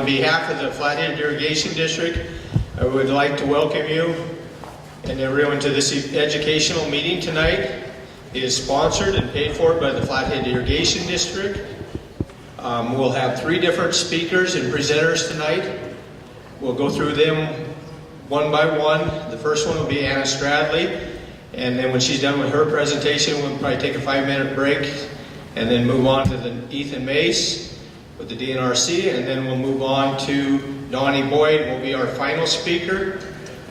behalf of the Flathead Irrigation District, I would like to welcome you and everyone to this educational meeting tonight. It is sponsored and paid for by the Flathead Irrigation District. We'll have 3 different speakers and presenters tonight. We'll go through them one by one. The first one will be Anna Stradley, and then when she's done with her presentation, we'll probably take a 5-minute break and then move on to the Ethan Mace with the DNRC, and then we'll move on to Donnie Boyd will be our final speaker.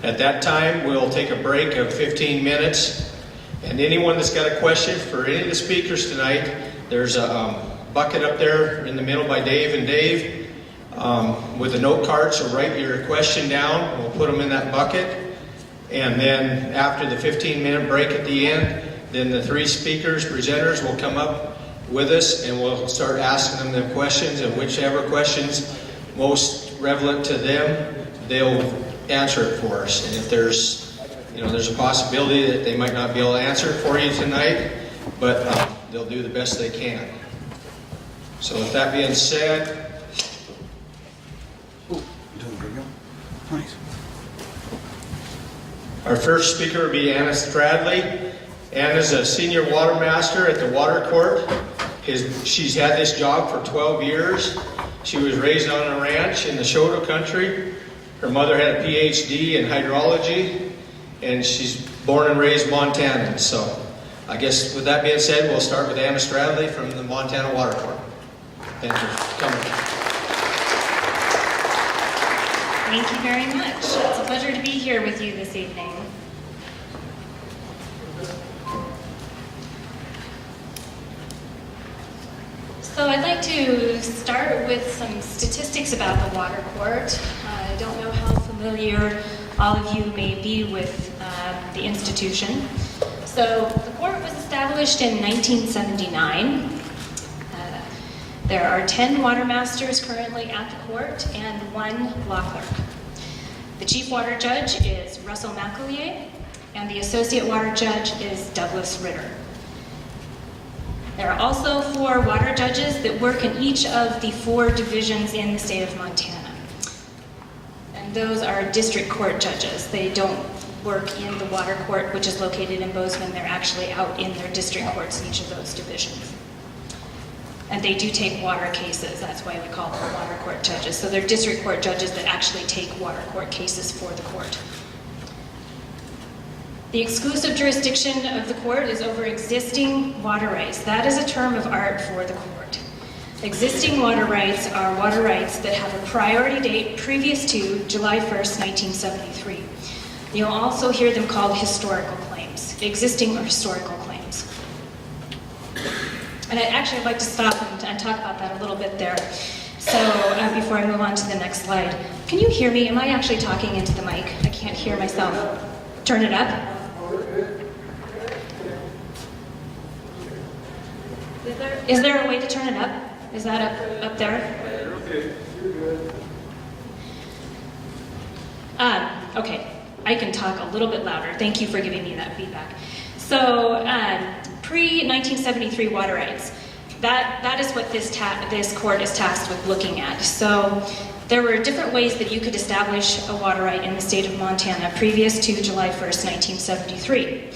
At that time, we'll take a break of 15 minutes, and anyone that's got a question for any of the speakers tonight, there's a bucket up there in the middle by Dave and Dave with a note card, so write your question down, and we'll put them in that bucket. And then after the 15-minute break at the end, then the 3 speakers, presenters will come up with us, and we'll start asking them the questions, and whichever questions most relevant to them, they'll answer it for us. And if there's a possibility that they might not be able to answer it for you tonight, but they'll do the best they can. So with that being said, Nice. our first speaker will be Anna Stradley. Anna's a senior water master at the water court. She's had this job for 12 years. She was raised on a ranch in the Shoto country. Her mother had a PhD in hydrology, and she's born and raised Montanan. So I guess with that being said, we'll start with Anna Stradley from the Montana Water Court. Thank you for coming. Thank you very much. It's a pleasure to be here with you this evening. So I'd like to start with some statistics about the water court. I don't know how familiar all of you may be with the institution. So the court was established in 1979. There are 10 water masters currently at the court and 1 law clerk. The chief water judge is Russell McEllier, and the associate water judge is Douglas Ritter. There are also 4 water judges that work in each of the 4 divisions in the state of Montana. And those are district court judges. They don't work in the water court, which is located in Bozeman. They're actually out in their district courts in each of those divisions. And they do take water cases. That's why we call them water court judges. So they're district court judges that actually take water court cases for the court. The exclusive jurisdiction of the court is over existing water rights. That is a term of art for the court. Existing water rights are water rights that have a priority date previous to July 1st, 1973. You'll also hear them called historical claims, existing or historical claims. And I'd like to stop and talk about that a little bit there. So before I move on to the next slide, can you hear me? Am I actually talking into the mic? I can't hear myself. Turn it up. Is there a way to turn it up? Is that up there? Okay, you're good. Okay, I can talk a little bit louder. Thank you for giving me that feedback. So, pre-1973 water rights. That is what this court is tasked with looking at. So, there were different ways that you could establish a water right in the state of Montana previous to July 1st, 1973.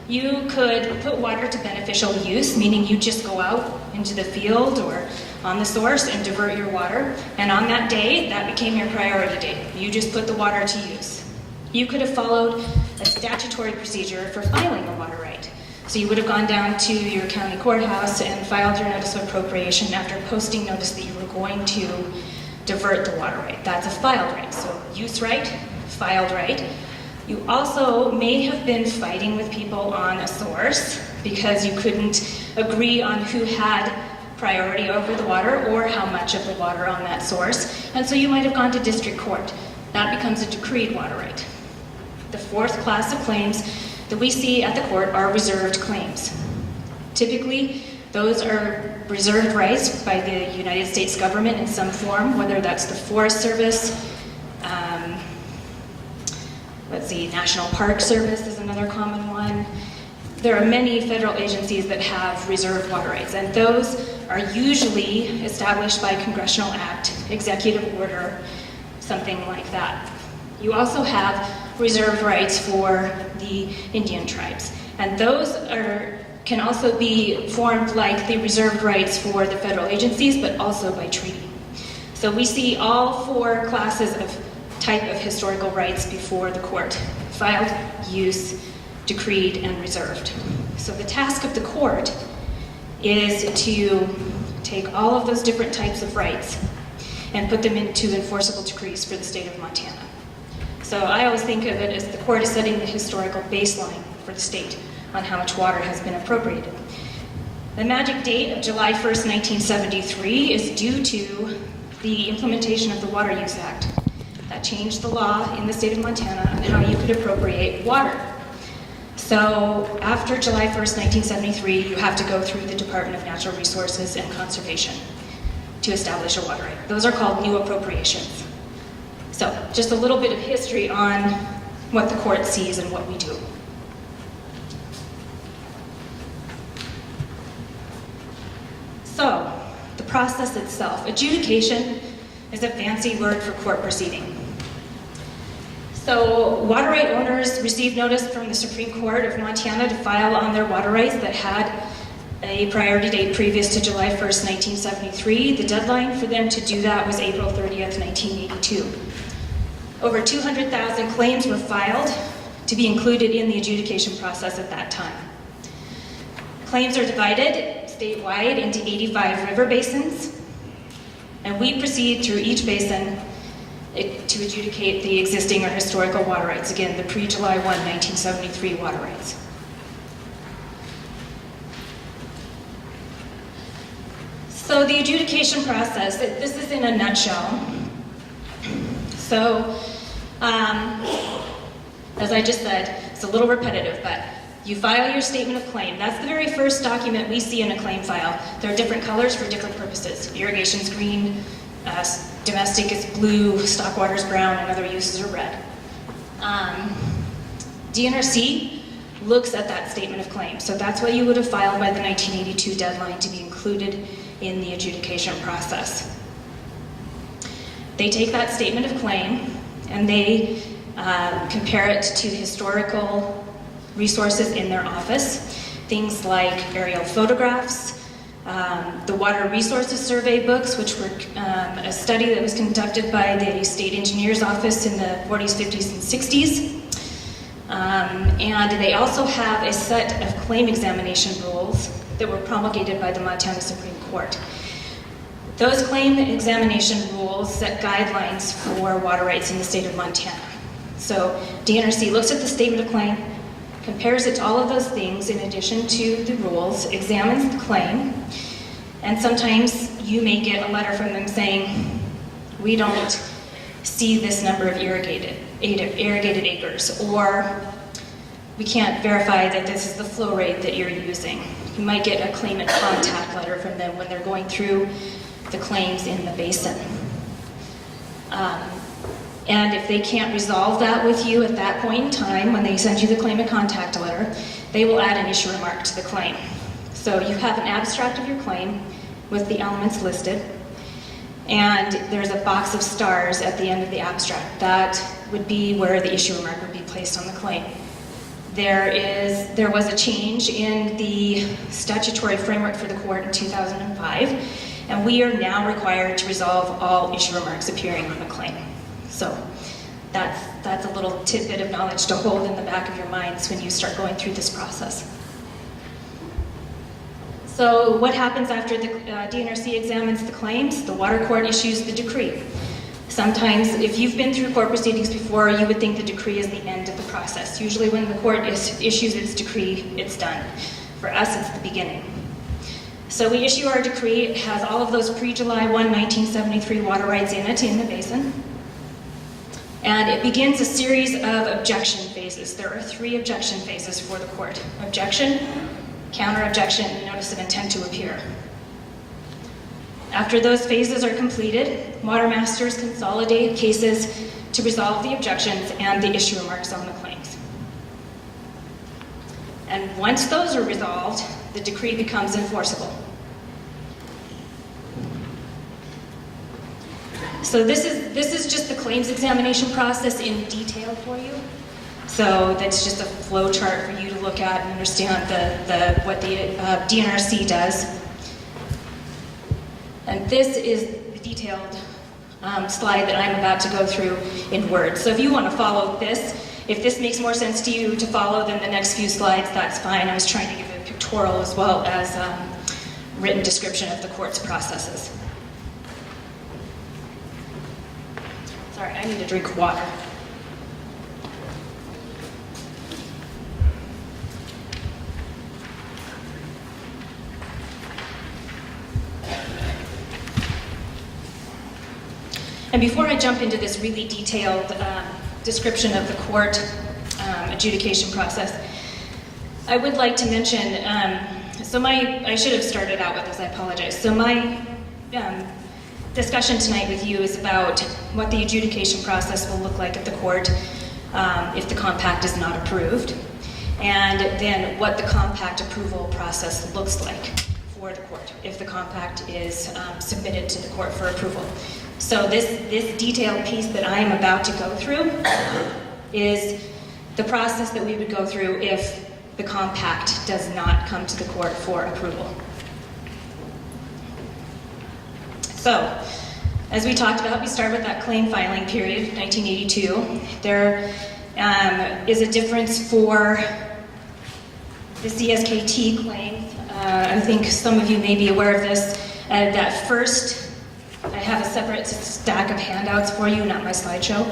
You could put water to beneficial use, meaning you just go out into the field or on the source and divert your water. And on that day, that became your priority date. You just put the water to use. You could have followed a statutory procedure for filing a water right. So you would have gone down to your county courthouse and filed your notice of appropriation after posting notice that you were going to divert the water right. That's a filed right. So use right, filed right. You also may have been fighting with people on a source because you couldn't agree on who had priority over the water or how much of the water on that source. And so you might have gone to district court. That becomes a decreed water right. The 4th class of claims that we see at the court are reserved claims. Typically, those are reserved rights by the United States government in some form, whether that's the Forest Service, National Park Service is another common one. there are many federal agencies that have reserved water rights, and those are usually established by congressional act, executive order, something like that. You also have reserved rights for the Indian tribes, and those can also be formed like the reserved rights for the federal agencies, but also by treaty. So we see all four classes of type of historical rights before the court: filed, use, decreed, and reserved. So the task of the court is to take all of those different types of rights and put them into enforceable decrees for the state of Montana. So I always think of it as the court is setting the historical baseline for the state on how much water has been appropriated. The magic date of July 1st, 1973 is due to the implementation of the Water Use Act. That changed the law in the state of Montana on how you could appropriate water. So after July 1st, 1973, you have to go through the Department of Natural Resources and Conservation to establish a water right. Those are called new appropriations. So just a little bit of history on what the court sees and what we do. So, the process itself. Adjudication is a fancy word for court proceeding. So, water right owners received notice from the Supreme Court of Montana to file on their water rights that had a priority date previous to July 1st, 1973. The deadline for them to do that was April 30th, 1982. Over 200,000 claims were filed to be included in the adjudication process at that time. Claims are divided statewide into 85 river basins, and we proceed through each basin to adjudicate the existing or historical water rights. Again, the pre-July 1, 1973 water rights. So the adjudication process, this is in a nutshell. So, as I just said, it's a little repetitive, but you file your statement of claim. That's the very first document we see in a claim file. There are different colors for different purposes. Irrigation's green, domestic is blue, stock water's brown, and other uses are red. DNRC looks at that statement of claim. So that's what you would have filed by the 1982 deadline to be included in the adjudication process. They take that statement of claim and they compare it to historical resources in their office, things like aerial photographs, the Water Resources Survey books, which were a study that was conducted by the State Engineer's Office in the 40s, 50s, and 60s. And they also have a set of claim examination rules that were promulgated by the Montana Supreme Court. Those claim examination rules set guidelines for water rights in the state of Montana. So DNRC looks at the statement of claim, compares it to all of those things in addition to the rules, examines the claim, and sometimes you may get a letter from them saying, we don't see this number of irrigated acres, or we can't verify that this is the flow rate that you're using. You might get a claimant contact letter from them when they're going through the claims in the basin. And if they can't resolve that with you at that point in time, when they send you the claimant contact letter, they will add an issue remark to the claim. So you have an abstract of your claim with the elements listed, and there's a box of stars at the end of the abstract. That would be where the issue remark would be placed on the claim. There was a change in the statutory framework for the court in 2005, and we are now required to resolve all issue remarks appearing on the claim. So that's a little tidbit of knowledge to hold in the back of your minds when you start going through this process. So what happens after the DNRC examines the claims? The water court issues the decree. Sometimes, if you've been through court proceedings before, you would think the decree is the end of the process. Usually when the court issues its decree, it's done. For us, it's the beginning. So we issue our decree. It has all of those pre-July 1, 1973 water rights in it, in the basin. And it begins a series of objection phases. There are 3 objection phases for the court: objection, counter-objection, and notice of intent to appear. After those phases are completed, water masters consolidate cases to resolve the objections and the issue remarks on the claims. And once those are resolved, the decree becomes enforceable. So this is just the claims examination process in detail for you. So that's just a flow chart for you to look at and understand what the DNRC does. And this is the detailed slide that I'm about to go through in words. So if you want to follow this, if this makes more sense to you to follow than the next few slides, that's fine. I was trying to give a pictorial as well as written description of the court's processes. Sorry, I need a drink of water. And before I jump into this really detailed description of the court adjudication process, I would like to mention, I should have started out with this, I apologize. So my discussion tonight with you is about what the adjudication process will look like at the court if the compact is not approved, and then what the compact approval process looks like for the court if the compact is submitted to the court for approval. So this detailed piece that I am about to go through is the process that we would go through if the compact does not come to the court for approval. So, as we talked about, we start with that claim filing period, 1982. There is a difference for the CSKT claim. I think some of you may be aware of this. That first, I have a separate stack of handouts for you, not my slideshow,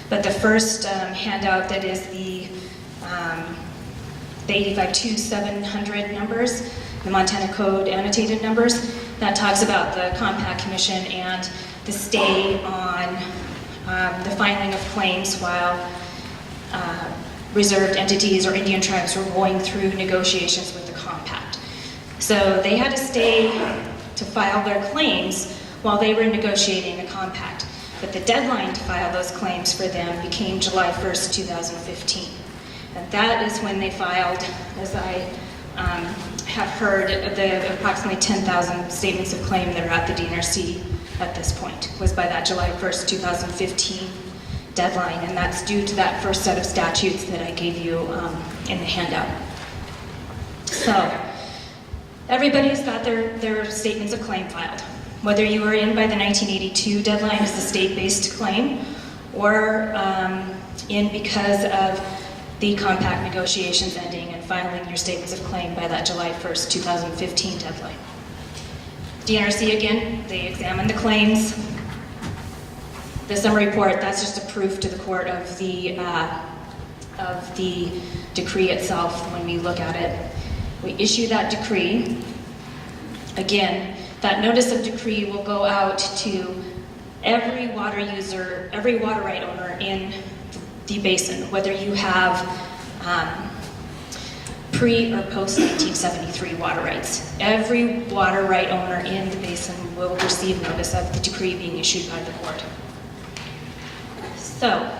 but the first handout that is the 852700 numbers, the Montana Code annotated numbers, that talks about the Compact Commission and the stay on the filing of claims while reserved entities or Indian tribes were going through negotiations with the compact. So they had to stay to file their claims while they were negotiating the compact. But the deadline to file those claims for them became July 1st, 2015. And that is when they filed, as I have heard, the approximately 10,000 statements of claim that are at the DNRC at this point, was by that July 1st, 2015 deadline. And that's due to that first set of statutes that I gave you in the handout. So, everybody's got their statements of claim filed. Whether you were in by the 1982 deadline as the state-based claim, or in because of the compact negotiations ending and filing your statements of claim by that July 1st, 2015 deadline. DNRC, again, they examine the claims. The summary report, that's just a proof to the court of the decree itself when we look at it. We issue that decree. Again, that notice of decree will go out to every water user, every water right owner in the basin, whether you have pre or post 1973 water rights. Every water right owner in the basin will receive notice of the decree being issued by the court. So,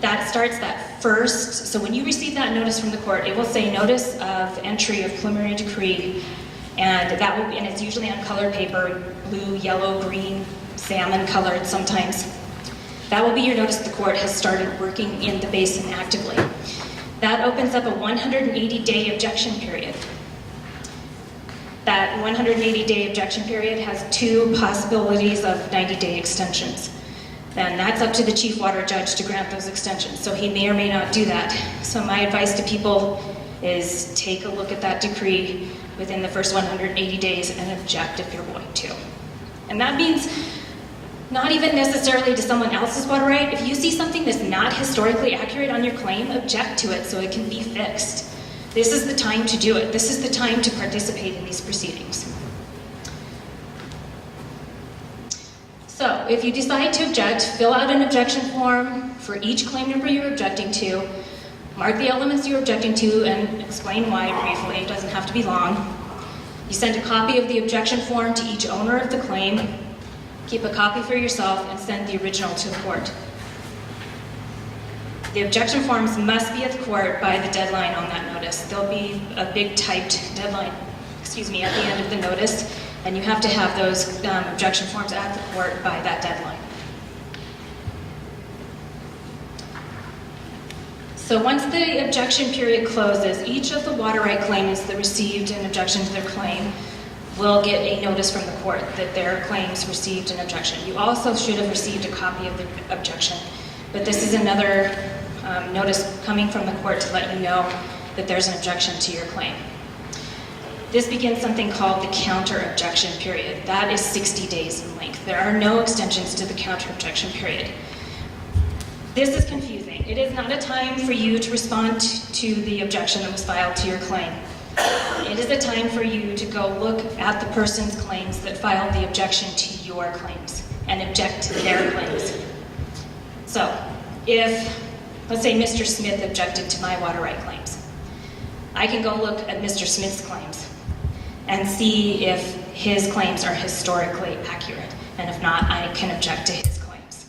that starts that first, so when you receive that notice from the court, it will say notice of entry of preliminary decree, and that will be, and it's usually on colored paper, blue, yellow, green, salmon colored sometimes. That will be your notice the court has started working in the basin actively. That opens up a 180-day objection period. That 180-day objection period has two possibilities of 90-day extensions. And that's up to the chief water judge to grant those extensions. So he may or may not do that. So my advice to people is take a look at that decree within the first 180 days and object if you're going to. And that means not even necessarily to someone else's water right. If you see something that's not historically accurate on your claim, object to it so it can be fixed. This is the time to do it. This is the time to participate in these proceedings. So, if you decide to object, fill out an objection form for each claim number you're objecting to, mark the elements you're objecting to, and explain why briefly. It doesn't have to be long. You send a copy of the objection form to each owner of the claim, keep a copy for yourself, and send the original to the court. The objection forms must be at the court by the deadline on that notice. There'll be a big typed deadline, at the end of the notice, and you have to have those objection forms at the court by that deadline. So once the objection period closes, each of the water right claimants that received an objection to their claim will get a notice from the court that their claims received an objection. You also should have received a copy of the objection, but this is another notice coming from the court to let you know that there's an objection to your claim. This begins something called the counter objection period. That is 60 days in length. There are no extensions to the counter objection period. This is confusing. It is not a time for you to respond to the objection that was filed to your claim. It is a time for you to go look at the person's claims that filed the objection to your claims and object to their claims. So, if, let's say Mr. Smith objected to my water right claims, I can go look at Mr. Smith's claims and see if his claims are historically accurate, and if not, I can object to his claims.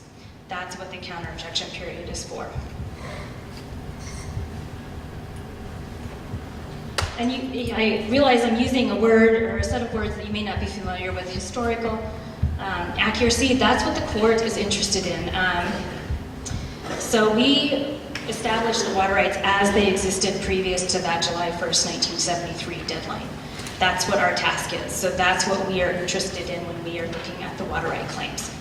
That's what the counter objection period is for. And I realize I'm using a word or a set of words that you may not be familiar with. Historical accuracy, that's what the court is interested in. So we established the water rights as they existed previous to that July 1st, 1973 deadline. That's what our task is. So that's what we are interested in when we are looking at the water right claims.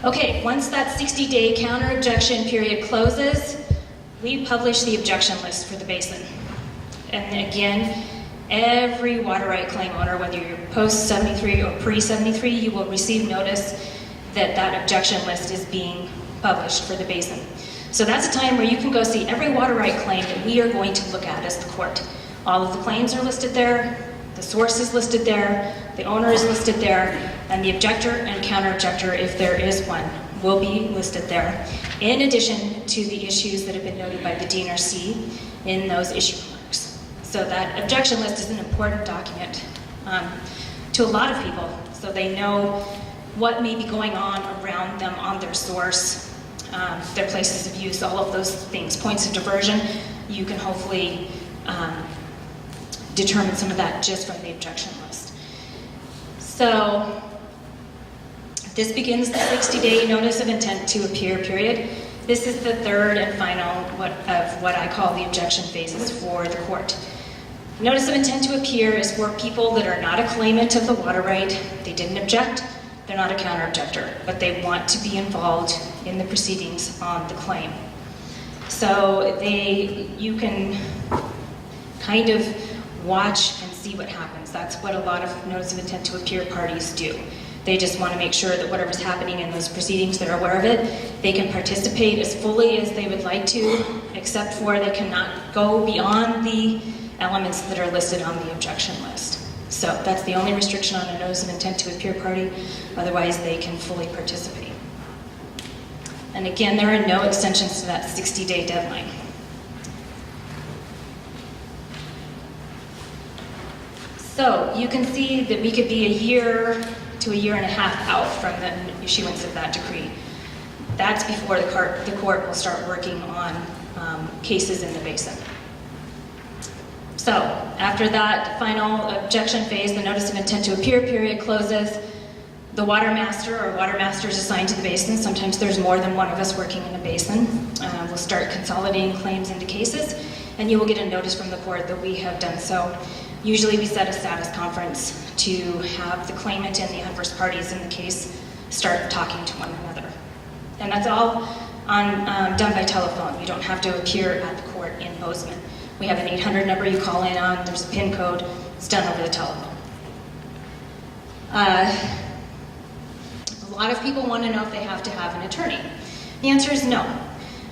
Okay, once that 60-day counter objection period closes, we publish the objection list for the basin. And again, every water right claim owner, whether you're post-73 or pre-73, you will receive notice that that objection list is being published for the basin. So that's a time where you can go see every water right claim that we are going to look at as the court. All of the claims are listed there, the source is listed there, the owner is listed there, and the objector and counter-objector, if there is one, will be listed there, in addition to the issues that have been noted by the DNRC in those issue marks. So that objection list is an important document to a lot of people, so they know what may be going on around them on their source, their places of use, all of those things. Points of diversion, you can hopefully determine some of that just from the objection list. So this begins the 60-day notice of intent to appear period. This is the third and final of what I call the objection phases for the court. Notice of intent to appear is for people that are not a claimant of the water right. They didn't object. They're not a counter-objector, but they want to be involved in the proceedings on the claim. So you can kind of watch and see what happens. That's what a lot of notice of intent to appear parties do. They just want to make sure that whatever's happening in those proceedings, they're aware of it. They can participate as fully as they would like to, except for they cannot go beyond the elements that are listed on the objection list. So that's the only restriction on a notice of intent to appear party. Otherwise, they can fully participate. And again, there are no extensions to that 60-day deadline. So you can see that we could be a year to a year and a half out from the issuance of that decree. That's before the court will start working on cases in the basin. So after that final objection phase, the notice of intent to appear period closes. The water master or water masters assigned to the basin, sometimes there's more than one of us working in a basin, will start consolidating claims into cases, and you will get a notice from the court that we have done so. Usually we set a status conference to have the claimant and the adverse parties in the case start talking to one another. And that's all done by telephone. You don't have to appear at the court in Bozeman. We have an 800 number you call in on, there's a PIN code, it's done over the telephone. A lot of people want to know if they have to have an attorney. The answer is no.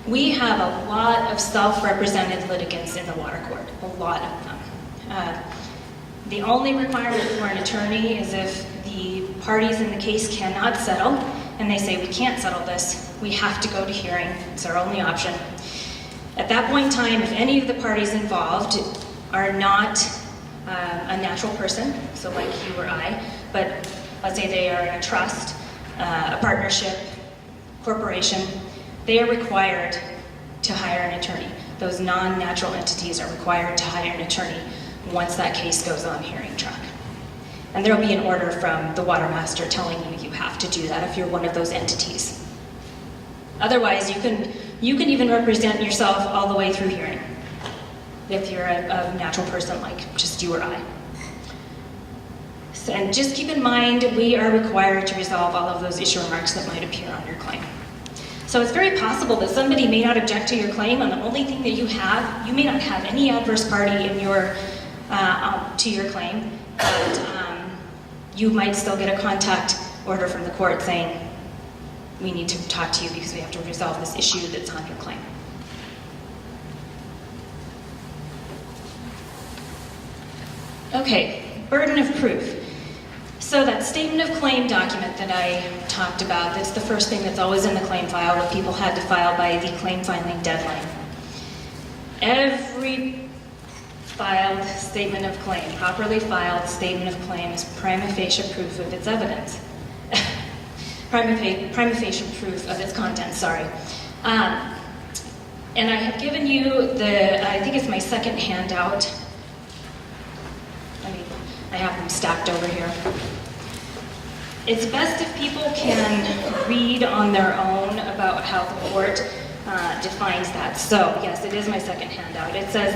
We have a lot of self-represented litigants in the water court, a lot of them. The only requirement for an attorney is if the parties in the case cannot settle, and they say we can't settle this, we have to go to hearing. It's our only option. At that point in time, if any of the parties involved are not a natural person, so like you or I, but let's say they are in a trust, a partnership, corporation, they are required to hire an attorney. Those non-natural entities are required to hire an attorney once that case goes on hearing track. And there will be an order from the water master telling you you have to do that if you're one of those entities. Otherwise, you can even represent yourself all the way through hearing if you're a natural person like just you or I. So, and just keep in mind, we are required to resolve all of those issue remarks that might appear on your claim. So it's very possible that somebody may not object to your claim, and the only thing that you have, you may not have any adverse party in your to your claim, but you might still get a contact order from the court saying, we need to talk to you because we have to resolve this issue that's on your claim. Okay, burden of proof. So that statement of claim document that I talked about, that's the first thing that's always in the claim file that people had to file by the claim filing deadline. Every filed statement of claim, properly filed statement of claim, is prima facie proof of its evidence. Prima facie proof of its contents, sorry. And I have given you I think it's my second handout. I have them stacked over here. It's best if people can read on their own about how the court defines that. So, yes, it is my second handout. It says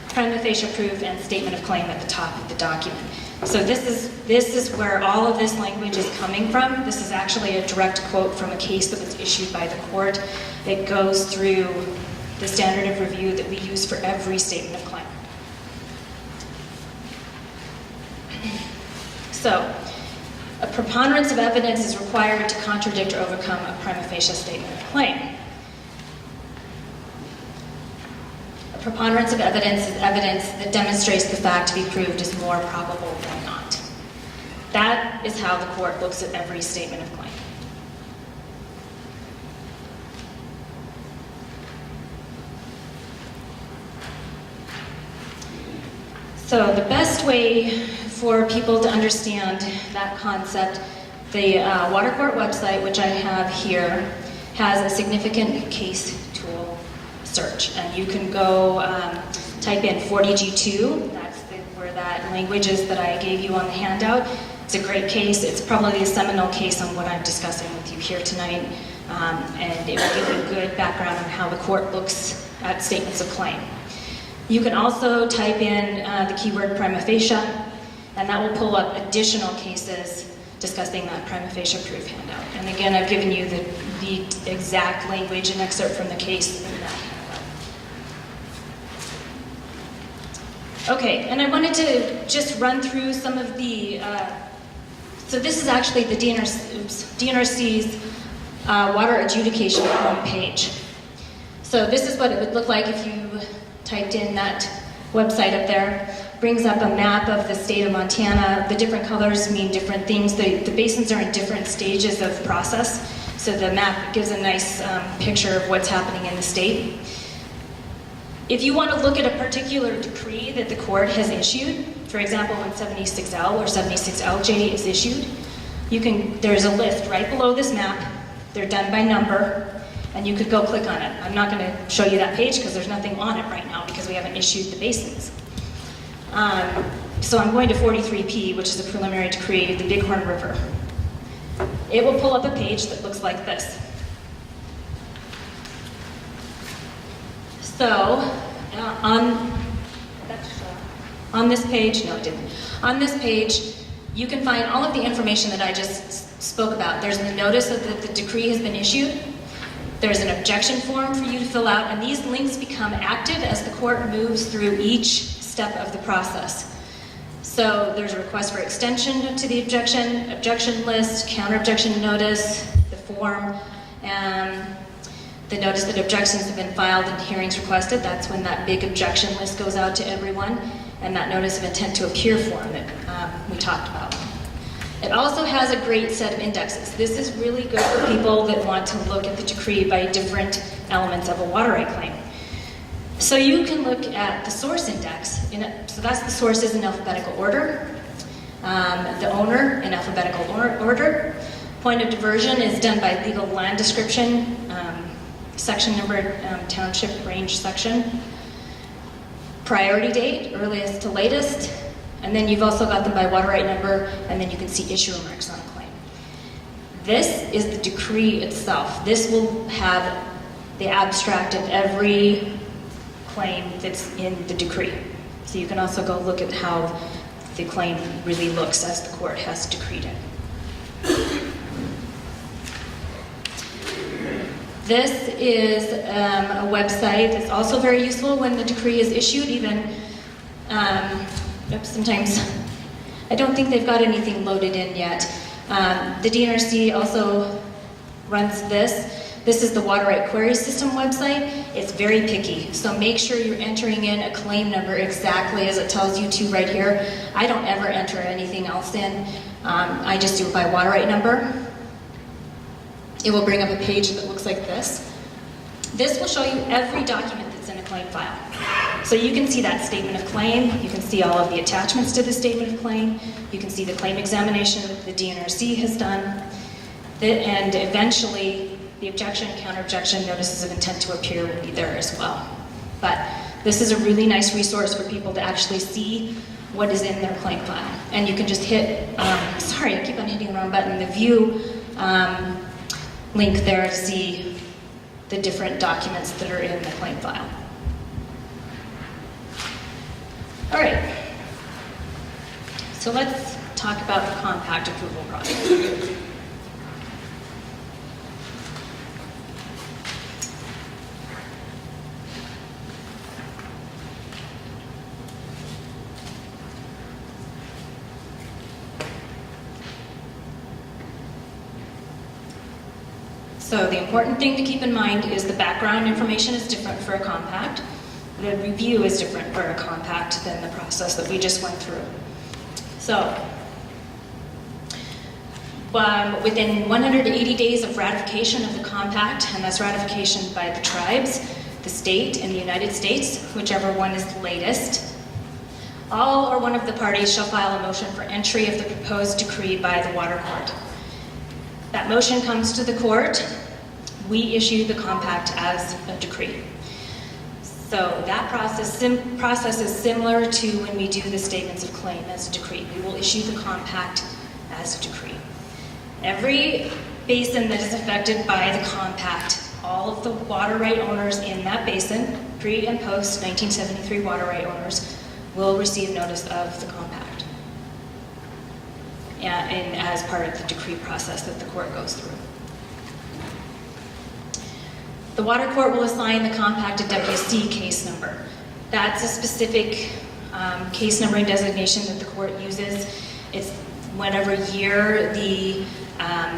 prima facie proof and statement of claim at the top of the document. So this is where all of this language is coming from. This is actually a direct quote from a case that was issued by the court. It goes through the standard of review that we use for every statement of claim. So, a preponderance of evidence is required to contradict or overcome a prima facie statement of claim. A preponderance of evidence is evidence that demonstrates the fact to be proved is more probable than not. That is how the court looks at every statement of claim. So the best way for people to understand that concept, the Water Court website, which I have here, has a significant case tool search. And you can go type in 40G2, that's where that language is that I gave you on the handout. It's a great case. It's probably a seminal case on what I'm discussing with you here tonight. And it will give you a good background on how the court looks at statements of claim. You can also type in the keyword prima facie, and that will pull up additional cases discussing that prima facie proof handout. And again, I've given you the exact language and excerpt from the case in that handout. Okay, and I wanted to just run through some of the, so this is actually the DNRC's water adjudication homepage. So this is what it would look like if you typed in that website up there. Brings up a map of the state of Montana. The different colors mean different things. The basins are in different stages of process, so the map gives a nice picture of what's happening in the state. If you want to look at a particular decree that the court has issued, for example, when 76L or 76LJ is issued, there's a list right below this map. They're done by number, and you could go click on it. I'm not going to show you that page because there's nothing on it right now because we haven't issued the basins. So I'm going to 43P, which is a preliminary decree, the Bighorn River. It will pull up a page that looks like this. So, on this page, no it didn't. On this page, you can find all of the information that I just spoke about. There's the notice that the decree has been issued. There's an objection form for you to fill out, and these links become active as the court moves through each step of the process. So there's a request for extension to the objection list, counter-objection notice, the form, and the notice that objections have been filed and hearings requested. That's when that big objection list goes out to everyone, and that notice of intent to appear form that we talked about. It also has a great set of indexes. This is really good for people that want to look at the decree by different elements of a water right claim. So you can look at the source index. So that's the sources in alphabetical order, the owner in alphabetical order, Point of diversion is done by legal land description, section number, township range section. Priority date, earliest to latest, and then you've also got them by water right number, and then you can see issuer marks on a claim. This is the decree itself. This will have the abstract of every claim that's in the decree. So you can also go look at how the claim really looks as the court has decreed it. This is a website that's also very useful when the decree is issued, even sometimes I don't think they've got anything loaded in yet. The DNRC also runs this. This is the Water Right Query System website. It's very picky, so make sure you're entering in a claim number exactly as it tells you to right here. I don't ever enter anything else in. I just do it by water right number. It will bring up a page that looks like this. This will show you every document that's in a claim file. So you can see that statement of claim, you can see all of the attachments to the statement of claim, you can see the claim examination that the DNRC has done, and eventually the objection, counter-objection, notices of intent to appear will be there as well. But this is a really nice resource for people to actually see what is in their claim file. And you can just hit, sorry, I keep on hitting the wrong button, the view link there to see the different documents that are in the claim file. All right, so let's talk about the compact approval process. So the important thing to keep in mind is the background information is different for a compact. The review is different for a compact than the process that we just went through. So, within 180 days of ratification of the compact, and that's ratification by the tribes, the state, and the United States, whichever one is the latest, all or one of the parties shall file a motion for entry of the proposed decree by the Water Court. That motion comes to the court. We issue the compact as a decree. So that process is similar to when we do the statements of claim as a decree. We will issue the compact as a decree. Every basin that is affected by the compact, all of the water right owners in that basin, pre and post 1973 water right owners, will receive notice of the compact. And as part of the decree process that the court goes through. The water court will assign the compact a WC case number. That's a specific case numbering designation that the court uses. It's whatever year the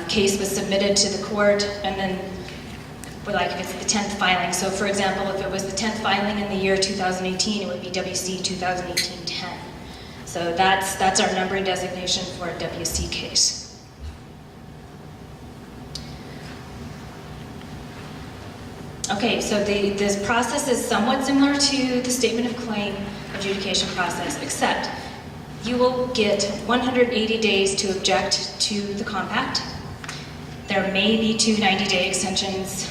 case was submitted to the court, and then like if it's the 10th filing. So for example, if it was the 10th filing in the year 2018, it would be WC 2018-10. So that's our numbering designation for a WC case. Okay, so this process is somewhat similar to the statement of claim adjudication process, except you will get 180 days to object to the compact. There may be 2 90-day extensions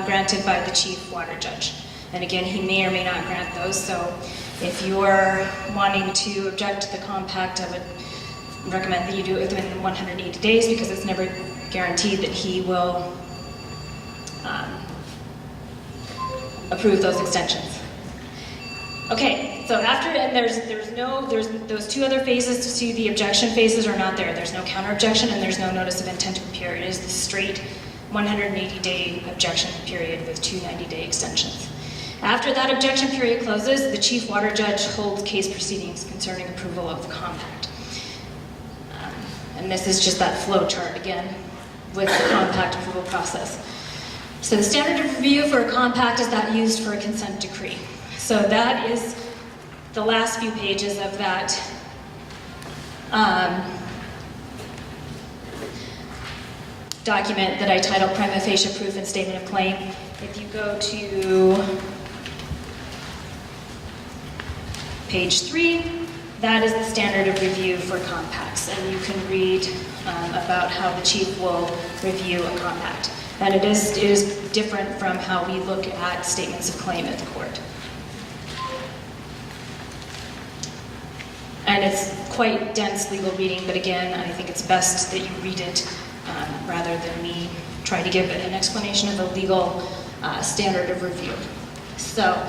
granted by the chief water judge. And again, he may or may not grant those, so if you're wanting to object to the compact, I would recommend that you do it within 180 days because it's never guaranteed that he will approve those extensions. Okay, so after, and there's those 2 other phases to see the objection phases are not there. There's no counter objection and there's no notice of intent to appear. It is the straight 180-day objection period with 2 90-day extensions. After that objection period closes, the chief water judge holds case proceedings concerning approval of the compact. And this is just that flow chart again with the compact approval process. So the standard of review for a compact is that used for a consent decree. So that is the last few pages of that document that I titled Prima Facie Proof and Statement of Claim. If you go to page 3, That is the standard of review for compacts, and you can read about how the chief will review a compact. And it is different from how we look at statements of claim at the court. And it's quite dense legal reading, but again, I think it's best that you read it rather than me try to give an explanation of the legal standard of review. So,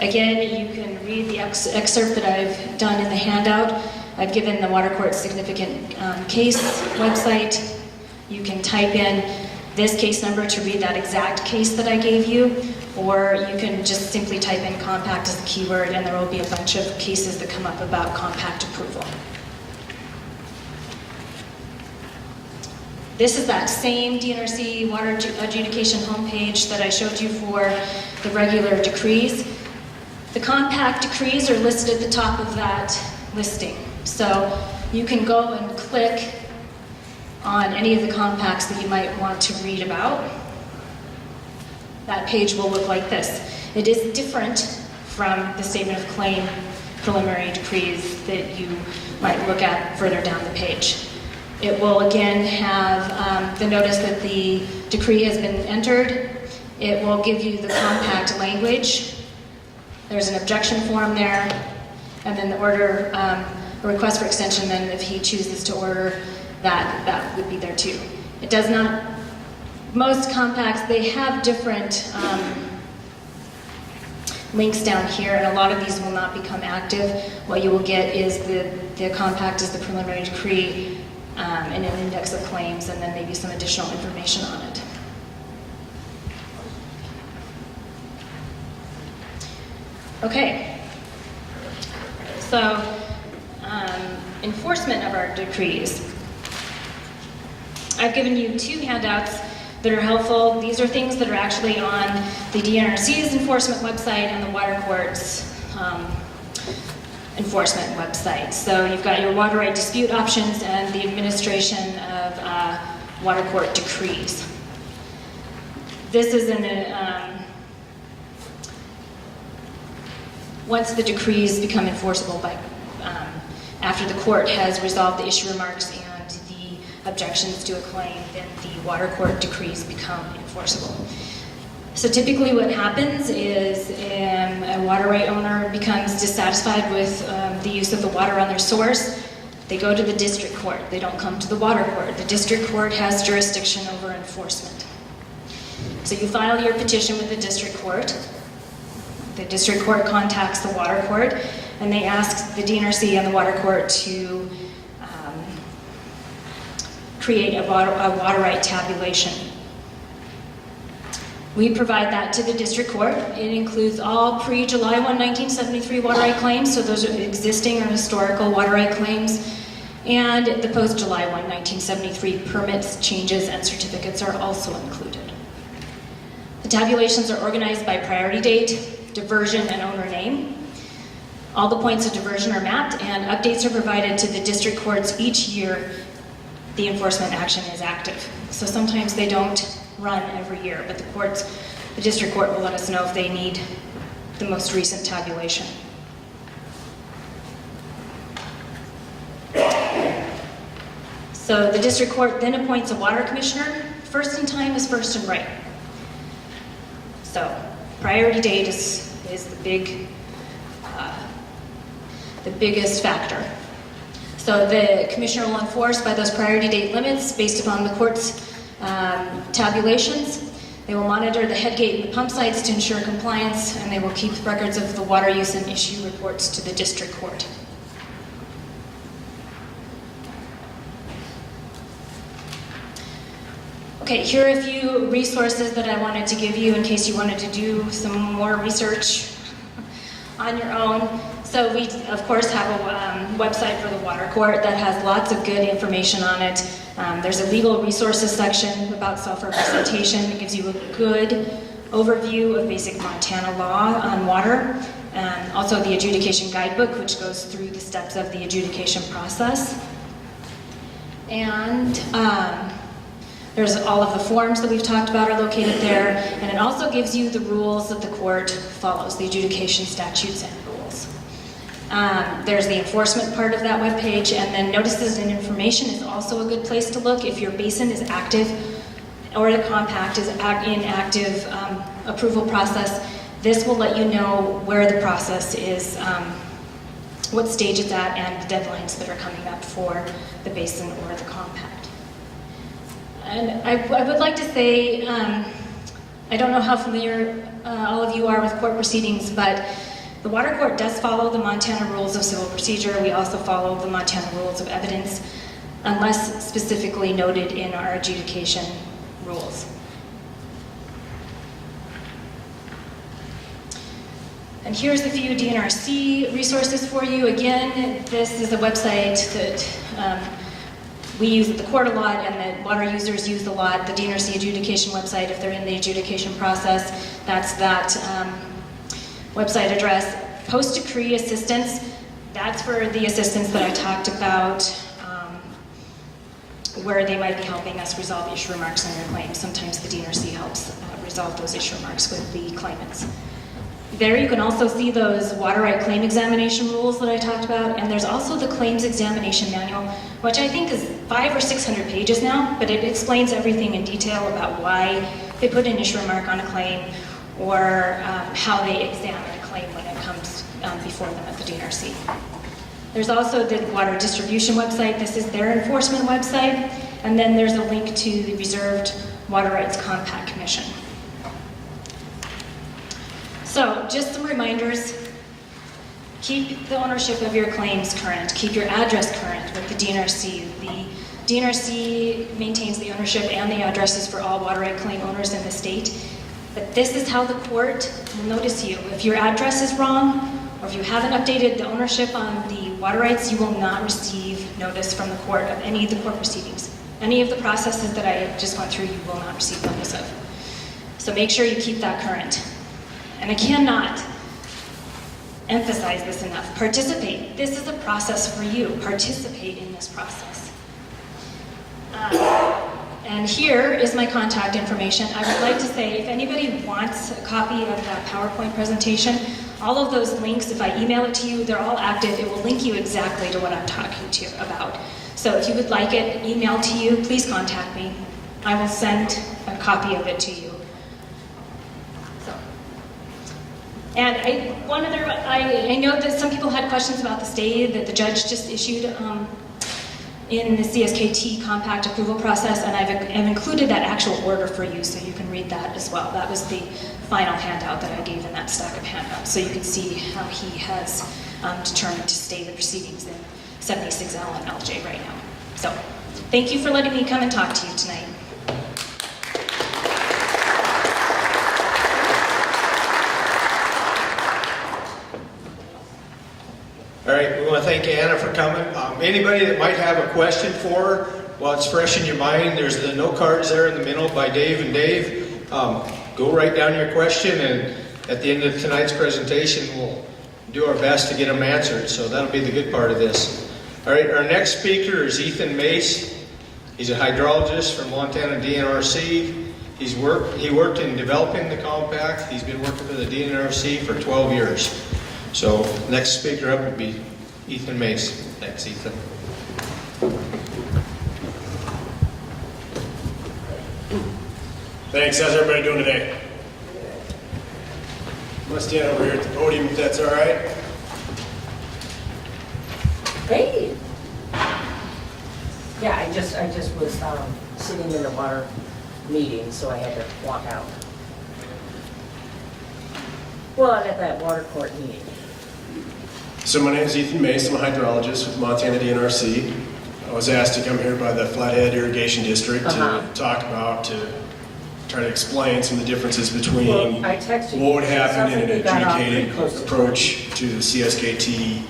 again, you can read the excerpt that I've done in the handout. I've given the Water Court Significant Case website. You can type in this case number to read that exact case that I gave you, or you can just simply type in compact as a keyword and there will be a bunch of cases that come up about compact approval. This is that same DNRC water adjudication homepage that I showed you for the regular decrees. The compact decrees are listed at the top of that listing. So you can go and click on any of the compacts that you might want to read about. That page will look like this. It is different from the statement of claim preliminary decrees that you might look at further down the page. It will again have the notice that the decree has been entered. It will give you the compact language. There's an objection form there, and then the order, a request for extension, then if he chooses to order that would be there too. It does not, most compacts, they have different links down here, and a lot of these will not become active. What you will get is the compact is the preliminary decree and an index of claims, and then maybe some additional information on it. Okay, so enforcement of our decrees. I've given you two handouts that are helpful. These are things that are actually on the DNRC's enforcement website and the Water Court's enforcement website. So you've got your water right dispute options and the administration of Water Court decrees. This is once the decrees become enforceable by after the court has resolved the issue remarks and the objections to a claim, then the Water Court decrees become enforceable. So typically what happens is a water right owner becomes dissatisfied with the use of the water on their source. They go to the district court. They don't come to the Water Court. The district court has jurisdiction over enforcement. So you file your petition with the district court. The district court contacts the Water Court, and they ask the DNRC and the Water Court to create a water right tabulation. We provide that to the district court. It includes all pre-July 1, 1973 water right claims, so those are existing or historical water right claims, and the post-July 1, 1973 permits, changes, and certificates are also included. The tabulations are organized by priority date, diversion, and owner name. All the points of diversion are mapped, and updates are provided to the district courts each year the enforcement action is active. So sometimes they don't run every year, but the district court will let us know if they need the most recent tabulation. So the district court then appoints a water commissioner. First in time is first in right. So priority date is the biggest factor. So the commissioner will enforce by those priority date limits based upon the court's tabulations. They will monitor the head gate and the pump sites to ensure compliance, and they will keep records of the water use and issue reports to the district court. Okay, here are a few resources that I wanted to give you in case you wanted to do some more research on your own. So we, of course, have a website for the Water Court that has lots of good information on it. There's a legal resources section about self-representation. It gives you a good overview of basic Montana law on water. Also the adjudication guidebook, which goes through the steps of the adjudication process. And there's all of the forms that we've talked about are located there. And it also gives you the rules that the court follows, the adjudication statutes and rules. There's the enforcement part of that webpage, and then notices and information is also a good place to look. If your basin is active or the compact is in active approval process, this will let you know where the process is, what stage it's at, and the deadlines that are coming up for the basin or the compact. And I would like to say, I don't know how familiar all of you are with court proceedings, but the Water Court does follow the Montana Rules of Civil Procedure. We also follow the Montana Rules of Evidence, unless specifically noted in our adjudication rules. And here's a few DNRC resources for you. Again, this is a website that we use at the court a lot, and that water users use a lot. The DNRC adjudication website, if they're in the adjudication process, that's that website address. Post-decree assistance, that's for the assistance that I talked about, where they might be helping us resolve issue remarks on your claims. Sometimes the DNRC helps resolve those issue remarks with the claimants. There you can also see those water right claim examination rules that I talked about, and there's also the claims examination manual, which I think is 500 or 600 pages now, but it explains everything in detail about why they put an issue remark on a claim, or how they examine a claim when it comes before them at the DNRC. There's also the water distribution website. This is their enforcement website, and then there's a link to the Reserved Water Rights Compact Commission. So, just some reminders. Keep the ownership of your claims current. Keep your address current with the DNRC. The DNRC maintains the ownership and the addresses for all water right claim owners in the state. But this is how the court will notice you. If your address is wrong, or if you haven't updated the ownership on the water rights, you will not receive notice from the court of any of the court proceedings. Any of the processes that I just went through, you will not receive notice of. So make sure you keep that current. And I cannot emphasize this enough. Participate. This is a process for you. Participate in this process. And here is my contact information. I would like to say, if anybody wants a copy of that PowerPoint presentation, all of those links, if I email it to you, they're all active. It will link you exactly to what I'm talking to you about. So if you would like it emailed to you, please contact me. I will send a copy of it to you. And I know that some people had questions about the stay that the judge just issued in the CSKT compact approval process, and I've included that actual order for you so you can read that as well. That was the final handout that I gave in that stack of handouts, so you can see how he has determined to stay the proceedings in 76L and LJ right now. So, thank you for letting me come and talk to you tonight. All right, we want to thank Anna for coming. Anybody that might have a question for her, while it's fresh in your mind, there's the note cards there in the middle by Dave and Dave. Go write down your question, and at the end of tonight's presentation, we'll do our best to get them answered. So that'll be the good part of this. All right, our next speaker is Ethan Mace. He's a hydrologist from Montana DNRC. He worked in developing the compact. He's been working for the DNRC for 12 years. So, next speaker up would be Ethan Mace. Thanks, Ethan. Thanks. How's everybody doing today? I'm going to stand over here at the podium if that's all right. Great. Yeah, I just was sitting in the water meeting, so I had to walk out. Well, I'm at that water court meeting. So my name is Ethan Mace. I'm a hydrologist with Montana DNRC. I was asked to come here by the Flathead Irrigation District to talk about, to try to explain some of the differences between Well, I texted you. what would happen in an Something got off pretty adjudicated close to approach to the CSKT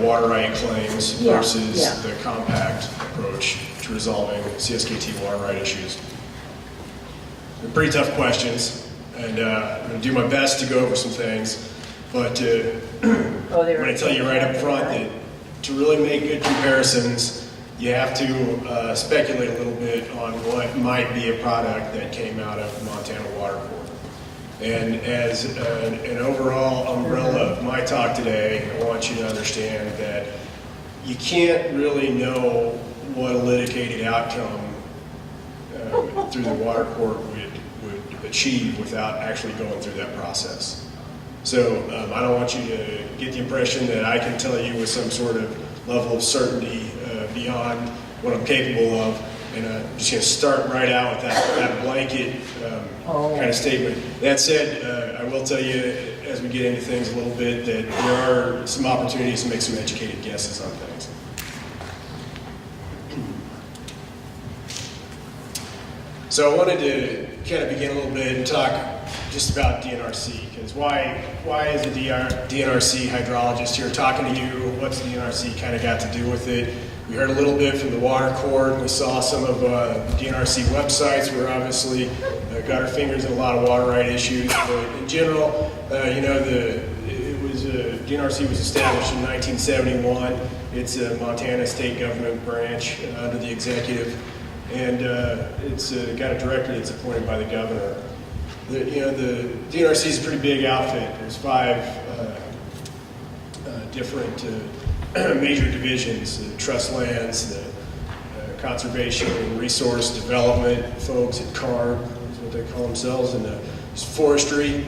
water right claims Yeah, versus yeah. the compact approach to resolving CSKT water right issues. They're pretty tough questions, and I'm going to do my best to go over some things, but I'm going to tell you right up front that to really make good comparisons, you have to speculate a little bit on what might be a product that came out of the Montana Water Court. And as an overall umbrella of my talk today, I want you to understand that you can't really know what a litigated outcome through the water court would achieve without actually going through that process. So I don't want you to get the impression that I can tell you with some sort of level of certainty beyond what I'm capable of. And I'm just going to start right out with that blanket kind of statement. That said, I will tell you, as we get into things a little bit, that there are some opportunities to make some educated guesses on things. So I wanted to kind of begin a little bit and talk just about DNRC, because why is a DNRC hydrologist here talking to you? What's the DNRC kind of got to do with it? We heard a little bit from the water court. We saw some of the DNRC websites. We're obviously got our fingers in a lot of water right issues. But in general, you know, DNRC was established in 1971. It's a Montana state government branch under the executive, and it's got a director that's appointed by the governor. The DNRC is a pretty big outfit. There's 5 different major divisions: the trust lands, the conservation and resource development folks at CARB, is what they call themselves, and forestry.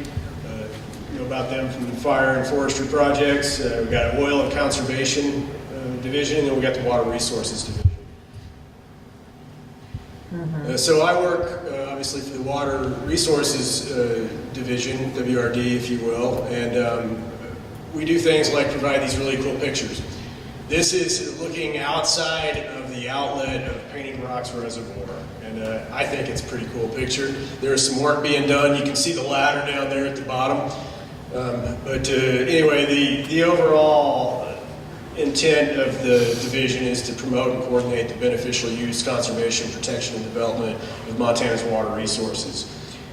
You know about them from the fire and forestry projects. We've got an oil and conservation division, and we've got the water resources division. So I work obviously for the Water Resources Division, WRD if you will, and we do things like provide these really cool pictures. This is looking outside of the outlet of Painted Rocks Reservoir, and I think it's a pretty cool picture. There is some work being done. You can see the ladder down there at the bottom. But anyway, the overall intent of the division is to promote and coordinate the beneficial use, conservation, protection, and development of Montana's water resources.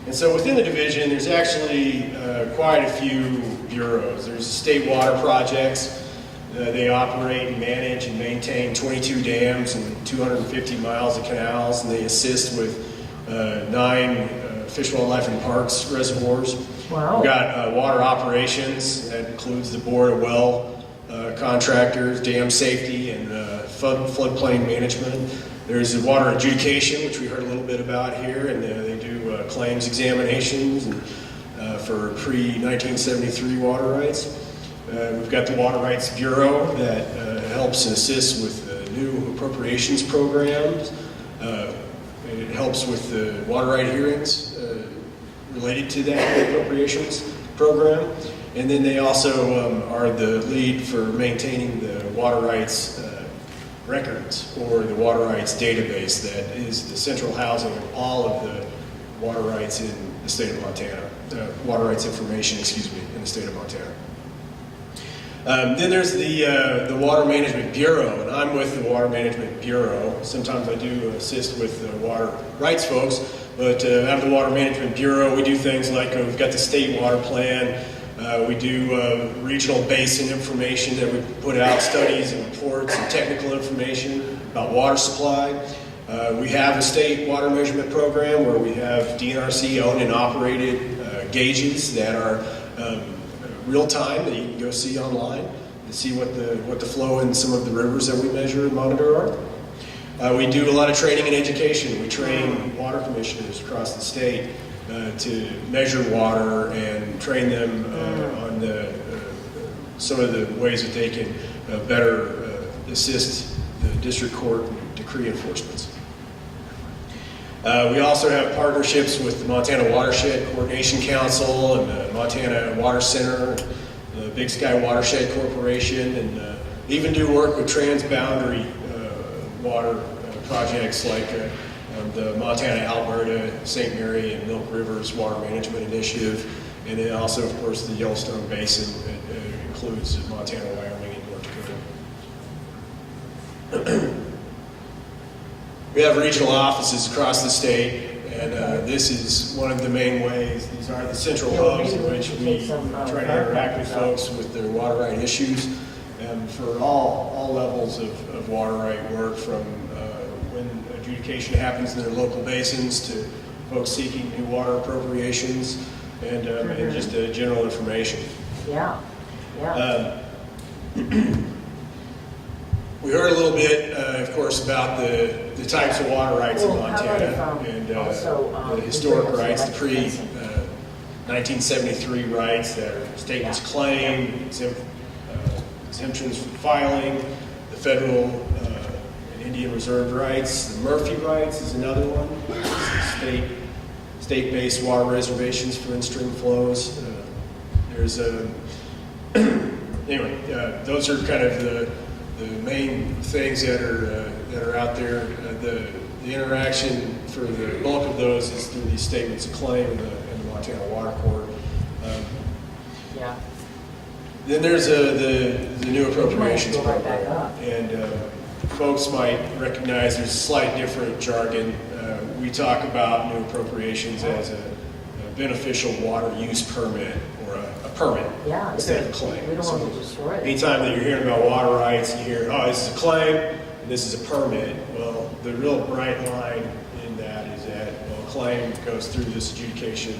And so within the division, there's actually quite a few bureaus. There's state water projects. They operate and manage and maintain 22 dams and 250 miles of canals, and they assist with 9 fish, wildlife, and parks reservoirs. Wow. We've got water operations. That includes the board of well contractors, dam safety, and floodplain management. There's water adjudication, which we heard a little bit about here, and they do claims examinations and, for pre-1973 water rights. We've got the Water Rights Bureau that helps and assists with new appropriations programs. It helps with the water right hearings related to that appropriations program. And then they also are the lead for maintaining the water rights records, or the water rights database that is the central housing of all of the water rights in the state of Montana. Water rights information, in the state of Montana. Then there's the Water Management Bureau, and I'm with the Water Management Bureau. Sometimes I do assist with the water rights folks, but out of the Water Management Bureau, we do things like we've got the state water plan. We do regional basin information that we put out, studies and reports and technical information about water supply. We have a state water measurement program where we have DNRC owned and operated gauges that are real time, that you can go see online to see what the flow in some of the rivers that we measure and monitor are. We do a lot of training and education. We train water commissioners across the state to measure water and train them on some of the ways that they can better assist the district court in decree enforcements. We also have partnerships with the Montana Watershed Coordination Council and the Montana Water Center, the Big Sky Watershed Corporation, and even do work with transboundary water projects like the Montana, Alberta, St. Mary, and Milk Rivers Water Management Initiative, and then also, of course, the Yellowstone Basin. It includes Montana, Wyoming, and North Dakota. We have regional offices across the state, and this is one of the main ways. These are the central hubs in which we try to interact with folks with their water right issues, and for all levels of water right work, from when adjudication happens in their local basins to folks seeking new water appropriations, and just general information. Yeah, yeah. We heard a little bit, of course, about the types of water rights in Well, how Montana about and also, the historic the rights, the fencing? pre-1973 rights that are statements Yeah. claim, exemptions from filing, the federal and Indian reserved rights. The Murphy rights is another one. State-based water reservations for in-stream flows. There's a anyway. Those are kind of the main things that are out there. The interaction for the bulk of those is through these statements of claim in the Montana Water Court. Yeah. Then there's the new appropriations You might go right back program, up. and folks might recognize there's slight different jargon. We talk about new appropriations as a beneficial water use permit or a permit Yeah. instead of a claim. We don't So want to destroy it. anytime that you're hearing about water rights, you hear, oh, this is a claim and this is a permit. Well, the real bright line in that is that a claim goes through this adjudication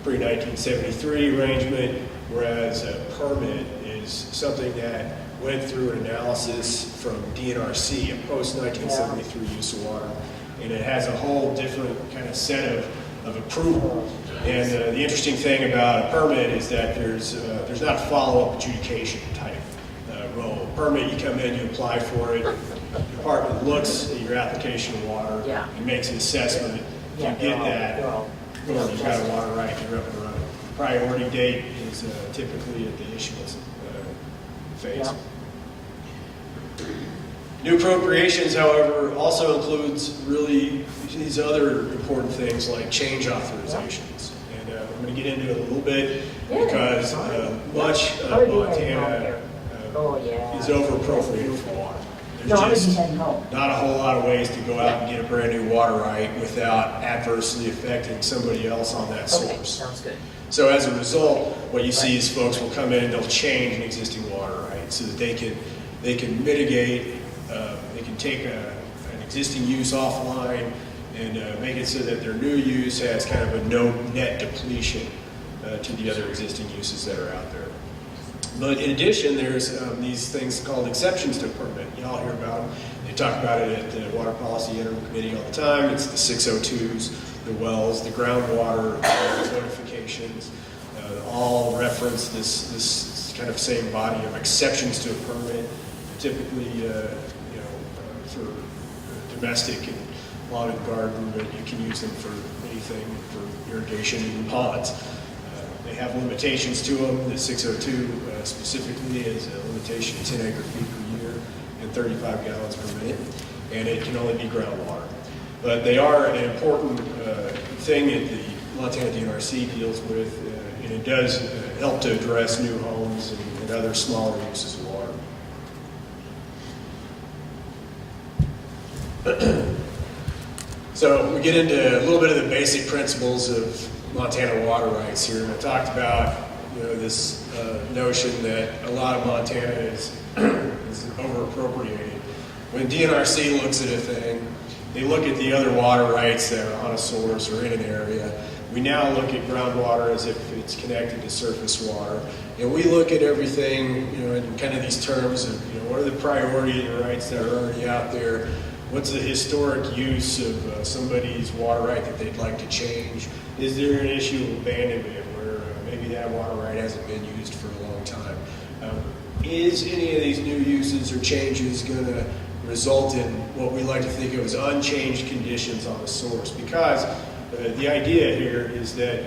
pre-1973 arrangement, whereas a permit is something that went through an analysis from DNRC, a post-1973 use of water, and it has a whole different kind of set of approval. And the interesting thing about a permit is that there's not a follow-up adjudication type role. Permit, you come in, you apply for it, the department looks at your application of water Yeah. and makes an assessment. If Yeah, you get that, they're all- well, you've got a water right, you're up and running. Priority date is typically at the issuance phase. Yeah. New appropriations, however, also includes really these other important things like change authorizations. And I'm going to get into it a little bit Yeah, because fine. much How of are you heading home Montana here? Oh, yeah. is over appropriated for water. No, I'm There's just just heading home. not a whole lot of ways to go out and get a brand new water right without adversely affecting somebody else on that Okay, source. sounds good. So as a result, what you see is folks will come in and they'll change an existing water right so that they can mitigate, they can take an existing use offline and make it so that their new use has kind of a no net depletion to the other existing uses that are out there. But in addition, there's these things called exceptions to a permit. You all hear about them. They talk about it at the Water Policy Interim Committee all the time. It's the 602s, the wells, the groundwater notifications, all reference this kind of same body of exceptions to a permit. Typically, for domestic and lawn and garden, but you can use them for anything, for irrigation, even ponds. They have limitations to them. The 602 specifically is a limitation of 10 acre-feet per year and 35 gallons per minute, and it can only be groundwater. But they are an important thing that the Montana DNRC deals with, and it does help to address new homes and other smaller uses of water. So we get into a little bit of the basic principles of Montana water rights here, and I talked about this notion that a lot of Montana is over appropriated. When DNRC looks at a thing, they look at the other water rights that are on a source or in an area. We now look at groundwater as if it's connected to surface water, and we look at everything, in kind of these terms of, what are the priority rights that are already out there? What's the historic use of somebody's water right that they'd like to change? Is there an issue of abandonment where maybe that water right hasn't been used for a long time? Is any of these new uses or changes going to result in what we like to think of as unchanged conditions on the source? Because the idea here is that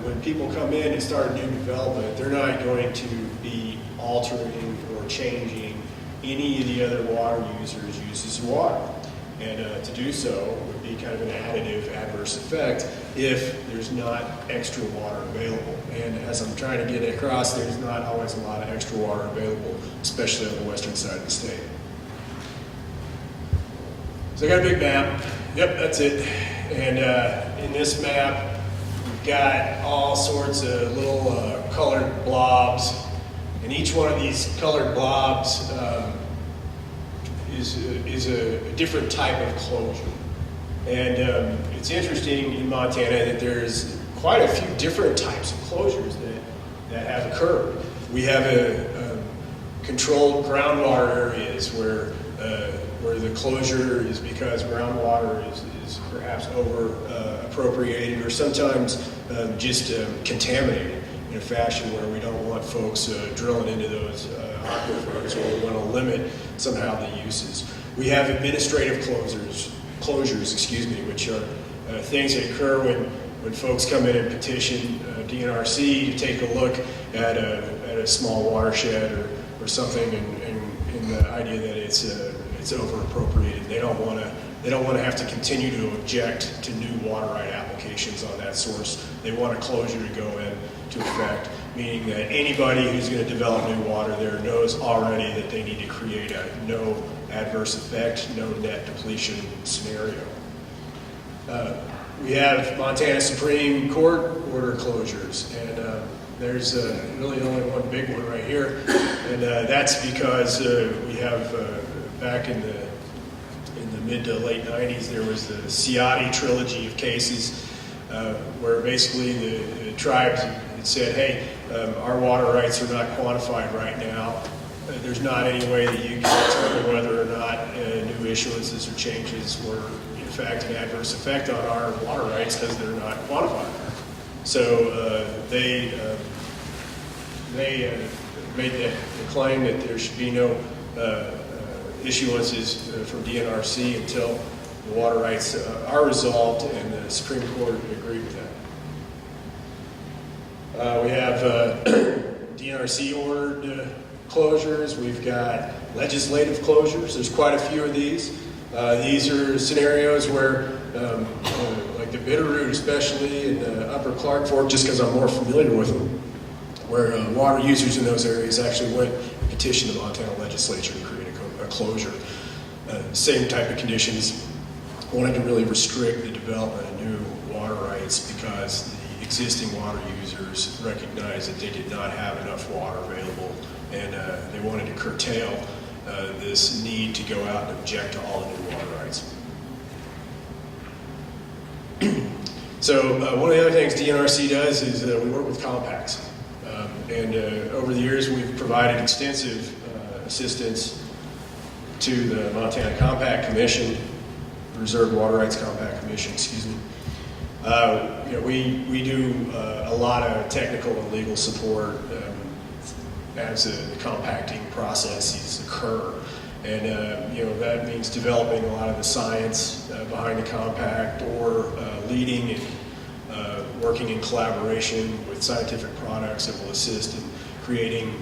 when people come in and start a new development, they're not going to be altering or changing any of the other water users' uses of water. And to do so would be kind of an additive adverse effect if there's not extra water available. And as I'm trying to get across, there's not always a lot of extra water available, especially on the western side of the state. So I got a big map. Yep, that's it. And in this map, we've got all sorts of little colored blobs. And each one of these colored blobs is a different type of closure. And it's interesting in Montana that there's quite a few different types of closures that have occurred. We have a controlled groundwater areas where the closure is because groundwater is perhaps over appropriated or sometimes just contaminated in a fashion where we don't want folks drilling into those aquifers, or we want to limit somehow the uses. We have administrative closures, which are things that occur when folks come in and petition DNRC to take a look at a small watershed or something, and the idea that it's over appropriated. They don't want to have to continue to object to new water right applications on that source. They want a closure to go into effect, meaning that anybody who's going to develop new water there knows already that they need to create a no adverse effect, no net depletion scenario. We have Montana Supreme Court order closures, and there's really only one big one right here, and that's because we have back in the mid to late 90s, there was the Ciotti trilogy of cases where basically the tribes had said, hey, our water rights are not quantified right now. There's not any way that you can determine whether or not new issuances or changes were in fact an adverse effect on our water rights because they're not quantified. So they made the claim that there should be no issuances from DNRC until the water rights are resolved, and the Supreme Court agreed with that. We have DNRC ordered closures. We've got legislative closures. There's quite a few of these. These are scenarios where, like the Bitterroot especially, and the Upper Clark Fork, just because I'm more familiar with them, where water users in those areas actually went and petitioned the Montana legislature to create a closure. Same type of conditions, wanted to really restrict the development of new water rights because the existing water users recognized that they did not have enough water available, and they wanted to curtail this need to go out and object to all the new water rights. So one of the other things DNRC does is we work with compacts. And over the years, we've provided extensive assistance to the Montana Compact Commission, Reserve Water Rights Compact Commission, excuse me. We do a lot of technical and legal support as the compacting processes occur. And that means developing a lot of the science behind the compact, or leading and working in collaboration with scientific products that will assist in creating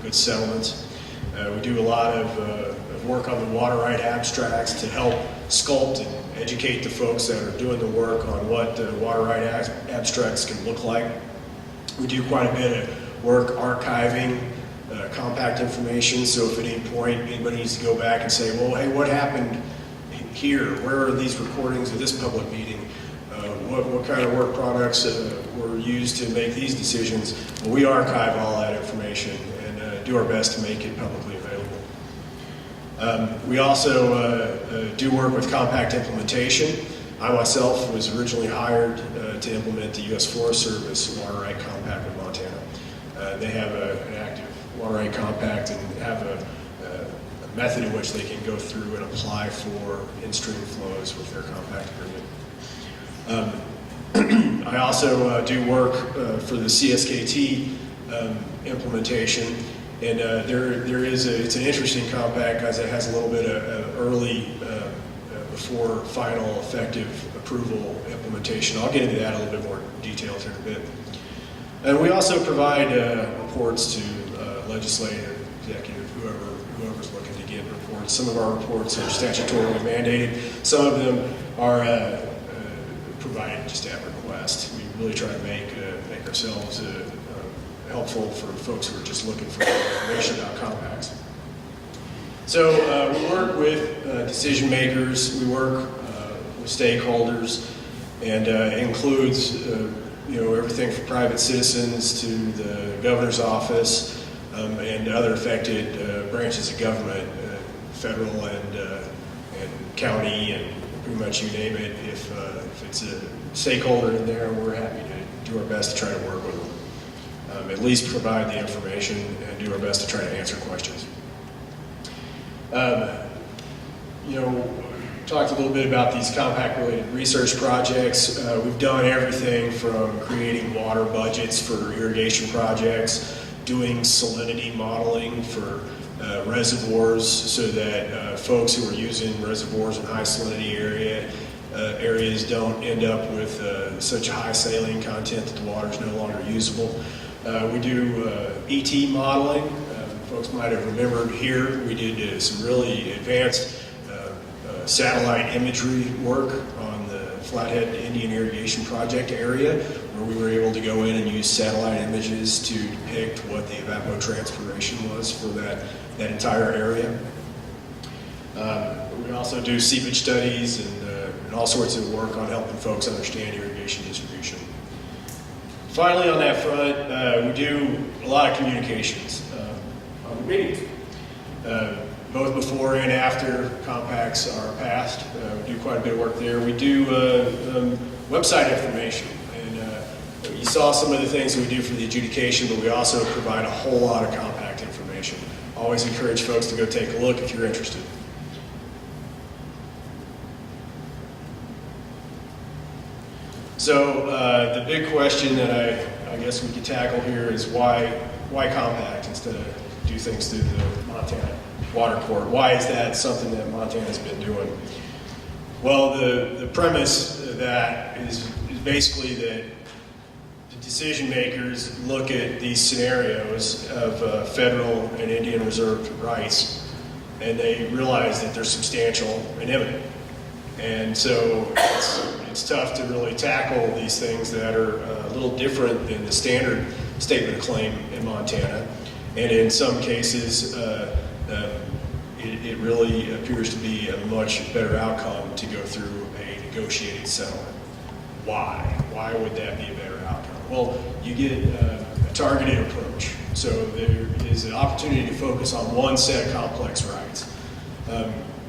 good settlements. We do a lot of work on the water right abstracts to help sculpt and educate the folks that are doing the work on what water right abstracts can look like. We do quite a bit of work archiving compact information, so if at any point anybody needs to go back and say, well, hey, what happened here? Where are these recordings of this public meeting? What kind of work products were used to make these decisions? Well, we archive all that information and do our best to make it publicly available. We also do work with compact implementation. I myself was originally hired to implement the U.S. Forest Service Water Right Compact with Montana. They have an active water right compact and have a method in which they can go through and apply for in-stream flows with their compact agreement. I also do work for the CSKT implementation, and it's an interesting compact because it has a little bit of early before final effective approval implementation. I'll get into that a little bit more details here in a bit. And we also provide reports to legislative, executive, whoever's looking to get reports. Some of our reports are statutorily mandated. Some of them are provided just at request. We really try to make ourselves helpful for folks who are just looking for information about compacts. So we work with decision makers, we work with stakeholders, and it includes everything from private citizens to the governor's office and other affected branches of government, federal and county and pretty much you name it. If it's a stakeholder in there, we're happy to do our best to try to work with them. At least provide the information and do our best to try to answer questions. Talked a little bit about these compact-related research projects. We've done everything from creating water budgets for irrigation projects, doing salinity modeling for reservoirs so that folks who are using reservoirs in high salinity areas don't end up with such a high saline content that the water is no longer usable. We do ET modeling. Folks might have remembered here we did some really advanced satellite imagery work on the Flathead Indian Irrigation Project area, where we were able to go in and use satellite images to depict what the evapotranspiration was for that entire area. We also do seepage studies and all sorts of work on helping folks understand irrigation distribution. Finally, on that front, we do a lot of communications on the meetings. Both before and after compacts are passed. We do quite a bit of work there. We do website information. And you saw some of the things that we do for the adjudication, but we also provide a whole lot of compact information. Always encourage folks to go take a look if you're interested. So the big question that I guess we could tackle here is why compact instead of do things through the Montana Water Court? Why is that something that Montana's been doing? Well, the premise of that is basically that the decision makers look at these scenarios of federal and Indian reserved rights, and they realize that they're substantial and imminent. And so it's tough to really tackle these things that are a little different than the standard statement of claim in Montana. And in some cases, it really appears to be a much better outcome to go through a negotiated settlement. Why? Why would that be a better outcome? Well, you get a targeted approach. So there is an opportunity to focus on one set of complex rights.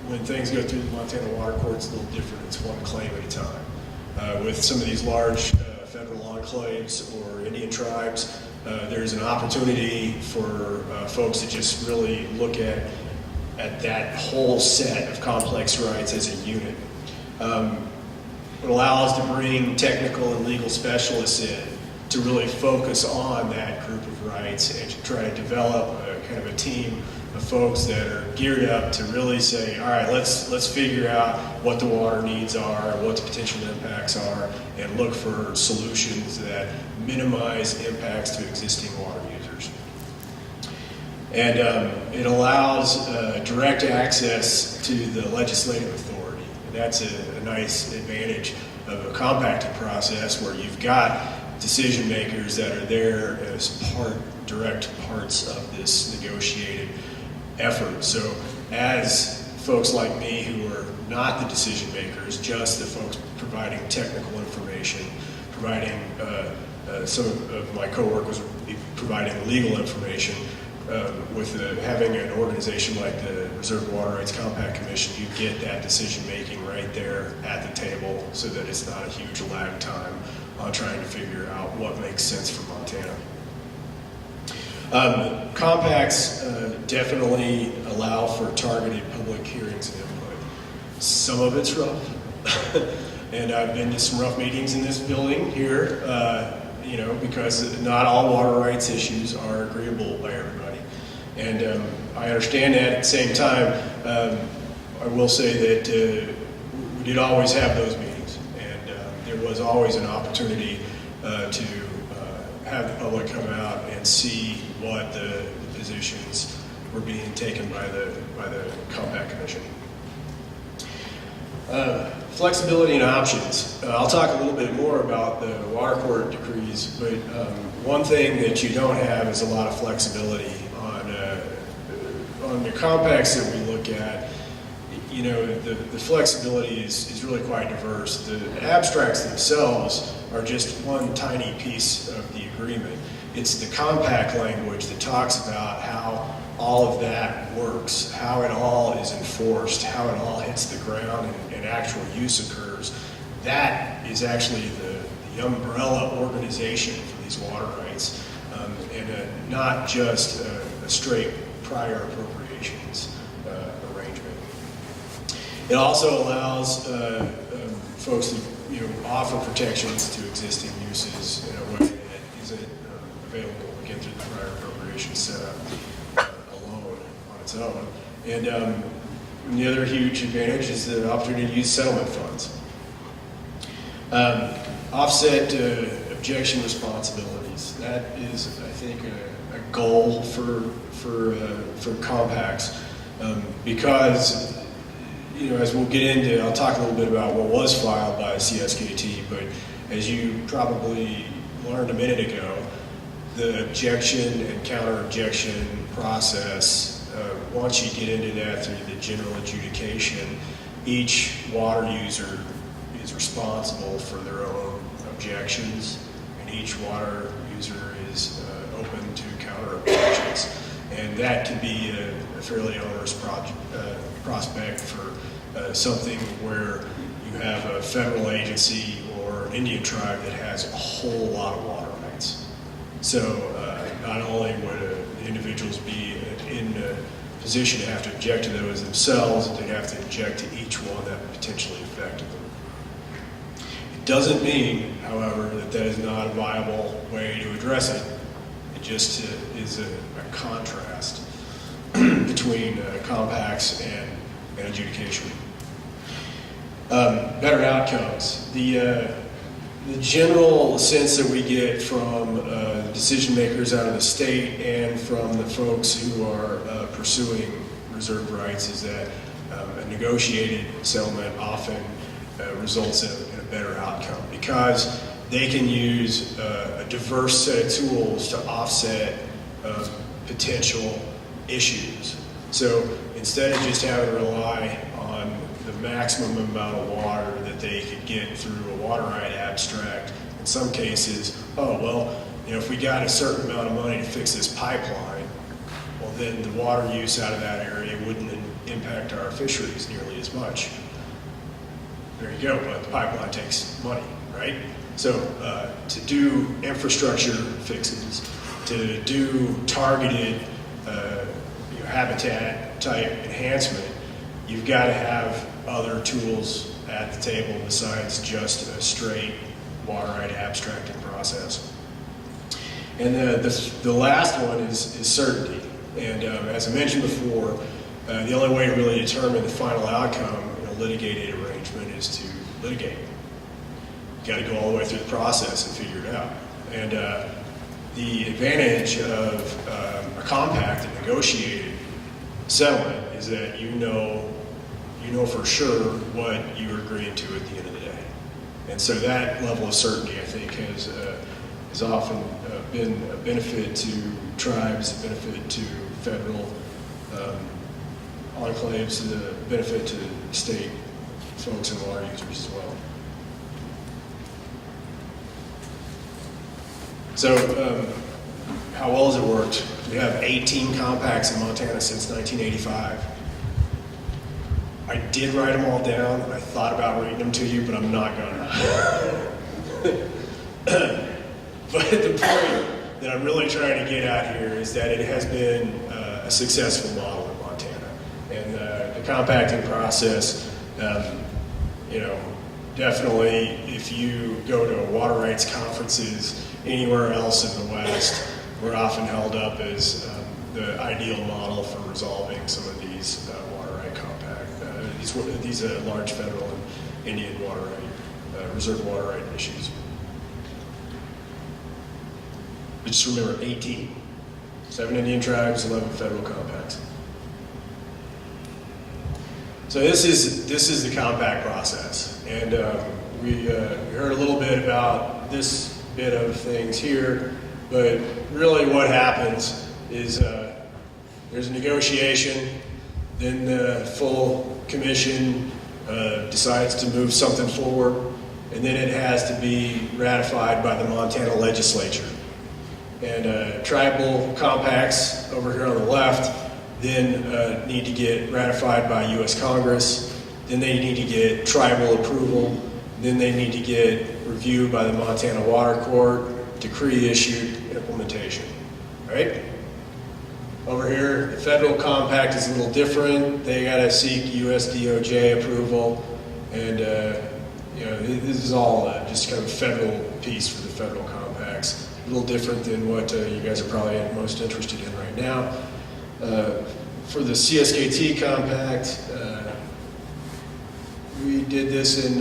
When things go through the Montana Water Court, it's a little different. It's one claim at a time. With some of these large federal enclaves or Indian tribes, there's an opportunity for folks to just really look at that whole set of complex rights as a unit. It allows us to bring technical and legal specialists in to really focus on that group of rights and to try to develop kind of a team of folks that are geared up to really say, all right, let's figure out what the water needs are, what the potential impacts are, and look for solutions that minimize impacts to existing water users. And it allows direct access to the legislative authority. And that's a nice advantage of a compacting process where you've got decision makers that are there as direct parts of this negotiated effort. So as folks like me who are not the decision makers, just the folks providing technical information, providing some of my coworkers will be providing legal information. With having an organization like the Reserve Water Rights Compact Commission, you get that decision making right there at the table so that it's not a huge lag time on trying to figure out what makes sense for Montana. Compacts definitely allow for targeted public hearings and input. Some of it's rough, and I've been to some rough meetings in this building here, because not all water rights issues are agreeable by everybody. And I understand that. At the same time, I will say that we did always have those meetings, and there was always an opportunity to have the public come out and see what the positions were being taken by the Compact Commission. Flexibility and options. I'll talk a little bit more about the water court decrees, but one thing that you don't have is a lot of flexibility on the compacts that we look at. The flexibility is really quite diverse. The abstracts themselves are just one tiny piece of the agreement. It's the compact language that talks about how all of that works, how it all is enforced, how it all hits the ground and actual use occurs, that is actually the umbrella organization for these water rights, and not just a straight prior appropriations arrangement. It also allows folks to offer protections to existing uses in a way that isn't available again through the prior appropriation setup alone on its own. And the other huge advantage is the opportunity to use settlement funds. Offset objection responsibilities. That is, I think, a goal for compacts because, as we'll get into, I'll talk a little bit about what was filed by CSKT, but as you probably learned a minute ago, the objection and counter-objection process, once you get into that through the general adjudication, each water user is responsible for their own objections, and each water user is open to counter-objections. And that can be a fairly onerous prospect for something where you have a federal agency or an Indian tribe that has a whole lot of water rights. So not only would individuals be in a position to have to object to those themselves, they'd have to object to each one that potentially affected them. It doesn't mean, however, that that is not a viable way to address it. It just is a contrast between compacts and adjudication. Better outcomes. The general sense that we get from decision makers out of the state and from the folks who are pursuing reserved rights is that a negotiated settlement often results in a better outcome because they can use a diverse set of tools to offset potential issues. So instead of just having to rely on the maximum amount of water that they could get through a water right abstract, in some cases, if we got a certain amount of money to fix this pipeline, well then the water use out of that area wouldn't impact our fisheries nearly as much. There you go, but the pipeline takes money, right? So to do infrastructure fixes, to do targeted habitat type enhancement, you've got to have other tools at the table besides just a straight water right abstracting process. And the last one is certainty. And as I mentioned before, the only way to really determine the final outcome in a litigated arrangement is to litigate. You got to go all the way through the process and figure it out. And the advantage of a compact and negotiated settlement is that you know for sure what you're agreeing to at the end of the day. And so that level of certainty, I think, has often been a benefit to tribes, a benefit to federal enclaves, a benefit to state folks and water users as well. So how well has it worked? We have 18 compacts in Montana since 1985. I did write them all down, and I thought about reading them to you, but I'm not gonna. But the point that I'm really trying to get at here is that it has been a successful model in Montana. And the compacting process, definitely if you go to water rights conferences anywhere else in the West, we're often held up as the ideal model for resolving some of these water right compact, these large federal and Indian water right, reserve water right issues. But just remember, 18. 7 Indian tribes, 11 federal compacts. So this is the compact process, and we heard a little bit about this bit of things here, but really what happens is there's a negotiation, then the full commission decides to move something forward, and then it has to be ratified by the Montana legislature. And tribal compacts over here on the left then need to get ratified by U.S. Congress, then they need to get tribal approval, then they need to get reviewed by the Montana Water Court, decree issued, implementation, right? Over here, the federal compact is a little different. They got to seek U.S. DOJ approval, and this is all just kind of a federal piece for the federal compacts. A little different than what you guys are probably most interested in right now. For the CSKT compact, we did this in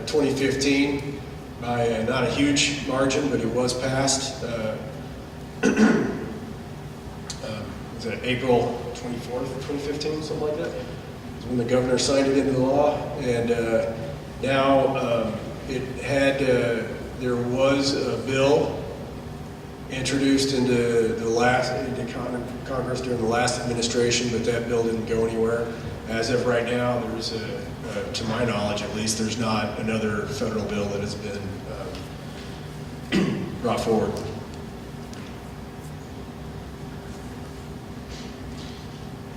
2015 by not a huge margin, but it was passed. Was it April 24th, 2015, something like that? It's when the governor signed it into law, and now there was a bill introduced into Congress during the last administration, but that bill didn't go anywhere. As of right now, there's to my knowledge at least, there's not another federal bill that has been brought forward.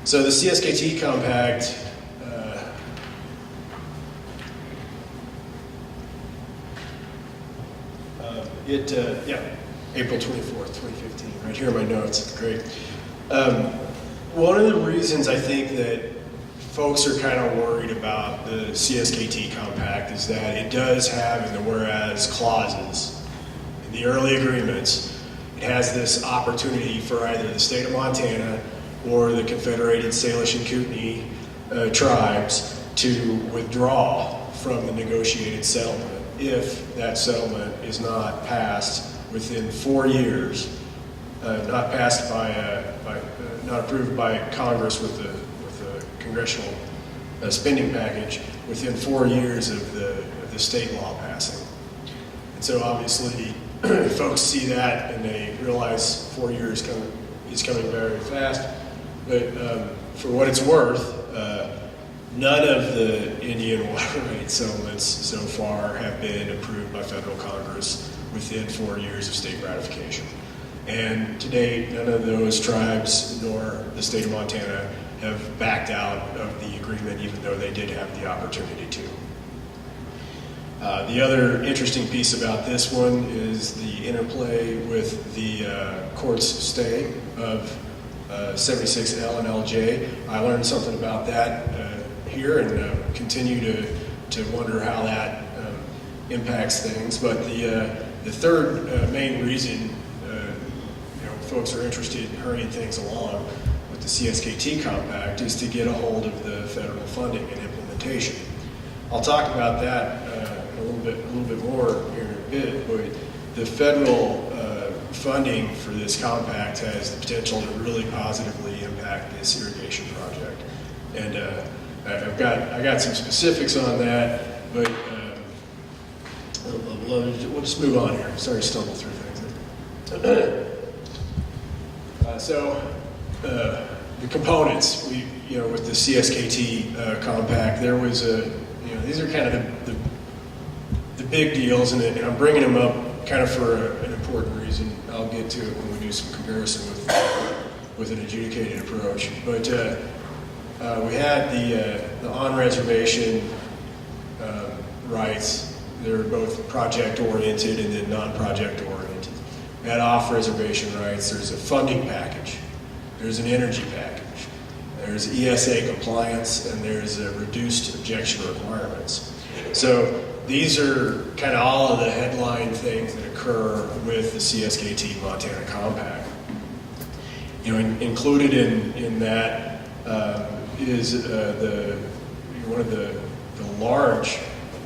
So the CSKT compact, April 24th, 2015, right here in my notes, great. One of the reasons I think that folks are kind of worried about the CSKT compact is that it does have in the whereas clauses, in the early agreements, it has this opportunity for either the state of Montana or the Confederated Salish and Kootenai tribes to withdraw from the negotiated settlement if that settlement is not passed within 4 years, not approved by Congress with the congressional spending package within 4 years of the state law passing. And so obviously folks see that and they realize 4 years is coming very fast. But for what it's worth, none of the Indian water right settlements so far have been approved by federal Congress within 4 years of state ratification. And to date, none of those tribes nor the state of Montana have backed out of the agreement, even though they did have the opportunity to. The other interesting piece about this one is the interplay with the court's stay of 76L and LJ. I learned something about that here and continue to wonder how that impacts things. But the third main reason folks are interested in hurrying things along with the CSKT compact is to get a hold of the federal funding and implementation. I'll talk about that a little bit more here in a bit, but the federal funding for this compact has the potential to really positively impact this irrigation project. And I got some specifics on that, but we'll just move on here. Sorry to stumble through things. The components, with the CSKT compact, there was these are kind of the big deals, and I'm bringing them up kind of for an important reason. I'll get to it when we do some comparison with an adjudicated approach. But we had the on-reservation rights. They're both project-oriented and then non-project oriented. At off-reservation rights, there's a funding package, there's an energy package, there's ESA compliance, and there's reduced objection requirements. So these are kind of all of the headline things that occur with the CSKT Montana Compact. Included in that is one of the large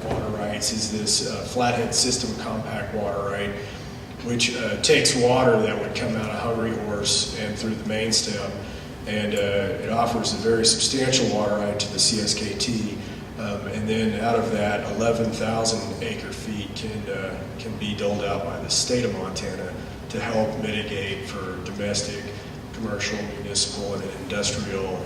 water rights is this Flathead System Compact water right, which takes water that would come out of Hungry Horse and through the main stem, and it offers a very substantial water right to the CSKT, and then out of that, 11,000 acre feet can be doled out by the state of Montana to help mitigate for domestic, commercial, municipal, and industrial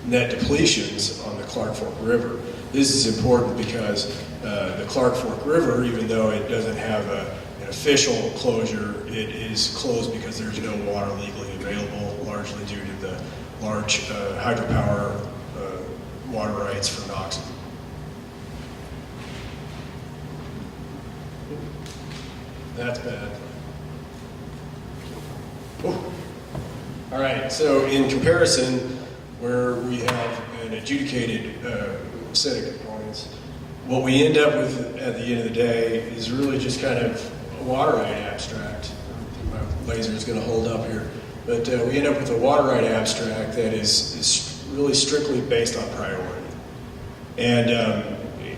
net depletions on the Clark Fork River. This is important because the Clark Fork River, even though it doesn't have an official closure, it is closed because there's no water legally available, largely due to the large hydropower water rights for Knoxville. That's bad. Ooh. All right, so in comparison, where we have an adjudicated set of components, what we end up with at the end of the day is really just kind of a water right abstract. I don't think my laser is going to hold up here, but we end up with a water right abstract that is really strictly based on priority. And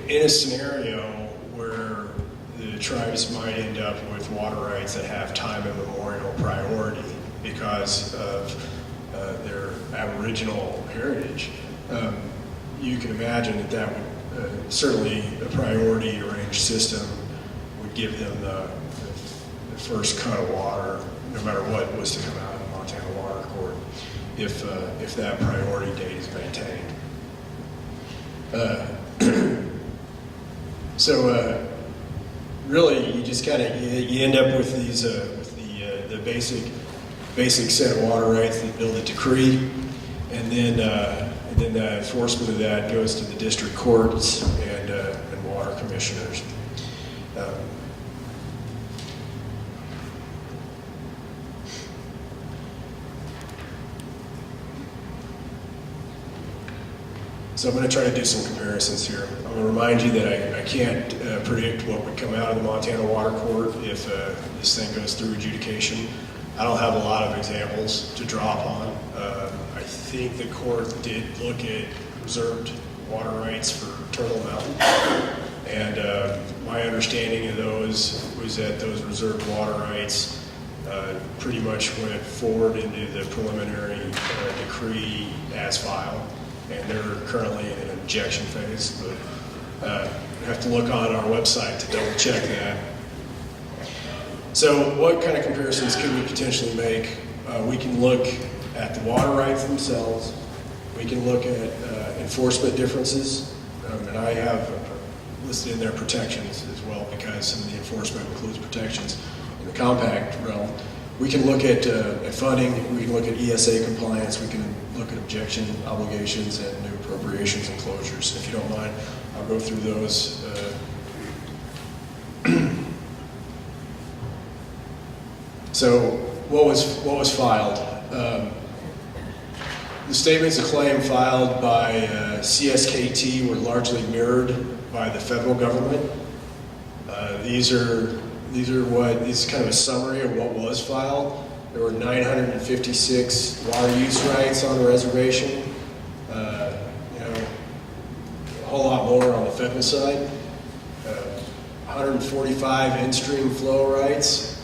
in a scenario where the tribes might end up with water rights that have time immemorial priority because of their Aboriginal heritage, you can imagine that that would certainly a priority arranged system would give them the first cut of water, no matter what was to come out of the Montana Water Court, if that priority date is maintained. So really, you just kind of you end up with these with the basic set of water rights that build a decree, and then the enforcement of that goes to the district courts and water commissioners. So I'm going to try to do some comparisons here. I'm going to remind you that I can't predict what would come out of the Montana Water Court if this thing goes through adjudication. I don't have a lot of examples to draw upon. I think the court did look at reserved water rights for Turtle Mountain, and my understanding of those was that those reserved water rights pretty much went forward into the preliminary decree as filed, and they're currently in an objection phase, but you have to look on our website to double check that. So what kind of comparisons could we potentially make? We can look at the water rights themselves. We can look at enforcement differences, and I have listed in there protections as well, because some of the enforcement includes protections in the compact realm. We can look at funding. We can look at ESA compliance. We can look at objection obligations and new appropriations and closures. If you don't mind, I'll go through those. So what was filed? The statements of claim filed by CSKT were largely mirrored by the federal government. These are kind of a summary of what was filed. There were 956 water use rights on the reservation. A whole lot more on the federal side. 145 in-stream flow rights.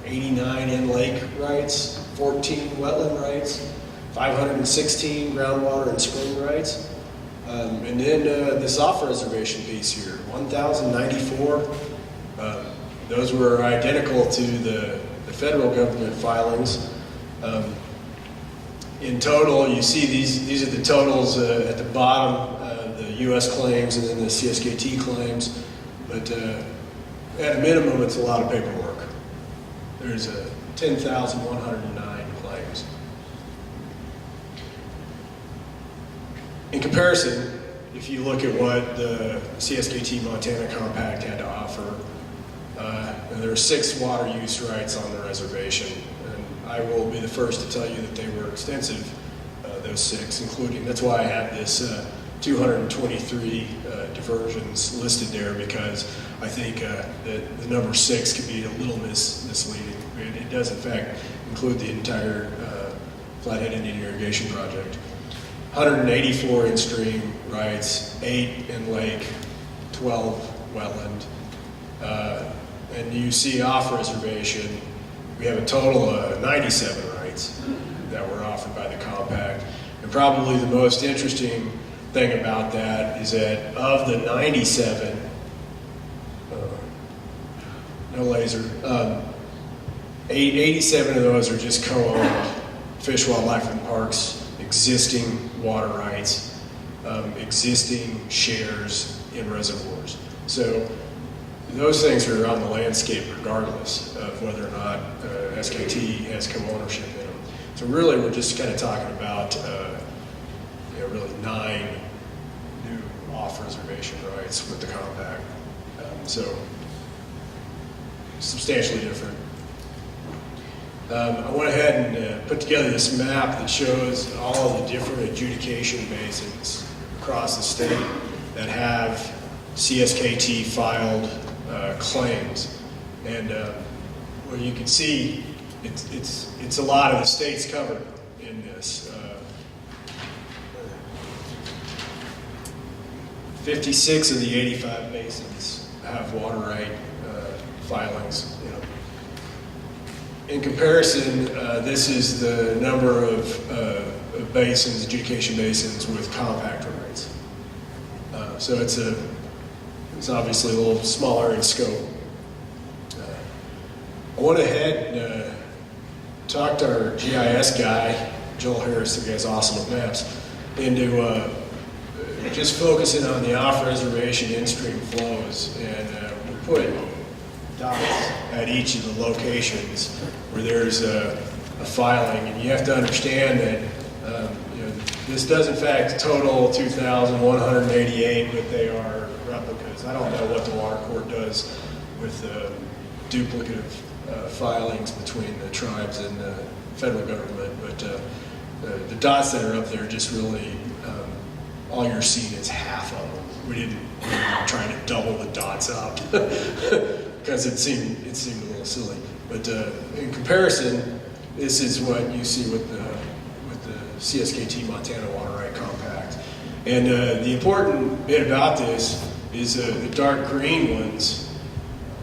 89 in-lake rights, 14 wetland rights, 516 groundwater and spring rights. And then this off-reservation piece here, 1,094. Those were identical to the federal government filings. In total, you see these are the totals at the bottom, the U.S. claims and then the CSKT claims. But at a minimum, it's a lot of paperwork. There's 10,109 claims. In comparison, if you look at what the CSKT Montana Compact had to offer, there are 6 water use rights on the reservation, and I will be the first to tell you that they were extensive, those 6, including, that's why I have this 223 diversions listed there, because I think that the number 6 could be a little misleading. It does, in fact, include the entire Flathead Indian Irrigation Project. 184 in-stream rights, 8 in-lake, 12 wetland. And you see off-reservation, we have a total of 97 rights that were offered by the compact. And probably the most interesting thing about that is that of the 97, no laser, 87 of those are just co-owned Fish, Wildlife, and Parks, existing water rights, existing shares in reservoirs. So those things are on the landscape regardless of whether or not SKT has co-ownership in them. So really, we're just kind of talking about really 9 new off-reservation rights with the compact. So substantially different. I went ahead and put together this map that shows all of the different adjudication basins across the state that have CSKT filed claims. And well, you can see it's a lot of the states covered in this. 56 of the 85 basins have water right filings. In comparison, this is the number of basins, adjudication basins with compact rights. So it's obviously a little smaller in scope. I went ahead and talked to our GIS guy, Joel Harris, the guy's awesome at maps, into just focusing on the off-reservation in-stream flows. And we put dots at each of the locations where there's a filing. And you have to understand that this does in fact total 2,188, but they are replicas. I don't know what the water court does with duplicative filings between the tribes and the federal government, but the dots that are up there just really, all you're seeing is half of them. We were trying to double the dots up because it seemed a little silly. But in comparison, this is what you see with the CSKT Montana Water Right Compact. And the important bit about this is the dark green ones.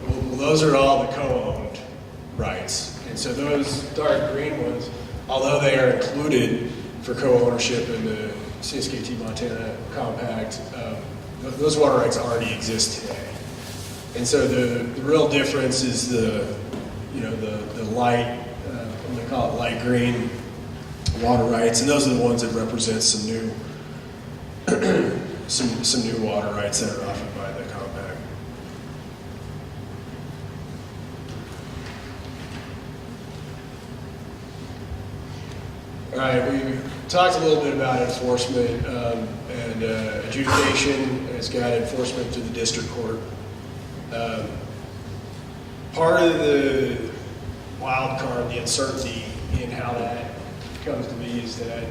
Well, those are all the co-owned rights. And so those dark green ones, although they are included for co-ownership in the CSKT Montana Compact, those water rights already exist today. And so the real difference is the light, I'm going to call it light green water rights, and those are the ones that represent some new some new water rights that are offered by the compact. All right, we talked a little bit about enforcement and adjudication. It's got enforcement through the district court. Part of the wild card, the uncertainty in how that comes to be is that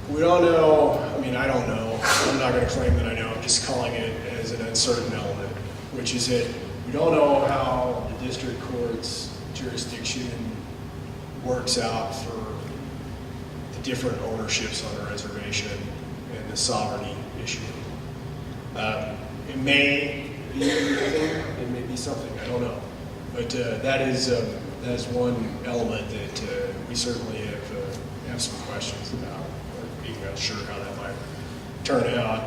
we don't know, I don't know, I'm not going to claim that I know, I'm just calling it as an uncertain element, which is that we don't know how the district court's jurisdiction works out for the different ownerships on the reservation and the sovereignty issue. It may be anything, it may be something, I don't know. But that is one element that we certainly have some questions about, or being unsure how that might turn out.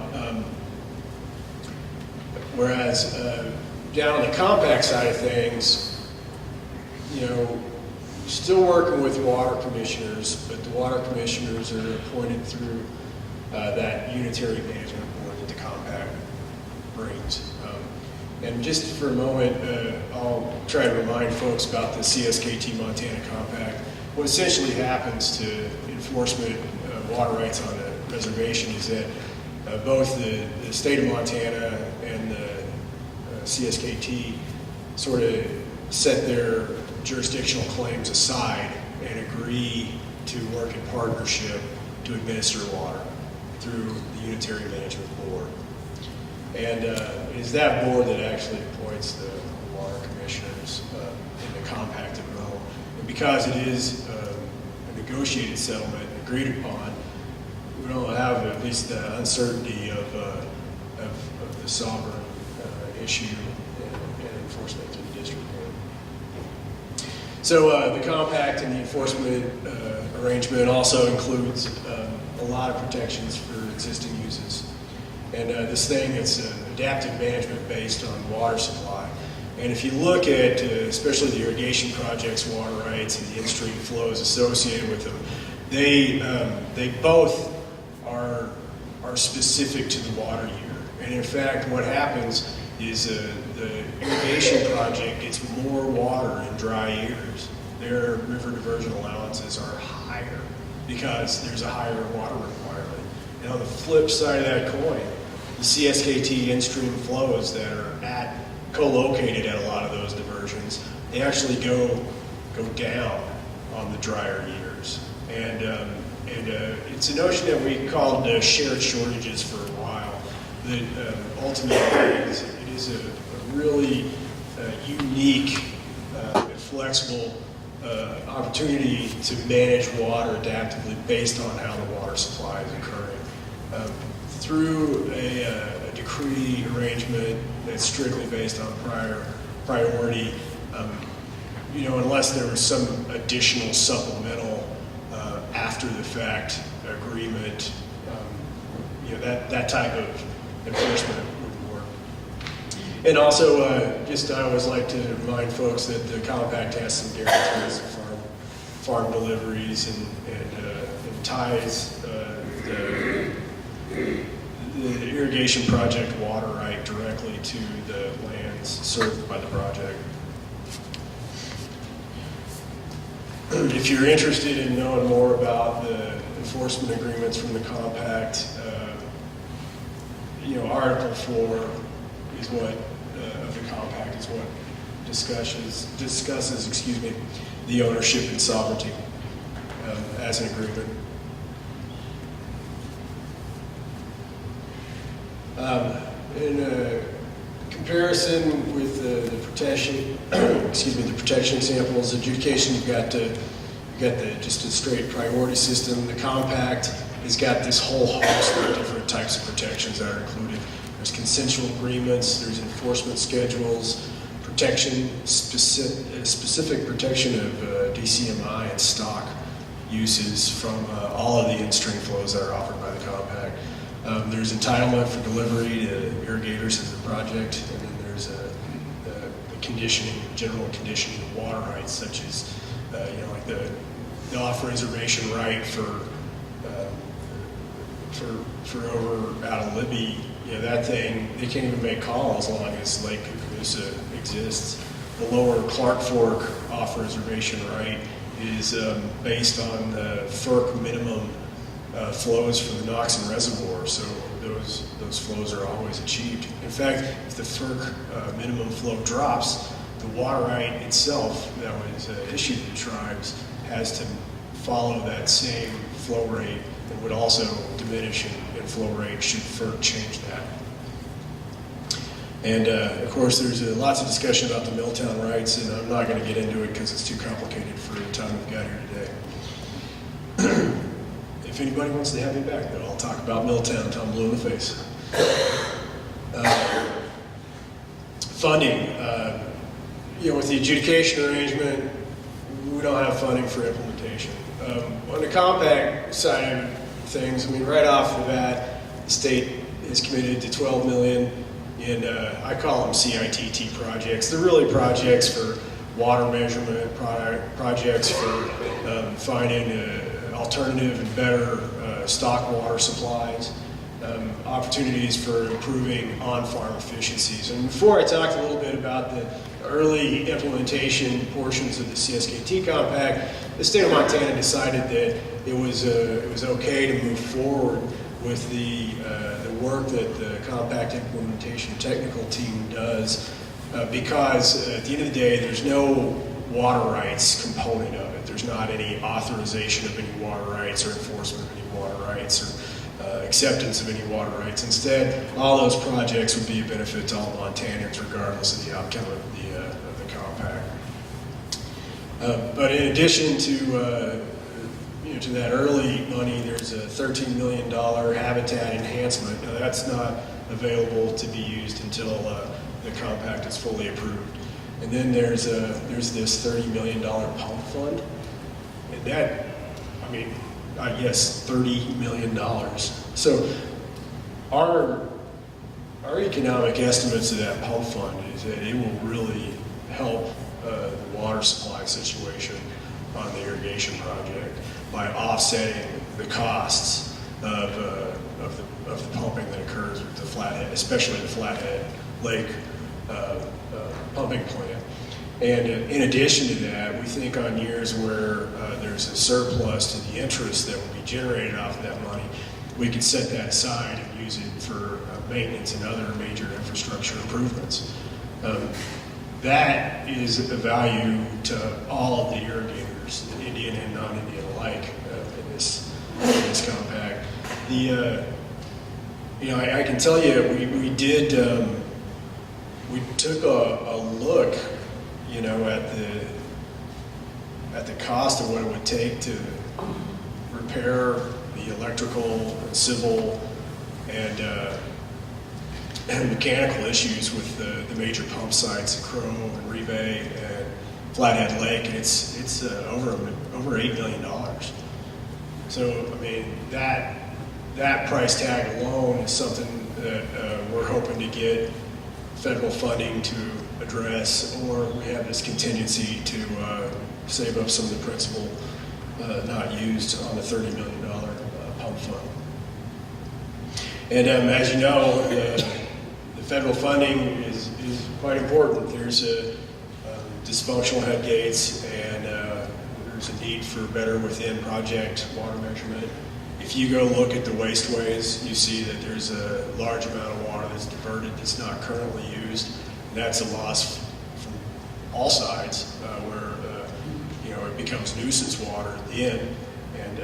Whereas down on the compact side of things, still working with water commissioners, but the water commissioners are appointed through that unitary management board that the compact brings. And just for a moment, I'll try to remind folks about the CSKT Montana Compact. What essentially happens to enforcement of water rights on the reservation is that both the state of Montana and the CSKT sort of set their jurisdictional claims aside and agree to work in partnership to administer water through the Unitary Management Board. And it is that board that actually appoints the water commissioners in the compacted realm. And because it is a negotiated settlement agreed upon, we don't have at least the uncertainty of the sovereign issue and enforcement through the district court. So the compact and the enforcement arrangement also includes a lot of protections for existing uses. And this thing, it's adaptive management based on water supply. And if you look at, especially the irrigation projects, water rights, and the in-stream flows associated with them, they both are specific to the water year. And in fact, what happens is the irrigation project gets more water in dry years. Their river diversion allowances are higher because there's a higher water requirement. And on the flip side of that coin, the CSKT in-stream flows that are co-located at a lot of those diversions, they actually go down on the drier years. And it's a notion that we called shared shortages for a while. That ultimately it is a really unique, flexible opportunity to manage water adaptively based on how the water supply is occurring. Through a decree arrangement that's strictly based on priority, unless there was some additional supplemental after the fact agreement, that type of enforcement wouldn't work. And also, I always like to remind folks that the compact has some guarantees of farm deliveries and ties the irrigation project water right directly to the lands served by the project. If you're interested in knowing more about the enforcement agreements from the compact, Article 4 is what of the compact is what discusses the ownership and sovereignty as an agreement. In comparison with the protection, the protection samples, adjudication, you've got just a straight priority system. The compact has got this whole host of different types of protections that are included. There's consensual agreements, there's enforcement schedules, protection, specific protection of DCMI and stock uses from all of the in-stream flows that are offered by the compact. There's entitlement for delivery to irrigators of the project, and then there's the conditioning, general conditioning of water rights, such as like the off-reservation right for over out of Libby. That thing, they can't even make call as long as Lake Kookaburra exists. The lower Clark Fork off-reservation right is based on the FERC minimum flows for the Knoxon Reservoir, so those flows are always achieved. In fact, if the FERC minimum flow drops, the water right itself that was issued to the tribes has to follow that same flow rate and would also diminish in flow rate should FERC change that. And of course, there's lots of discussion about the Milltown rights, and I'm not going to get into it because it's too complicated for the time we've got here today. If anybody wants to have me back, though, I'll talk about Milltown until I'm blue in the face. Funding. With the adjudication arrangement, we don't have funding for implementation. On the compact side of things, right off the bat, the state is committed to $12 million in, I call them CITT projects. They're really projects for water measurement, projects for finding alternative and better stock water supplies, opportunities for improving on-farm efficiencies. And before I talked a little bit about the early implementation portions of the CSKT compact, the state of Montana decided that it was okay to move forward with the work that the compact implementation technical team does because at the end of the day, there's no water rights component of it. There's not any authorization of any water rights or enforcement of any water rights or acceptance of any water rights. Instead, all those projects would be a benefit to all Montanans regardless of the outcome of the compact. But in addition to that early money, there's a $13 million habitat enhancement. Now, that's not available to be used until the compact is fully approved. And then there's this $30 million pump fund, and that, yes, $30 million. So our economic estimates of that pump fund is that it will really help the water supply situation on the irrigation project by offsetting the costs of the pumping that occurs with the flathead, especially the flathead Lake pumping plant. And in addition to that, we think on years where there's a surplus to the interest that will be generated off of that money, we could set that aside and use it for maintenance and other major infrastructure improvements. That is a value to all of the irrigators, Indian and non-Indian alike, in this compact. I can tell you, we took a look, at the cost of what it would take to repair the electrical and civil and mechanical issues with the major pump sites at Crow and Rebay and Flathead Lake, and it's over $8 million. So I mean that price tag alone is something that we're hoping to get federal funding to address, or we have this contingency to save up some of the principal not used on the $30 million pump fund. And as you know, the federal funding is quite important. There's dysfunctional head gates, and there's a need for better within project water measurement. If you go look at the wasteways, you see that there's a large amount of water that's diverted that's not currently used. And that's a loss from all sides, where it becomes nuisance water at the end. And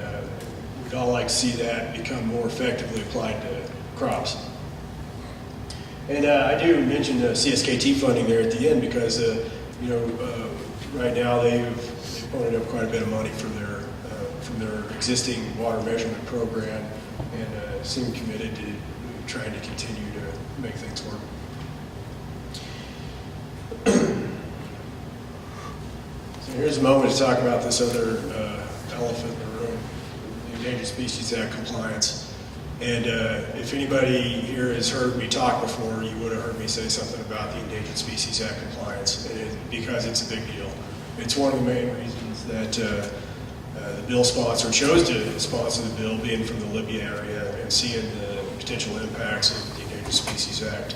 we'd all like to see that become more effectively applied to crops. And I do mention the CSKT funding there at the end because, right now they've ponied up quite a bit of money from their existing water measurement program, and seem committed to trying to continue to make things work. So here's a moment to talk about this other elephant in the room, the Endangered Species Act compliance. And if anybody here has heard me talk before, you would have heard me say something about the Endangered Species Act compliance, because it's a big deal. It's one of the main reasons that the bill sponsor chose to sponsor the bill, being from the Libya area and seeing the potential impacts of the Endangered Species Act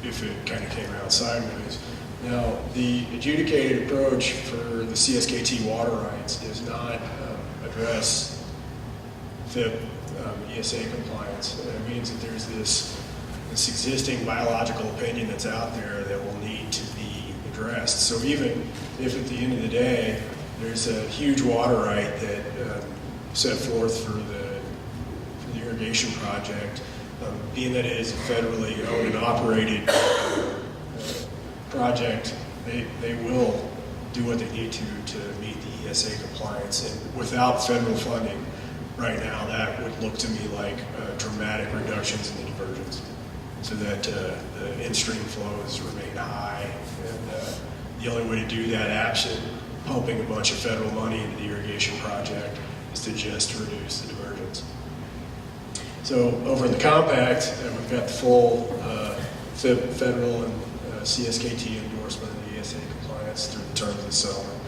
if it kind of came out sideways. Now, the adjudicated approach for the CSKT water rights does not address FIP ESA compliance. It means that there's this existing biological opinion that's out there that will need to be addressed. So even if at the end of the day there's a huge water right that set forth for the irrigation project, being that it is a federally owned and operated project, they will do what they need to meet the ESA compliance. And without federal funding right now, that would look to me like dramatic reductions in the diversions, so that the in-stream flows remain high. And the only way to do that, absent pumping a bunch of federal money into the irrigation project, is to just reduce the diversions. So over in the compact, we've got the full federal and CSKT endorsement of the ESA compliance through the terms of the settlement.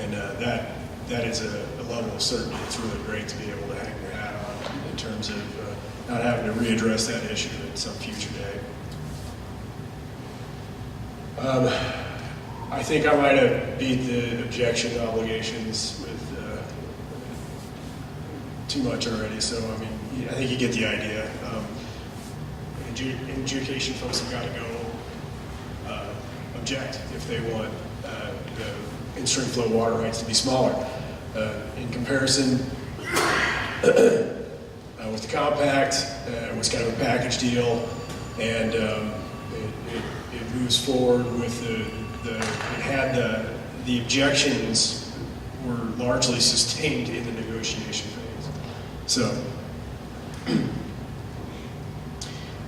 And that is a level of certainty that's really great to be able to hang your hat on, in terms of not having to readdress that issue at some future day. I think I might have beat the objection obligations with too much already, so I mean, I think you get the idea. Adjudication folks have got to go object if they want the in-stream flow water rights to be smaller. In comparison with the compact, it was kind of a package deal, and it moves forward with the objections were largely sustained in the negotiation phase. So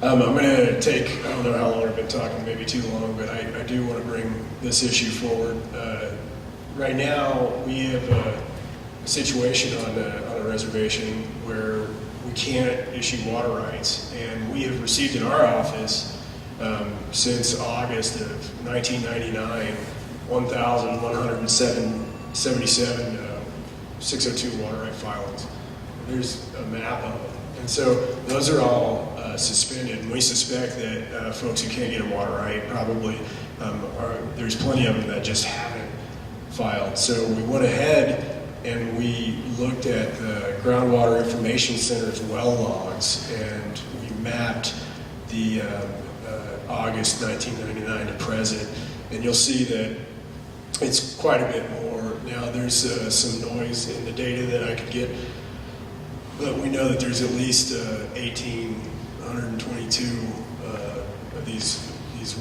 I'm going to take, I don't know how long I've been talking, maybe too long, but I do want to bring this issue forward. Right now, we have a situation on a reservation where we can't issue water rights, and we have received in our office since August of 1999 1,177 602 water right filings. There's a map of them. And so those are all suspended, and we suspect that folks who can't get a water right probably there's plenty of them that just haven't filed. So we went ahead and we looked at the Groundwater Information Center's well logs, and we mapped the August 1999 to present, and you'll see that it's quite a bit more. Now there's some noise in the data that I could get, but we know that there's at least 1,822 of these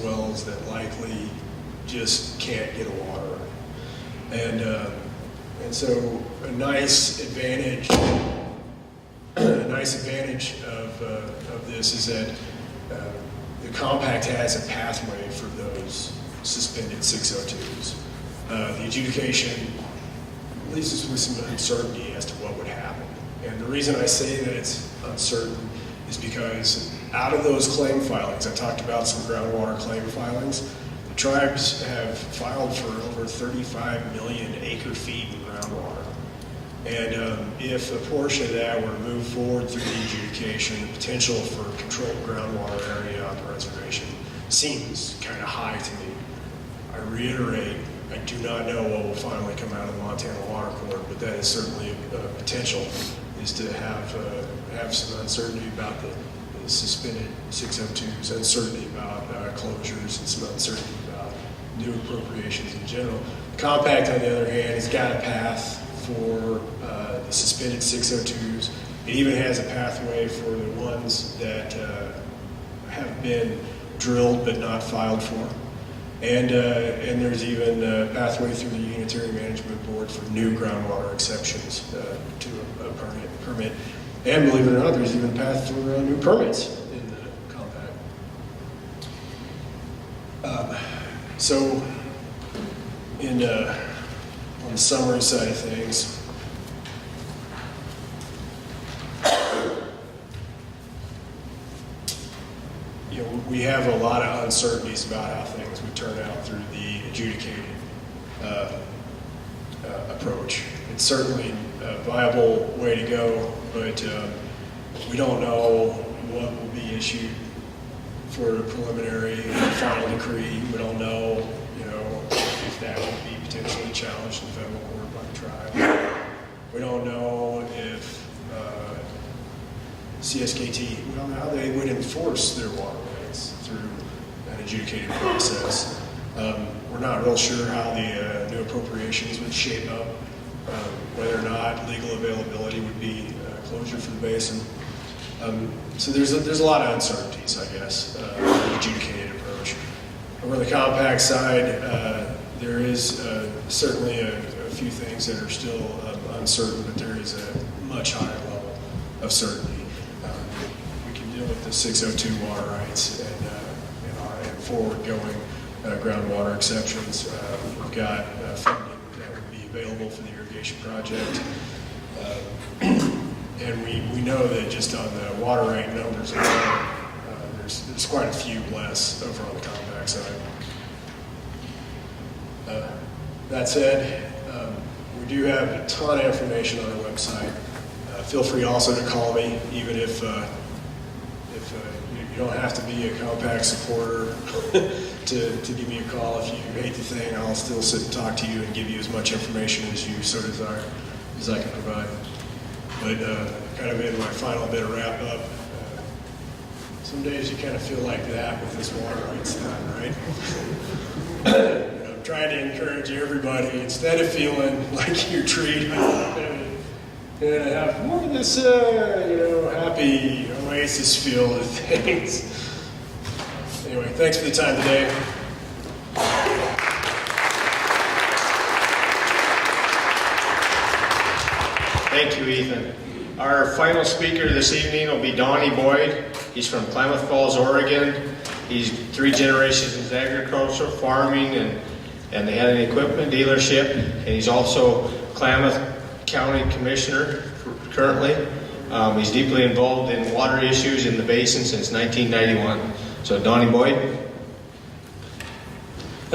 wells that likely just can't get a water. And so a nice advantage of this is that the compact has a pathway for those suspended 602s. The adjudication leaves us with some uncertainty as to what would happen. And the reason I say that it's uncertain is because out of those claim filings, I talked about some groundwater claim filings, the tribes have filed for over 35 million acre feet in groundwater. And if a portion of that were to move forward through the adjudication, the potential for controlled groundwater area on the reservation seems kind of high to me. I reiterate, I do not know what will finally come out of the Montana Water Court, but that is certainly a potential, is to have some uncertainty about the suspended 602s, uncertainty about closures, and some uncertainty about new appropriations in general. The compact, on the other hand, has got a path for the suspended 602s. It even has a pathway for the ones that have been drilled but not filed for. And there's even a pathway through the Unitary Management Board for new groundwater exceptions to a permit. And believe it or not, there's even a path for new permits in the compact. So, on the summary side of things, we have a lot of uncertainties about how things would turn out through the adjudicated approach. It's certainly a viable way to go, but we don't know what will be issued for a preliminary final decree. We don't know, if that will be potentially challenged in federal court by the tribe. We don't know if CSKT, we don't know how they would enforce their water rights through an adjudicated process. We're not real sure how the new appropriations would shape up, whether or not legal availability would be closure for the basin. So there's a lot of uncertainties, I guess, in the adjudicated approach. Over the compact side, there is certainly a few things that are still uncertain, but there is a much higher level of certainty. We can deal with the 602 water rights and forward-going groundwater exceptions. We've got funding that would be available for the irrigation project. And we know that just on the water right numbers alone, there's quite a few less over on the compact side. That said, we do have a ton of information on our website. Feel free also to call me, even if you don't have to be a compact supporter to give me a call. If you hate the thing, I'll still sit and talk to you and give you as much information as you so desire as I can provide. But kind of in my final bit of wrap up, some days you kind of feel like that with this water rights thing, right? I'm trying to encourage everybody, instead of feeling like you're treated, and have more of this, happy oasis feel of things. Anyway, thanks for the time today. Thank you, Ethan. Our final speaker this evening will be Donnie Boyd. He's from Klamath Falls, Oregon. He's 3 generations in agriculture, farming, and they had an equipment dealership. And he's also Klamath County Commissioner currently. He's deeply involved in water issues in the basin since 1991. So Donnie Boyd.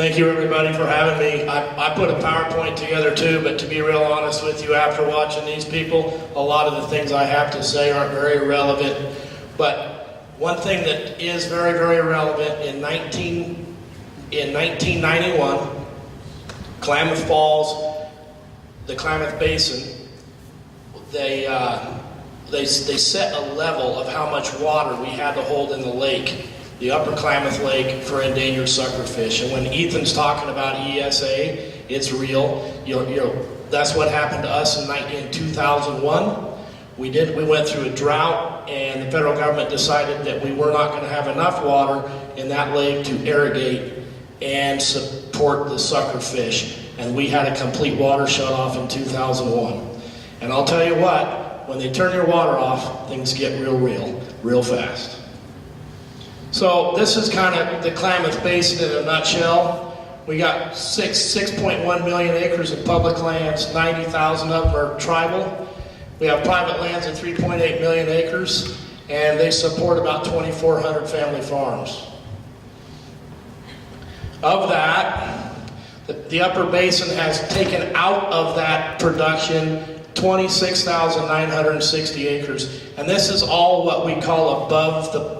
Thank you, everybody, for having me. I put a PowerPoint together too, but to be real honest with you, after watching these people, a lot of the things I have to say aren't very relevant. But one thing that is very, very relevant, in 1991, Klamath Falls, the Klamath Basin, they set a level of how much water we had to hold in the lake, the Upper Klamath Lake, for endangered suckerfish. And when Ethan's talking about ESA, it's real. That's what happened to us in 2001. We went through a drought, and the federal government decided that we were not going to have enough water in that lake to irrigate and support the suckerfish. And we had a complete water shut off in 2001. And I'll tell you what, when they turn your water off, things get real fast. So this is kind of the Klamath Basin in a nutshell. We got 6.1 million acres of public lands, 90,000 of them are tribal. We have private lands of 3.8 million acres, and they support about 2,400 family farms. Of that, the Upper Basin has taken out of that production 26,960 acres, and this is all what we call above the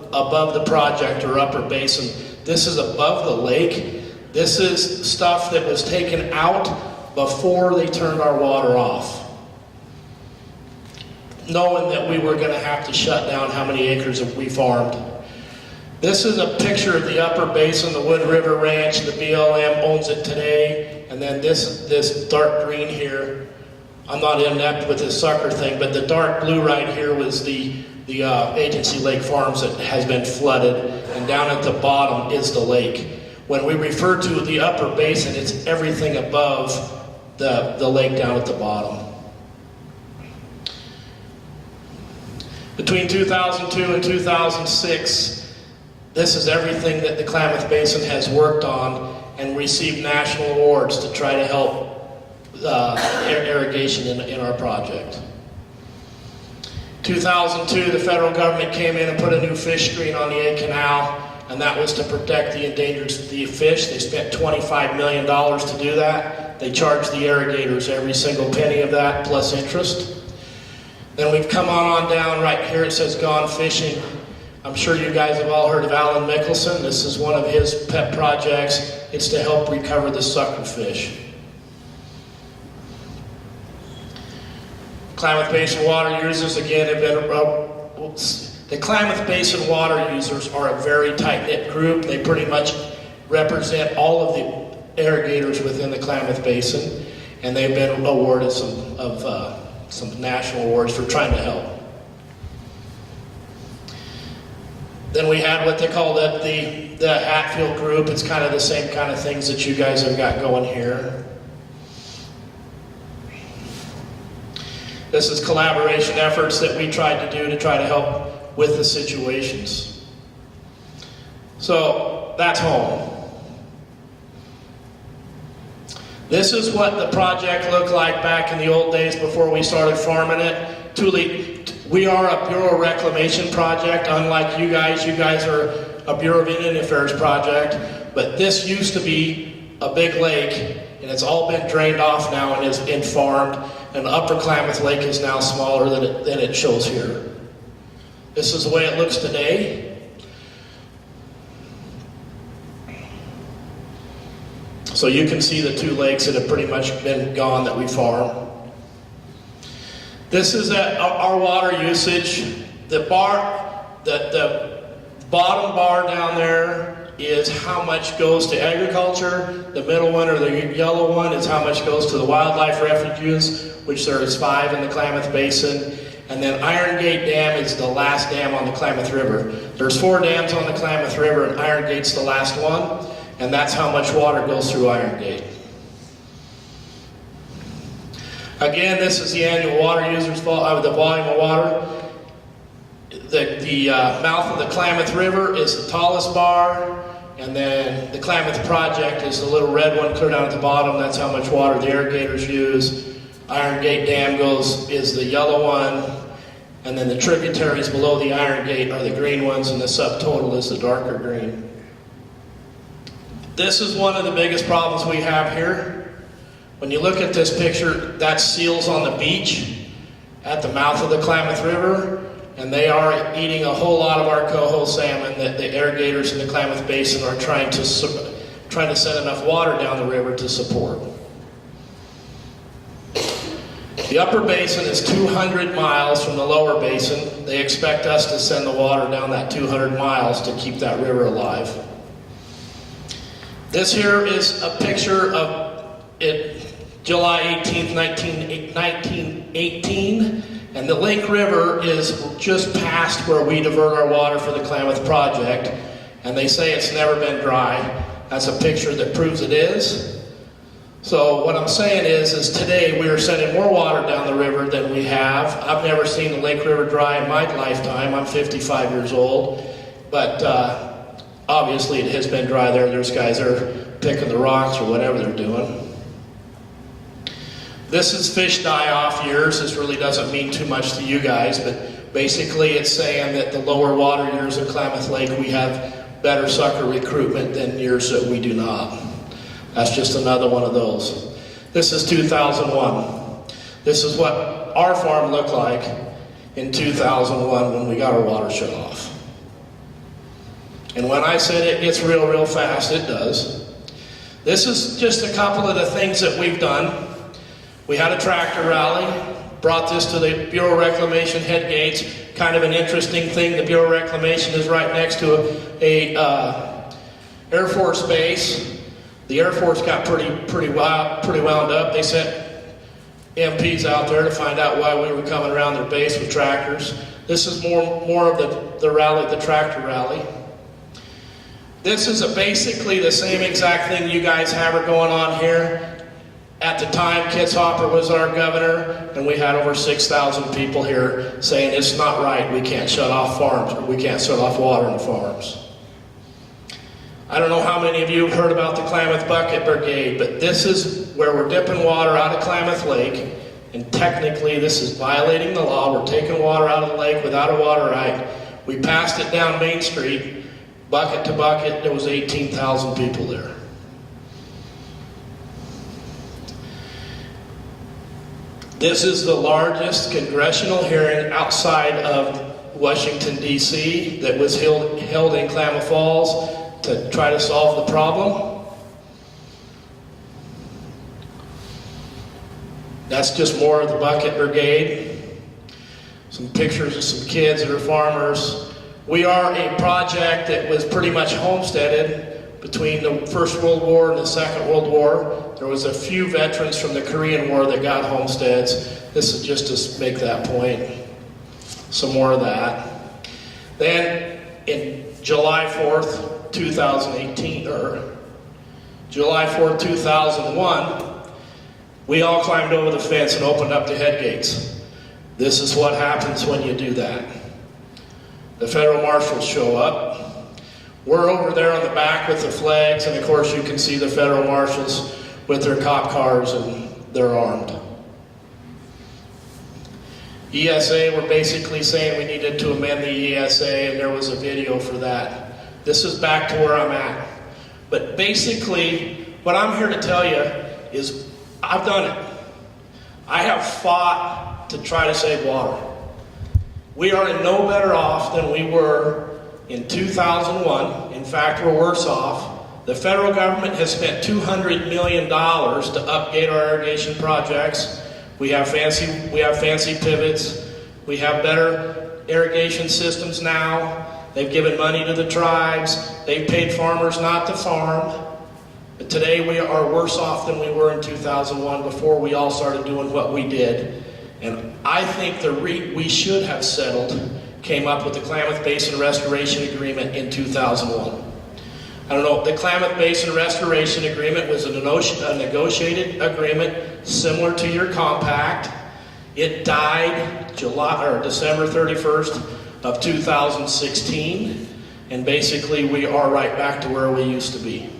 project or Upper Basin. This is above the lake. This is stuff that was taken out before they turned our water off, knowing that we were going to have to shut down how many acres we farmed. This is a picture of the Upper Basin, the Wood River Ranch. The BLM owns it today, and then this dark green here. I'm not inept with this sucker thing, but the dark blue right here was the Agency Lake Farms that has been flooded, and down at the bottom is the lake. When we refer to the Upper Basin, it's everything above the lake down at the bottom. Between 2002 and 2006, this is everything that the Klamath Basin has worked on and received national awards to try to help irrigation in our project. 2002, the federal government came in and put a new fish screen on the A Canal, and that was to protect the endangered fish. They spent $25 million to do that. They charged the irrigators every single penny of that, plus interest. Then we've come on down. Right here it says Gone Fishing. I'm sure you guys have all heard of Alan Mickelson. This is one of his pet projects. It's to help recover the suckerfish. Klamath Basin water users, again, have been, the Klamath Basin water users are a very tight-knit group. They pretty much represent all of the irrigators within the Klamath Basin, and they've been awarded some national awards for trying to help. Then we had what they call the Hatfield group. It's kind of the same kind of things that you guys have got going here. This is collaboration efforts that we tried to do to try to help with the situations. So that's home. This is what the project looked like back in the old days before we started farming it. We are a Bureau of Reclamation project, unlike you guys. You guys are a Bureau of Indian Affairs project, but this used to be a big lake, and it's all been drained off now and is farmed, and Upper Klamath Lake is now smaller than it shows here. This is the way it looks today. So you can see the two lakes that have pretty much been gone that we farm. This is our water usage. The bottom bar down there is how much goes to agriculture. The middle one, or the yellow one, is how much goes to the wildlife refuges, which there is 5 in the Klamath Basin. And then Iron Gate Dam is the last dam on the Klamath River. There's 4 dams on the Klamath River, and Iron Gate's the last one. And that's how much water goes through Iron Gate. Again, this is the annual water users, the volume of water. The mouth of the Klamath River is the tallest bar, and then the Klamath Project is the little red one clear down at the bottom. That's how much water the irrigators use. Iron Gate Dam is the yellow one, and then the tributaries below the Iron Gate are the green ones, and the subtotal is the darker green. This is one of the biggest problems we have here. When you look at this picture, that's seals on the beach at the mouth of the Klamath River, and they are eating a whole lot of our coho salmon that the irrigators in the Klamath Basin are trying to send enough water down the river to support. The upper basin is 200 miles from the lower basin. They expect us to send the water down that 200 miles to keep that river alive. This here is a picture of it, July 18th, 1918, and the Lake River is just past where we divert our water for the Klamath Project, and they say it's never been dry. That's a picture that proves it is. So what I'm saying is today we are sending more water down the river than we have. I've never seen the Lake River dry in my lifetime. I'm 55 years old, but obviously it has been dry there. There's guys that are picking the rocks or whatever they're doing. This is fish die-off years. This really doesn't mean too much to you guys, but basically it's saying that the lower water years of Klamath Lake, we have better sucker recruitment than years that we do not. That's just another one of those. This is 2001. This is what our farm looked like in 2001 when we got our water shut off. And when I said it gets real, real fast, it does. This is just a couple of the things that we've done. We had a tractor rally, brought this to the Bureau of Reclamation head gates. Kind of an interesting thing, the Bureau of Reclamation is right next to a Air Force base. The Air Force got pretty wound up. They sent MPs out there to find out why we were coming around their base with tractors. This is more of the rally, the tractor rally. This is basically the same exact thing you guys have going on here. At the time, Kitts Hopper was our governor, and we had over 6,000 people here saying it's not right, we can't shut off farms, or we can't shut off water in the farms. I don't know how many of you have heard about the Klamath Bucket Brigade, but this is where we're dipping water out of Klamath Lake, and technically this is violating the law. We're taking water out of the lake without a water right. We passed it down Main Street, bucket to bucket. There was 18,000 people there. This is the largest congressional hearing outside of Washington, D.C. that was held in Klamath Falls to try to solve the problem. That's just more of the Bucket Brigade. Some pictures of some kids that are farmers. We are a project that was pretty much homesteaded between the First World War and the Second World War. There was a few veterans from the Korean War that got homesteads. This is just to make that point. Some more of that. Then in July 4th, 2018, or July 4th, 2001, we all climbed over the fence and opened up the head gates. This is what happens when you do that. The federal marshals show up. We're over there on the back with the flags, and of course you can see the federal marshals with their cop cars, and they're armed. ESA were basically saying we needed to amend the ESA, and there was a video for that. This is back to where I'm at. But basically, what I'm here to tell you is I've done it. I have fought to try to save water. We are in no better off than we were in 2001. In fact, we're worse off. The federal government has spent $200 million to update our irrigation projects. We have fancy pivots. We have better irrigation systems now. They've given money to the tribes. They've paid farmers not to farm. But today we are worse off than we were in 2001 before we all started doing what we did. And I think we should have came up with the Klamath Basin Restoration Agreement in 2001. I don't know, the Klamath Basin Restoration Agreement was a negotiated agreement similar to your compact. It died December 31st of 2016, and basically we are right back to where we used to be.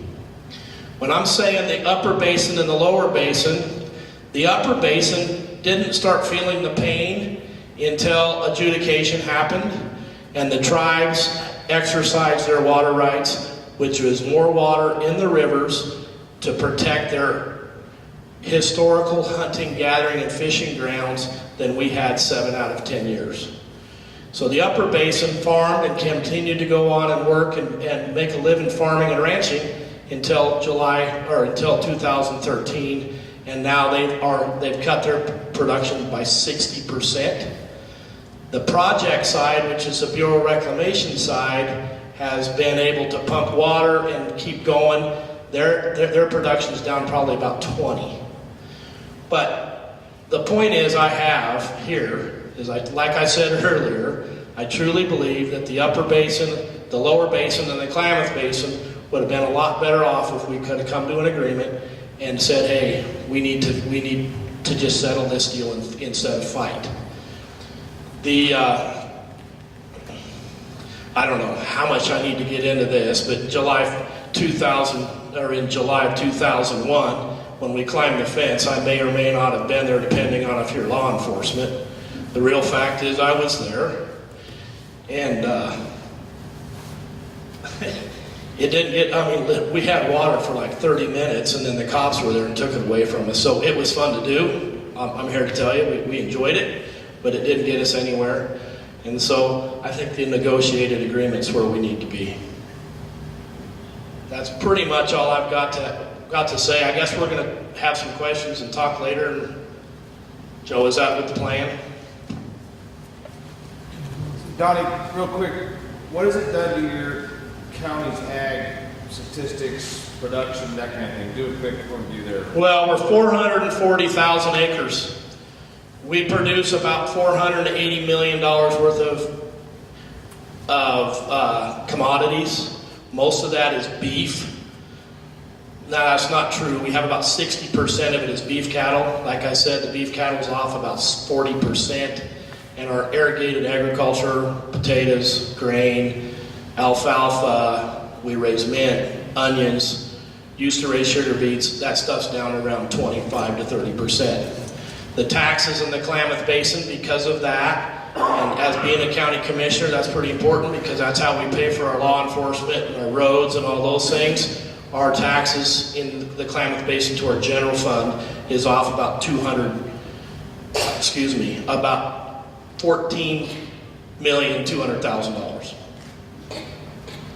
When I'm saying the upper basin and the lower basin, the upper basin didn't start feeling the pain until adjudication happened and the tribes exercised their water rights. which was more water in the rivers to protect their historical hunting, gathering, and fishing grounds than we had 7 out of 10 years. So the upper basin farmed and continued to go on and work and make a living farming and ranching until until 2013, and now they've cut their production by 60%. The project side, which is the Bureau Reclamation side, has been able to pump water and keep going. Their production is down probably about 20. But the point is I have here is, like I said earlier, I truly believe that the upper basin, the lower basin, and the Klamath Basin would have been a lot better off if we could have come to an agreement and said, hey, we need to just settle this deal instead of fight. I don't know how much I need to get into this, but in July of 2001, when we climbed the fence, I may or may not have been there, depending on if you're law enforcement. The real fact is I was there, and it didn't get, we had water for like 30 minutes, and then the cops were there and took it away from us. So it was fun to do. I'm here to tell you, we enjoyed it, but it didn't get us anywhere. And so I think the negotiated agreement's where we need to be. That's pretty much all I've got to say. I guess we're going to have some questions and talk later. Joe, is that with the plan? Donnie, real quick, what has it done to your county's ag statistics, production, that kind of thing? Do a quick review there. Well, we're 440,000 acres. We produce about $480 million worth of commodities. Most of that is beef. Now, that's not true. We have about 60% of it is beef cattle. Like I said, the beef cattle is off about 40%. And our irrigated agriculture, potatoes, grain, alfalfa, we raise mint, onions, used to raise sugar beets, that stuff's down around 25 to 30%. The taxes in the Klamath Basin, because of that, and as being a county commissioner, that's pretty important because that's how we pay for our law enforcement and our roads and all those things. Our taxes in the Klamath Basin to our general fund is off about about $14,200,000.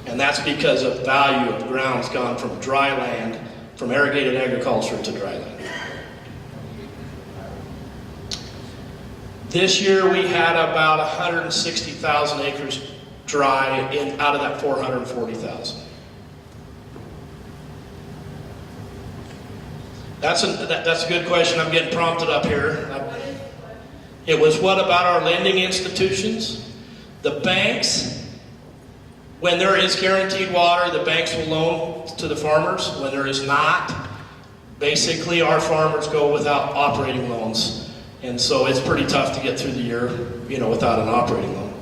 And that's because of value of ground's gone from dry land, from irrigated agriculture to dry land. This year we had about 160,000 acres dry out of that 440,000. That's a good question. I'm getting prompted up here. It was what about our lending institutions? The banks, when there is guaranteed water, the banks will loan to the farmers. When there is not, basically our farmers go without operating loans. And so it's pretty tough to get through the year, without an operating loan.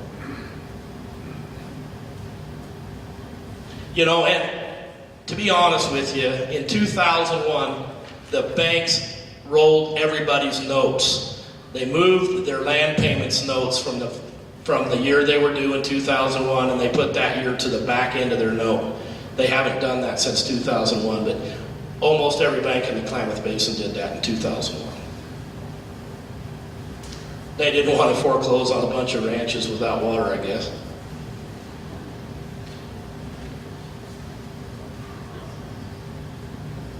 And to be honest with you, in 2001, the banks rolled everybody's notes. They moved their land payments notes from the year they were due in 2001, and they put that year to the back end of their note. They haven't done that since 2001, but almost every bank in the Klamath Basin did that in 2001. They didn't want to foreclose on a bunch of ranches without water, I guess.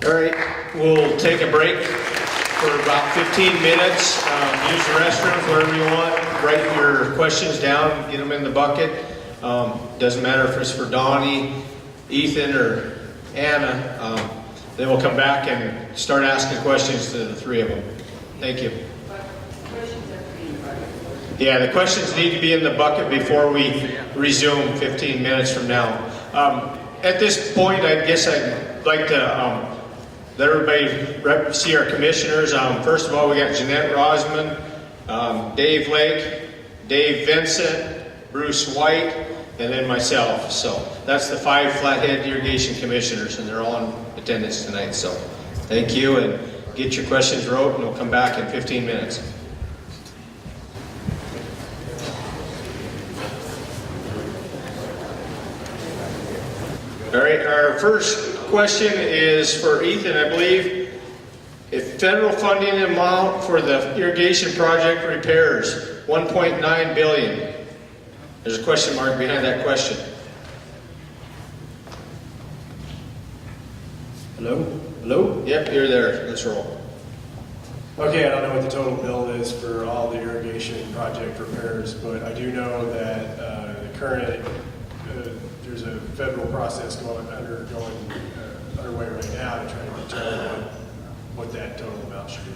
All right, we'll take a break for about 15 minutes. Use the restrooms, wherever you want. Write your questions down, get them in the bucket. Doesn't matter if it's for Donnie, Ethan, or Anna. Then we'll come back and start asking questions to the three of them. Thank you. Yeah, the questions need to be in the bucket before we resume 15 minutes from now. At this point, I guess I'd like to let everybody see our commissioners. First of all, we got Jeanette Rosman, Dave Lake, Dave Vincent, Bruce White, and then myself. So that's the 5 Flathead Irrigation Commissioners, and they're all in attendance tonight. So thank you, and get your questions wrote, and we'll come back in 15 minutes. All right, our first question is for Ethan, I believe. If federal funding amount for the irrigation project repairs, 1.9 billion. There's a question mark behind that question. Hello? Hello? Yep, you're there. Let's roll. Okay, I don't know what the total bill is for all the irrigation project repairs, but I do know that the current, there's a federal process underway right now to try to determine what that total amount should be.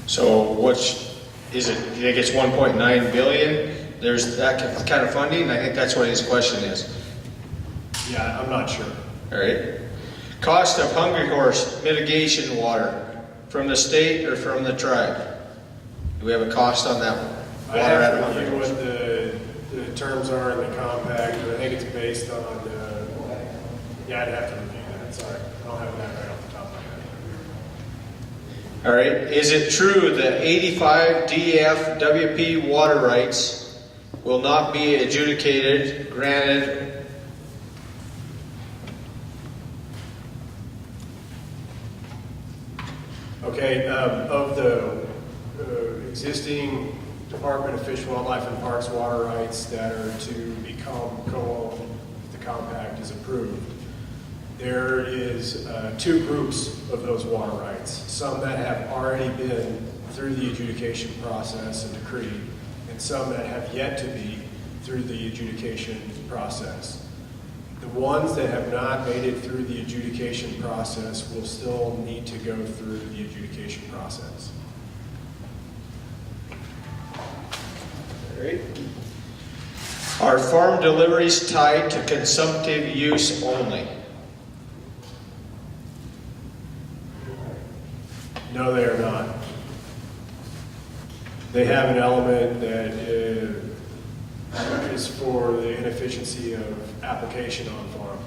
So what's, is it, you think it's 1.9 billion? There's that kind of funding? I think that's what his question is. Yeah, I'm not sure. All right. Cost of hungry horse mitigation water from the state or from the tribe? Do we have a cost on that one? I Water out have of to hungry review horse. what the terms are in the compact, but I think it's based on, yeah, I'd have to review that, sorry. I don't have that right off the top of my head. All right. Is it true that 85 DFWP water rights will not be adjudicated, granted? Okay, of the existing Department of Fish, Wildlife, and Parks water rights that are to become co-owned if the compact is approved, there is two groups of those water rights. Some that have already been through the adjudication process and decreed, and some that have yet to be through the adjudication process. The ones that have not made it through the adjudication process will still need to go through the adjudication process. All right. Are farm deliveries tied to consumptive use only? No, they are not. They have an element that is for the inefficiency of application on farm.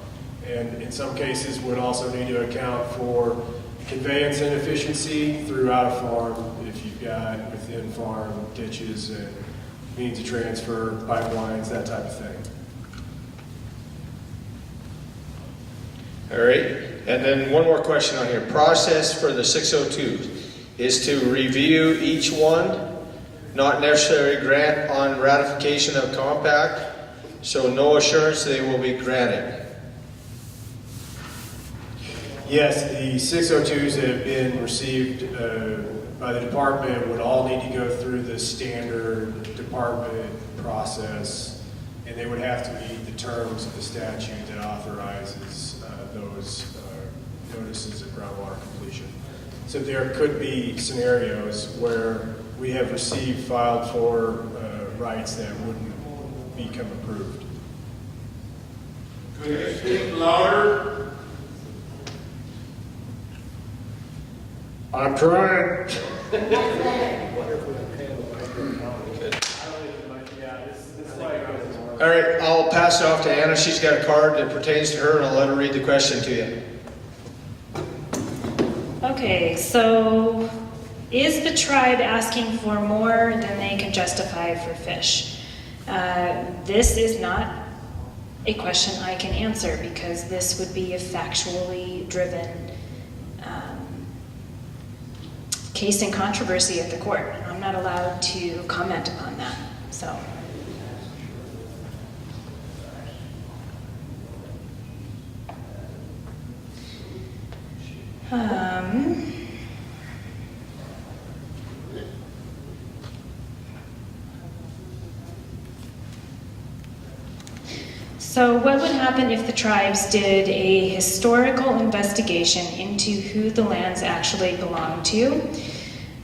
And in some cases would also need to account for conveyance inefficiency throughout a farm if you've got within farm ditches and means of transfer, pipelines, that type of thing. All right. And then one more question on here. Process for the 602 is to review each one, not necessarily grant on ratification of compact, so no assurance they will be granted. Yes, the 602s that have been received by the department would all need to go through the standard department process, and they would have to meet the terms of the statute that authorizes those notices of groundwater completion. So there could be scenarios where we have received filed for rights that wouldn't become approved. Could you speak louder? I'm trying. All right, I'll pass it off to Anna. She's got a card that pertains to her, and I'll let her read the question to you. Okay, so is the tribe asking for more than they can justify for fish? This is not a question I can answer because this would be a factually driven case in controversy at the court. And I'm not allowed to comment upon that, so. So what would happen if the tribes did a historical investigation into who the lands actually belong to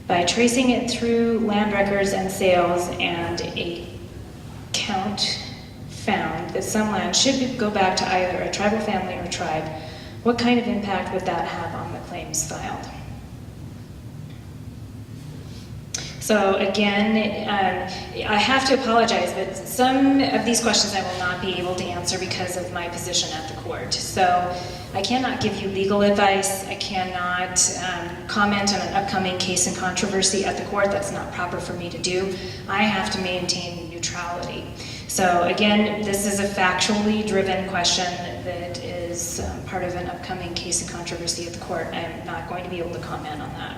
by tracing it through land records and sales, and a count found that some land should go back to either a tribal family or tribe? What kind of impact would that have on the claims filed? So again, I have to apologize, but some of these questions I will not be able to answer because of my position at the court. So I cannot give you legal advice. I cannot comment on an upcoming case in controversy at the court. That's not proper for me to do. I have to maintain neutrality. So again, this is a factually driven question that is part of an upcoming case of controversy at the court. I'm not going to be able to comment on that.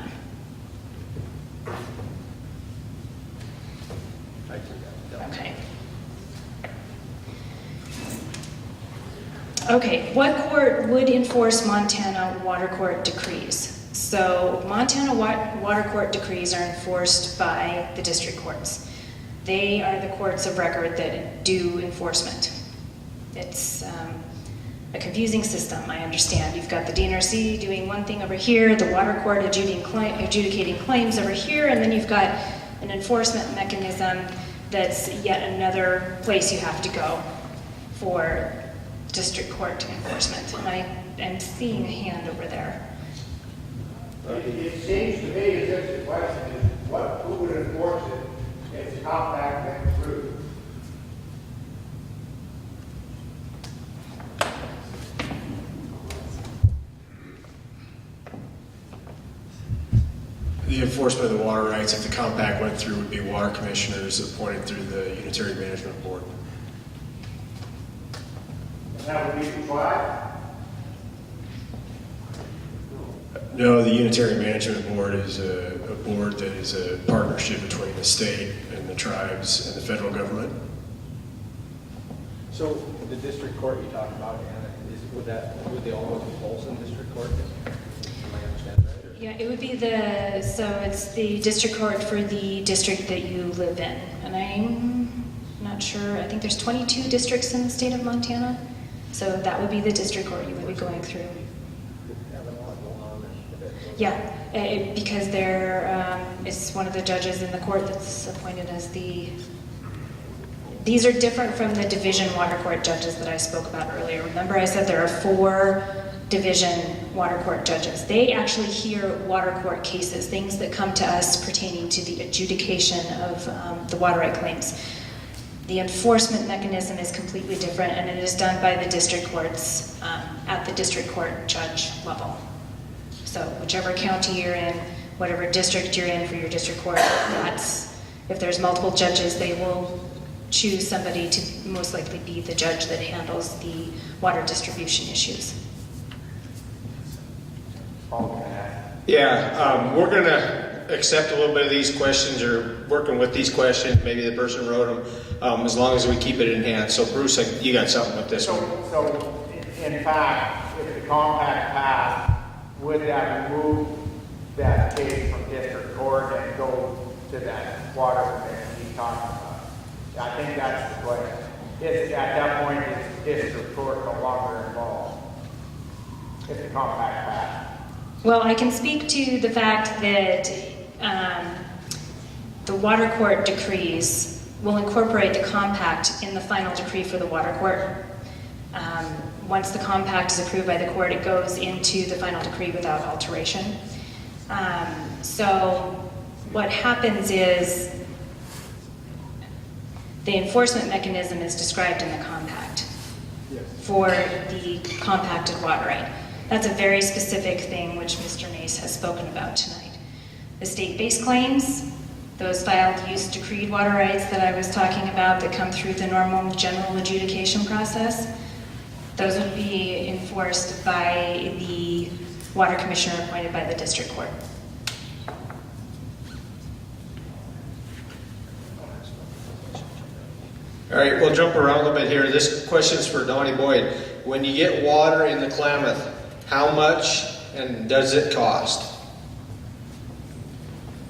Okay. Okay, what court would enforce Montana Water Court decrees? So Montana Water Court decrees are enforced by the district courts. They are the courts of record that do enforcement. It's a confusing system, I understand. You've got the DNRC doing one thing over here, the water court adjudicating claims over here, and then you've got an enforcement mechanism that's yet another place you have to go for district court enforcement. And I am seeing a hand over there. It seems to me as if the question is, who would enforce it if the compact went through? The enforcement of the water rights, if the compact went through, would be water commissioners appointed through the Unitary Management Board. And that would be the tribe? No, the Unitary Management Board is a board that is a partnership between the state and the tribes and the federal government. So the district court you talked about, Anna, would they all go to Folsom District Court? Am I understanding right? Or? Yeah, it would be it's the district court for the district that you live in. And I'm not sure, I think there's 22 districts in the state of Montana. So that would be the district court you would be going through. Yeah, because it's one of the judges in the court that's appointed as these are different from the division water court judges that I spoke about earlier. Remember I said there are 4 division water court judges. They actually hear water court cases, things that come to us pertaining to the adjudication of the water right claims. The enforcement mechanism is completely different, and it is done by the district courts at the district court judge level. So whichever county you're in, whatever district you're in for your district court, if there's multiple judges, they will choose somebody to most likely be the judge that handles the water distribution issues. Yeah, we're going to accept a little bit of these questions or working with these questions. Maybe the person wrote them, as long as we keep it in hand. So Bruce, you got something with this one. So in fact, if the compact passed, would that remove that case from district court and go to that water commission he's talking about? I think that's the question. At that point, is district court no longer involved if the compact passed? Well, I can speak to the fact that the water court decrees will incorporate the compact in the final decree for the water court. Once the compact is approved by the court, it goes into the final decree without alteration. So what happens is the enforcement mechanism is described in the compact for the compacted water right. That's a very specific thing which Mr. Nace has spoken about tonight. The state-based claims, those filed use decreed water rights that I was talking about that come through the normal general adjudication process, those would be enforced by the water commissioner appointed by the district court. All right, we'll jump around a little bit here. This question's for Donnie Boyd. When you get water in the Klamath, how much and does it cost?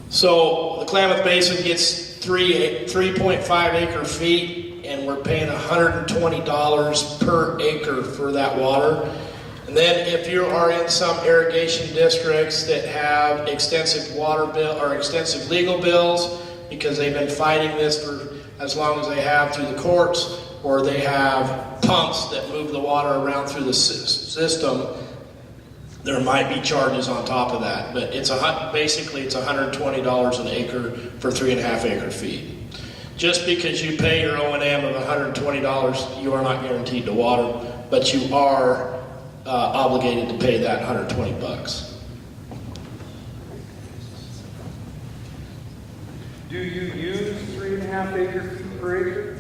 So the Klamath Basin gets 3.5 acre feet, and we're paying $120 per acre for that water. And then if you are in some irrigation districts that have extensive water bill or extensive legal bills because they've been fighting this for as long as they have through the courts, or they have pumps that move the water around through the system, there might be charges on top of that. But basically it's $120 an acre for 3.5 acre feet. Just because you pay your O&M of $120, you are not guaranteed to water, but you are obligated to pay that $120. Do you use 3.5 acre feet per acre?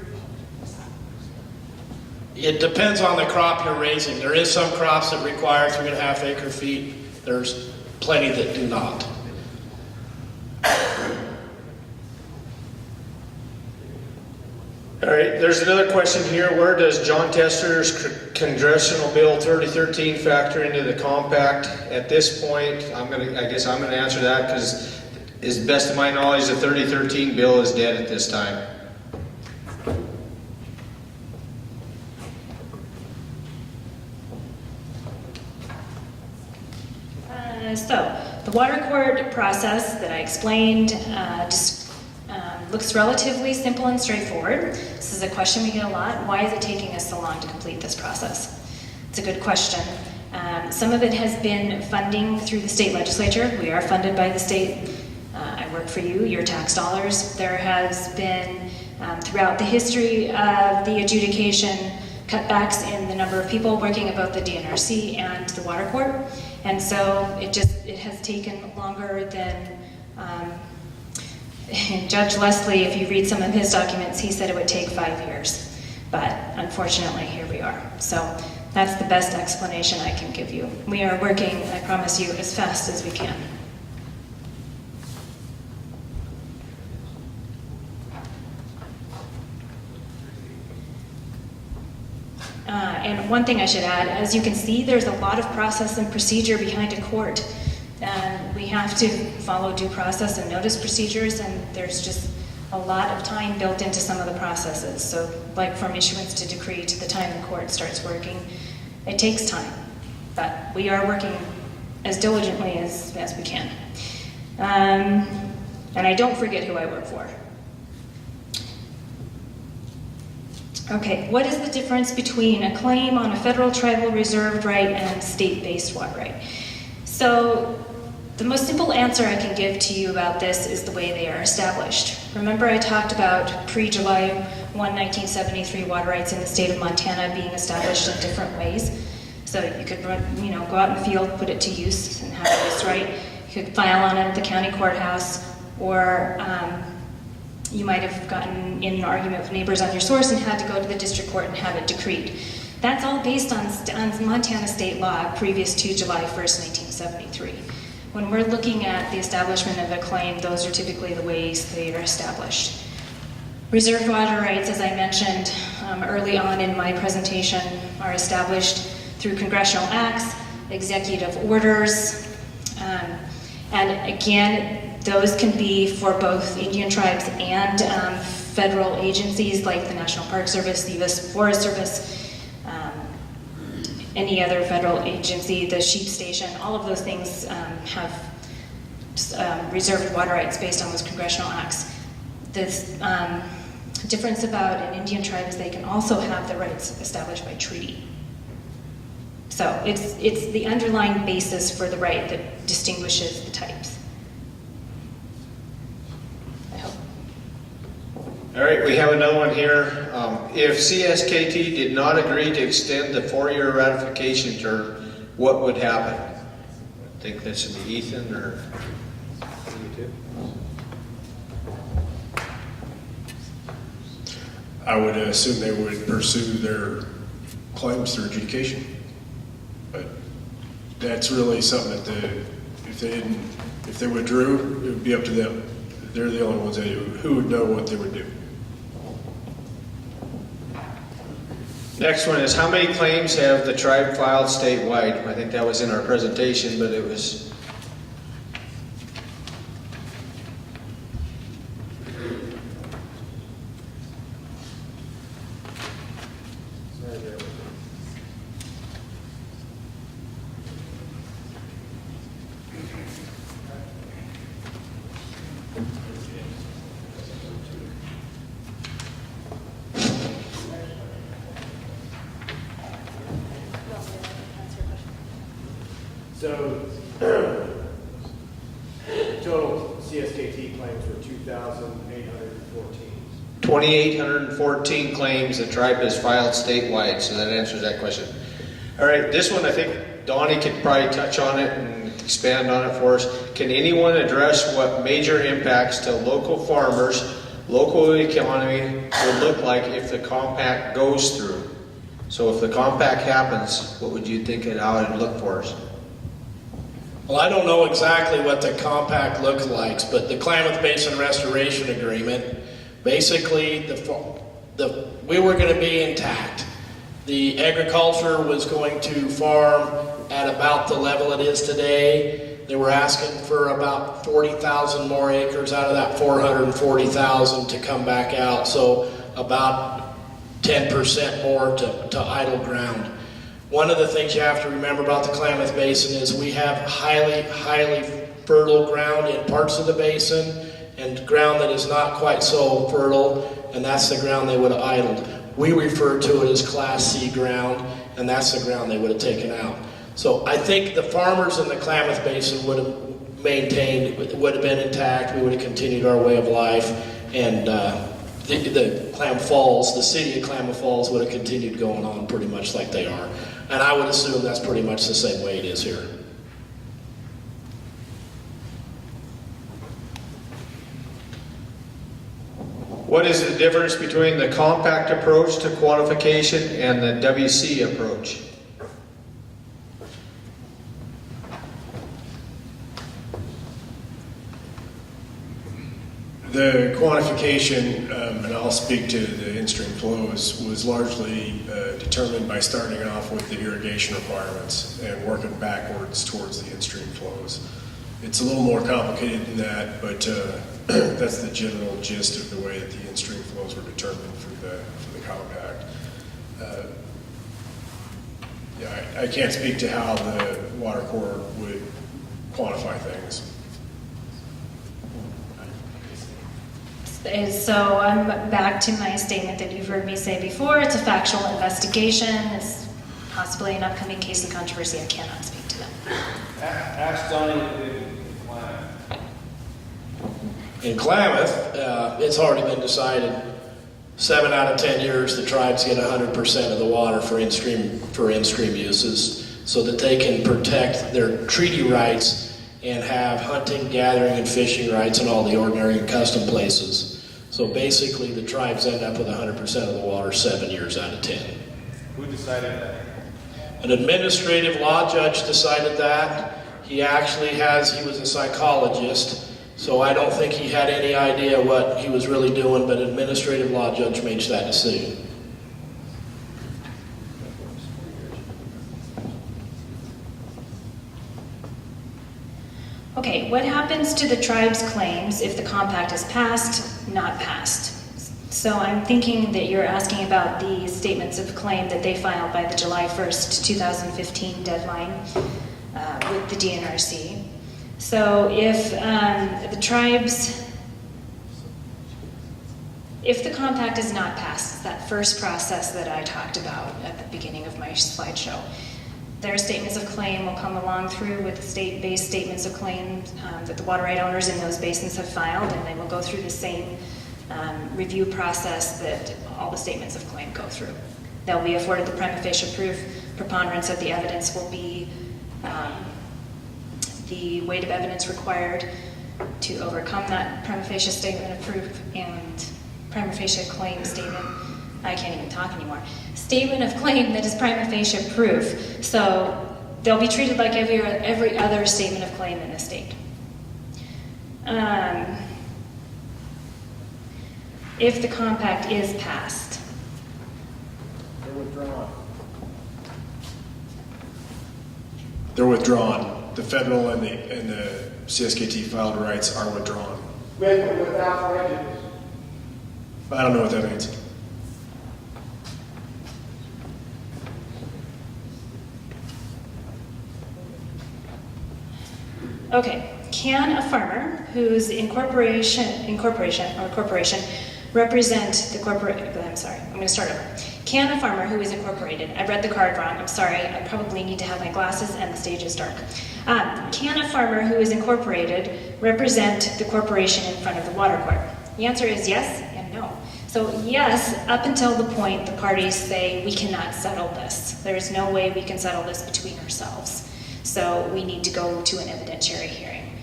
It depends on the crop you're raising. There is some crops that require 3.5 acre feet. There's plenty that do not. All right, there's another question here. Where does John Tester's Congressional Bill 3013 factor into the compact? At this point, I guess I'm gonna answer that because, as best of my knowledge, the 3013 bill is dead at this time. So, the water court process that I explained looks relatively simple and straightforward. This is a question we get a lot. Why is it taking us so long to complete this process? It's a good question. Some of it has been funding through the state legislature. We are funded by the state. I work for you, your tax dollars. There has been, throughout the history of the adjudication, cutbacks in the number of people working about the DNRC and the water court. And so it has taken longer than, Judge Leslie, if you read some of his documents, he said it would take 5 years. But unfortunately, here we are. So that's the best explanation I can give you. We are working, I promise you, as fast as we can. And one thing I should add, as you can see, there's a lot of process and procedure behind a court. We have to follow due process and notice procedures, and there's just a lot of time built into some of the processes. So, like from issuance to decree to the time the court starts working, it takes time. But we are working as diligently as we can. And I don't forget who I work for. Okay, what is the difference between a claim on a federal tribal reserved right and state-based water right? So, the most simple answer I can give to you about this is the way they are established. Remember I talked about pre-July 1, 1973 water rights in the state of Montana being established in different ways. So you could go out in the field, put it to use, and have a use right. You could file on it at the county courthouse, or you might have gotten in an argument with neighbors on your source and had to go to the district court and have it decreed. That's all based on Montana state law previous to July 1st, 1973. When we're looking at the establishment of a claim, those are typically the ways they are established. Reserved water rights, as I mentioned early on in my presentation, are established through congressional acts, executive orders, and again, those can be for both Indian tribes and federal agencies like the National Park Service, the U.S. Forest Service, any other federal agency, the sheep station, all of those things have reserved water rights based on those congressional acts. This difference about an Indian tribe is they can also have the rights established by treaty. So it's the underlying basis for the right that distinguishes the types. I hope. All right, we have another one here. If CSKT did not agree to extend the 4-year ratification term, what would happen? I think that should be Ethan or you two. I would assume they would pursue their claims through adjudication. But that's really something that if they withdrew, it would be up to them. They're the only ones who would know what they would do. Next one is, how many claims have the tribe filed statewide? I think that was in our presentation, but it was... So, total CSKT claims were 2,814. 2,814 claims the tribe has filed statewide, so that answers that question. All right, this one I think Donnie could probably touch on it and expand on it for us. Can anyone address what major impacts to local farmers, local economy would look like if the compact goes through? So if the compact happens, what would you think it ought to look for us? Well, I don't know exactly what the compact looks like, but the Klamath Basin Restoration Agreement, basically, we were going to be intact. The agriculture was going to farm at about the level it is today. They were asking for about 40,000 more acres out of that 440,000 to come back out, so about 10% more to idle ground. One of the things you have to remember about the Klamath Basin is we have highly fertile ground in parts of the basin and ground that is not quite so fertile, and that's the ground they would have idled. We refer to it as Class C ground, and that's the ground they would have taken out. So I think the farmers in the Klamath Basin would have maintained, would have been intact, we would have continued our way of life, and the Klamath Falls, the city of Klamath Falls would have continued going on pretty much like they are. And I would assume that's pretty much the same way it is here. What is the difference between the compact approach to quantification and the WC approach? The quantification, and I'll speak to the in-stream flows, was largely determined by starting off with the irrigation requirements and working backwards towards the in-stream flows. It's a little more complicated than that, but that's the general gist of the way that the in-stream flows were determined for the compact. Yeah, I can't speak to how the Water Corps would quantify things. So I'm back to my statement that you've heard me say before. It's a factual investigation. It's possibly an upcoming case of controversy. I cannot speak to that. Ask Donnie what they did in Klamath. In Klamath, it's already been decided 7 out of 10 years the tribes get 100% of the water for in-stream uses so that they can protect their treaty rights and have hunting, gathering, and fishing rights in all the ordinary and custom places. So basically the tribes end up with 100% of the water 7 years out of 10. Who decided that? An administrative law judge decided that. He was a psychologist, so I don't think he had any idea what he was really doing, but an administrative law judge made that decision. Okay, what happens to the tribe's claims if the compact is passed, not passed? So I'm thinking that you're asking about the statements of claim that they filed by the July 1st, 2015 deadline with the DNRC. So if if the compact is not passed, that first process that I talked about at the beginning of my slideshow, their statements of claim will come along through with the state-based statements of claim that the water right owners in those basins have filed, and they will go through the same review process that all the statements of claim go through. They'll be afforded the prima facie proof. Preponderance of the evidence will be the weight of evidence required to overcome that prima facie statement of proof and prima facie claim statement. I can't even talk anymore. Statement of claim that is prima facie proof. So they'll be treated like every other statement of claim in the state. If the compact is passed. They're withdrawn. They're withdrawn. The federal and the CSKT filed rights are withdrawn. Without prejudice. I don't know what that means. Okay, can a farmer whose corporation represent the corporate, I'm sorry, I'm going to start over. Can a farmer who is incorporated, I read the card wrong, I'm sorry, I probably need to have my glasses and the stage is dark. Can a farmer who is incorporated represent the corporation in front of the water court? The answer is yes and no. So yes, up until the point the parties say we cannot settle this. There is no way we can settle this between ourselves. So we need to go to an evidentiary hearing.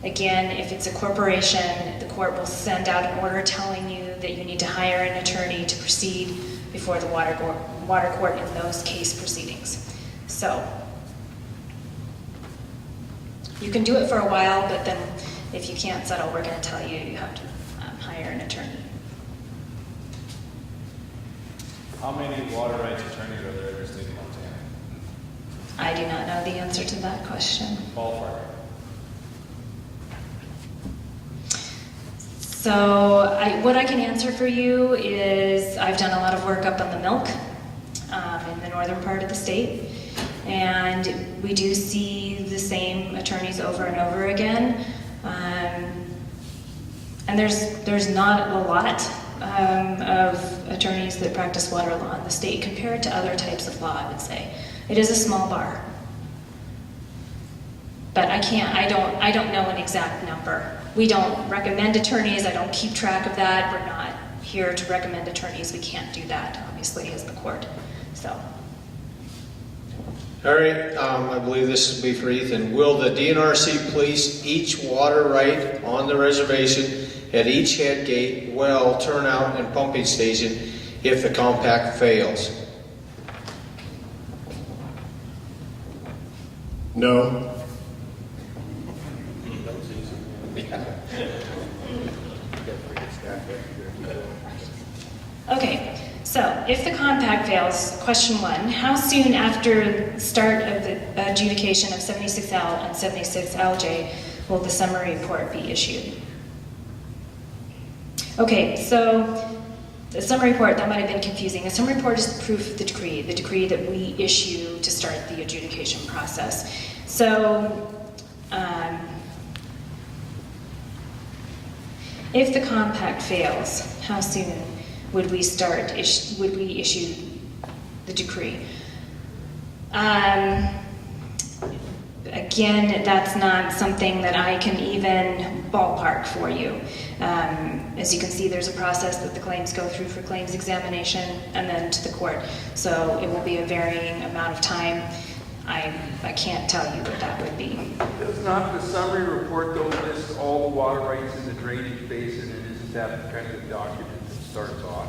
Again, if it's a corporation, the court will send out an order telling you that you need to hire an attorney to proceed before the water court in those case proceedings. So you can do it for a while, but then if you can't settle, we're going to tell you you have to hire an attorney. How many water rights attorneys are there in the state of Montana? I do not know the answer to that question. Ballpark. So what I can answer for you is I've done a lot of work up on the milk in the northern part of the state, and we do see the same attorneys over and over again. And there's not a lot of attorneys that practice water law in the state compared to other types of law, I would say. It is a small bar. But I don't know an exact number. We don't recommend attorneys, I don't keep track of that. We're not here to recommend attorneys. We can't do that, obviously, as the court. So. All right, I believe this will be for Ethan. Will the DNRC police each water right on the reservation at each head gate, well, turnout, and pumping station if the compact fails? No. Okay, so if the compact fails, question 1, how soon after start of the adjudication of 76L and 76LJ will the summary report be issued? Okay, so the summary report, that might have been confusing. The summary report is the proof of the decree that we issue to start the adjudication process. So, if the compact fails, how soon would we issue the decree? Again, that's not something that I can even ballpark for you. As you can see, there's a process that the claims go through for claims examination and then to the court. So it will be a varying amount of time. I can't tell you what that would be. Does not the summary report, though, list all the water rights in the drainage basin, and isn't that the kind of document that starts off?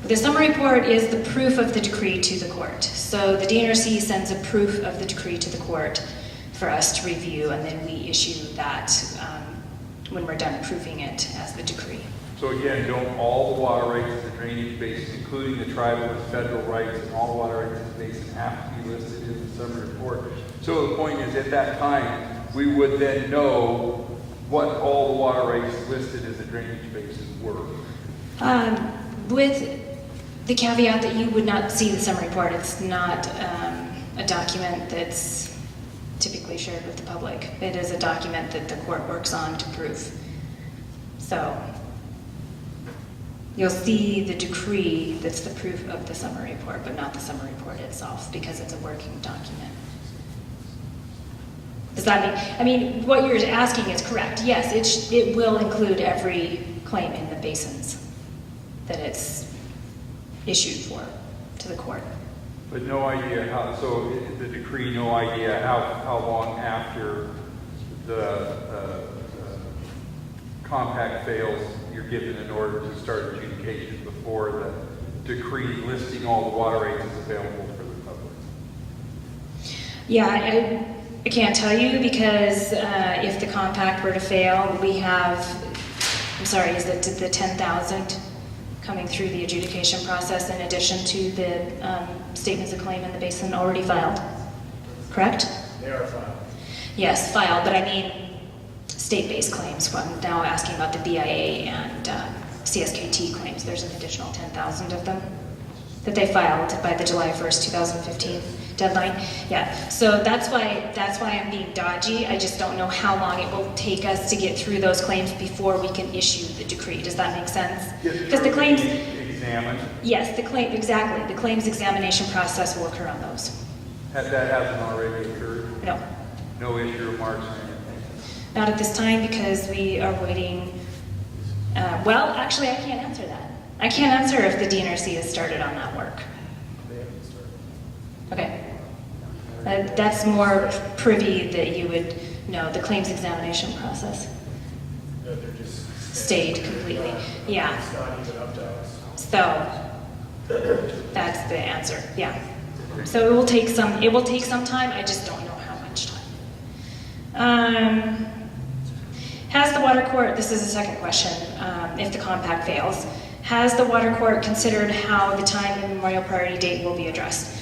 The summary report is the proof of the decree to the court. So the DNRC sends a proof of the decree to the court for us to review, and then we issue that when we're done proving it as the decree. So again, don't all the water rights in the drainage basin, including the tribal and federal rights, and all the water rights in the basin have to be listed in the summary report? So the point is, at that time, we would then know what all the water rights listed as a drainage basin were. With the caveat that you would not see the summary report. It's not a document that's typically shared with the public. It is a document that the court works on to prove. So you'll see the decree that's the proof of the summary report, but not the summary report itself, because it's a working document. Does that mean, what you're asking is correct. Yes, it will include every claim in the basins that it's issued for to the court. But no idea how, so the decree, no idea how long after the compact fails, you're given an order to start adjudication before the decree listing all the water rights is available for the public. Yeah, I can't tell you, because if the compact were to fail, we have, I'm sorry, is it the 10,000 coming through the adjudication process in addition to the statements of claim in the basin already filed? Correct? They are filed. Yes, filed, but I mean state-based claims. I'm now asking about the BIA and CSKT claims. There's an additional 10,000 of them that they filed by the July 1st, 2015 deadline. Yeah, so that's why I'm being dodgy. I just don't know how long it will take us to get through those claims before we can issue the decree. Does that make sense? Because the claims examined. Yes, exactly. The claims examination process will occur on those. That hasn't already occurred? No, No issue of marks or anything? not at this time, because we are waiting. Well, actually, I can't answer that. I can't answer if the DNRC has started on that work. They haven't started. Okay. That's more privy that you would know, the claims examination process. No, they're just stayed completely. Yeah. It's not even up to us. So that's the answer. Yeah. So it will take some time. I just don't know how much time. Has the water court, this is the second question, if the compact fails, has the water court considered how the time and memorial priority date will be addressed?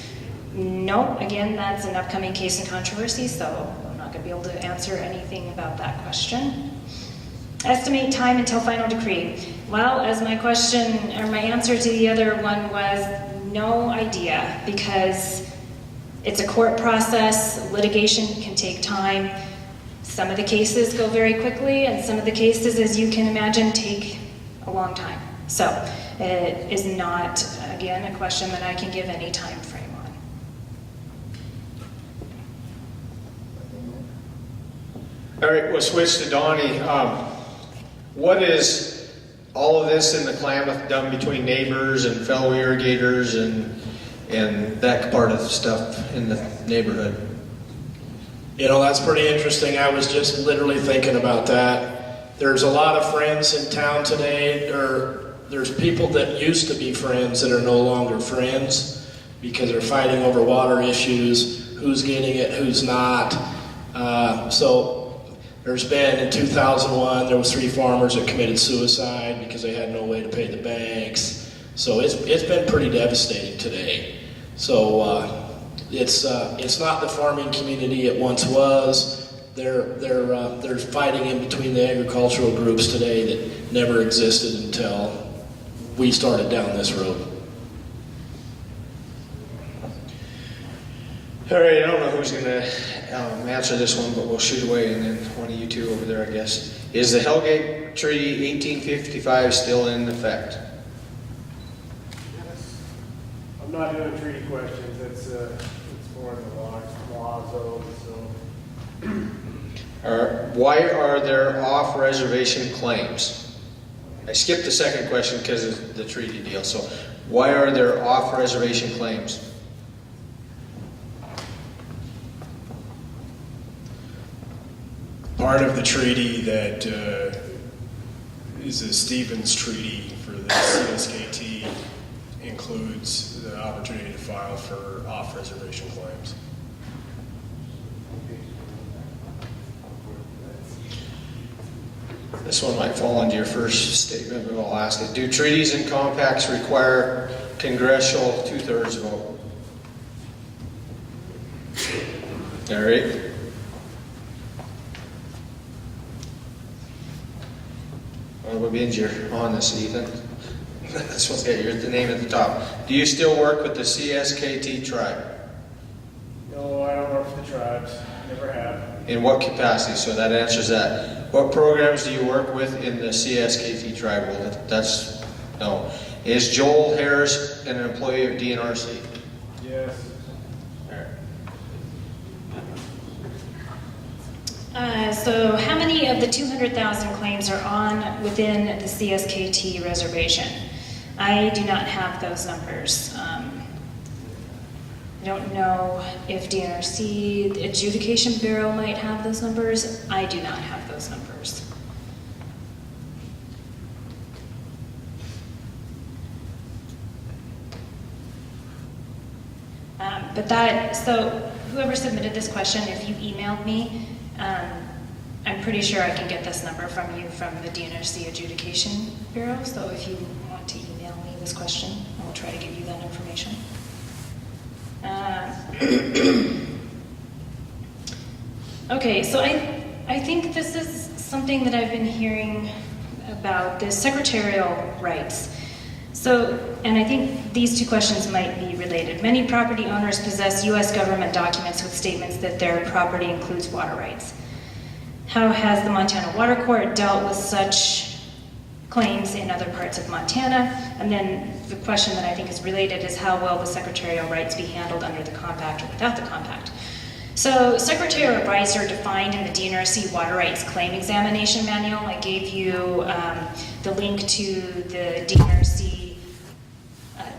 No, again, that's an upcoming case in controversy, so I'm not going to be able to answer anything about that question. Estimate time until final decree. Well, as my question, or my answer to the other one was, no idea, because it's a court process, litigation can take time. Some of the cases go very quickly, and some of the cases, as you can imagine, take a long time. So it is not, again, a question that I can give any time frame on. All right, we'll switch to Donnie. What is all of this in the Klamath done between neighbors and fellow irrigators and that part of stuff in the neighborhood? You know, that's pretty interesting. I was just literally thinking about that. There's a lot of friends in town today, or there's people that used to be friends that are no longer friends because they're fighting over water issues, who's getting it, who's not. So there's been, in 2001, there was 3 farmers that committed suicide because they had no way to pay the banks. So it's been pretty devastating today. So it's not the farming community it once was. They're fighting in between the agricultural groups today that never existed until we started down this road. All right, I don't know who's going to answer this one, but we'll shoot away, and then one of you two over there, I guess. Is the Hellgate Treaty 1855 still in effect? I'm not doing treaty questions. It's more in the law zone. So, Why are there off-reservation claims? I skipped the second question because of the treaty deal. So, why are there off-reservation claims? Part of the treaty that is the Stevens Treaty for the CSKT includes the opportunity to file for off-reservation claims. This one might fall into your first statement, but I'll ask it. Do treaties and compacts require congressional 2/3 vote? All right. What means you're on this, Ethan? This one's got the name at the top. Do you still work with the CSKT tribe? no, I don't work for the tribes. Never have. In what capacity? So that answers that. What programs do you work with in the CSKT tribe? Well, that's no. Is Joel Harris an employee of DNRC? Yes. So how many of the 200,000 claims are on within the CSKT reservation? I do not have those numbers. I don't know if DNRC, the Adjudication Bureau might have those numbers. I do not have those numbers. So whoever submitted this question, if you emailed me, I'm pretty sure I can get this number from you from the DNRC Adjudication Bureau. So if you want to email me this question, I will try to give you that information. Okay, so I think this is something that I've been hearing about, the secretarial rights. So, and I think these two questions might be related. Many property owners possess U.S. government documents with statements that their property includes water rights. How has the Montana Water Court dealt with such claims in other parts of Montana? And then the question that I think is related is how will the secretarial rights be handled under the compact or without the compact? So secretarial rights are defined in the DNRC Water Rights Claim Examination Manual. I gave you the link to the DNRC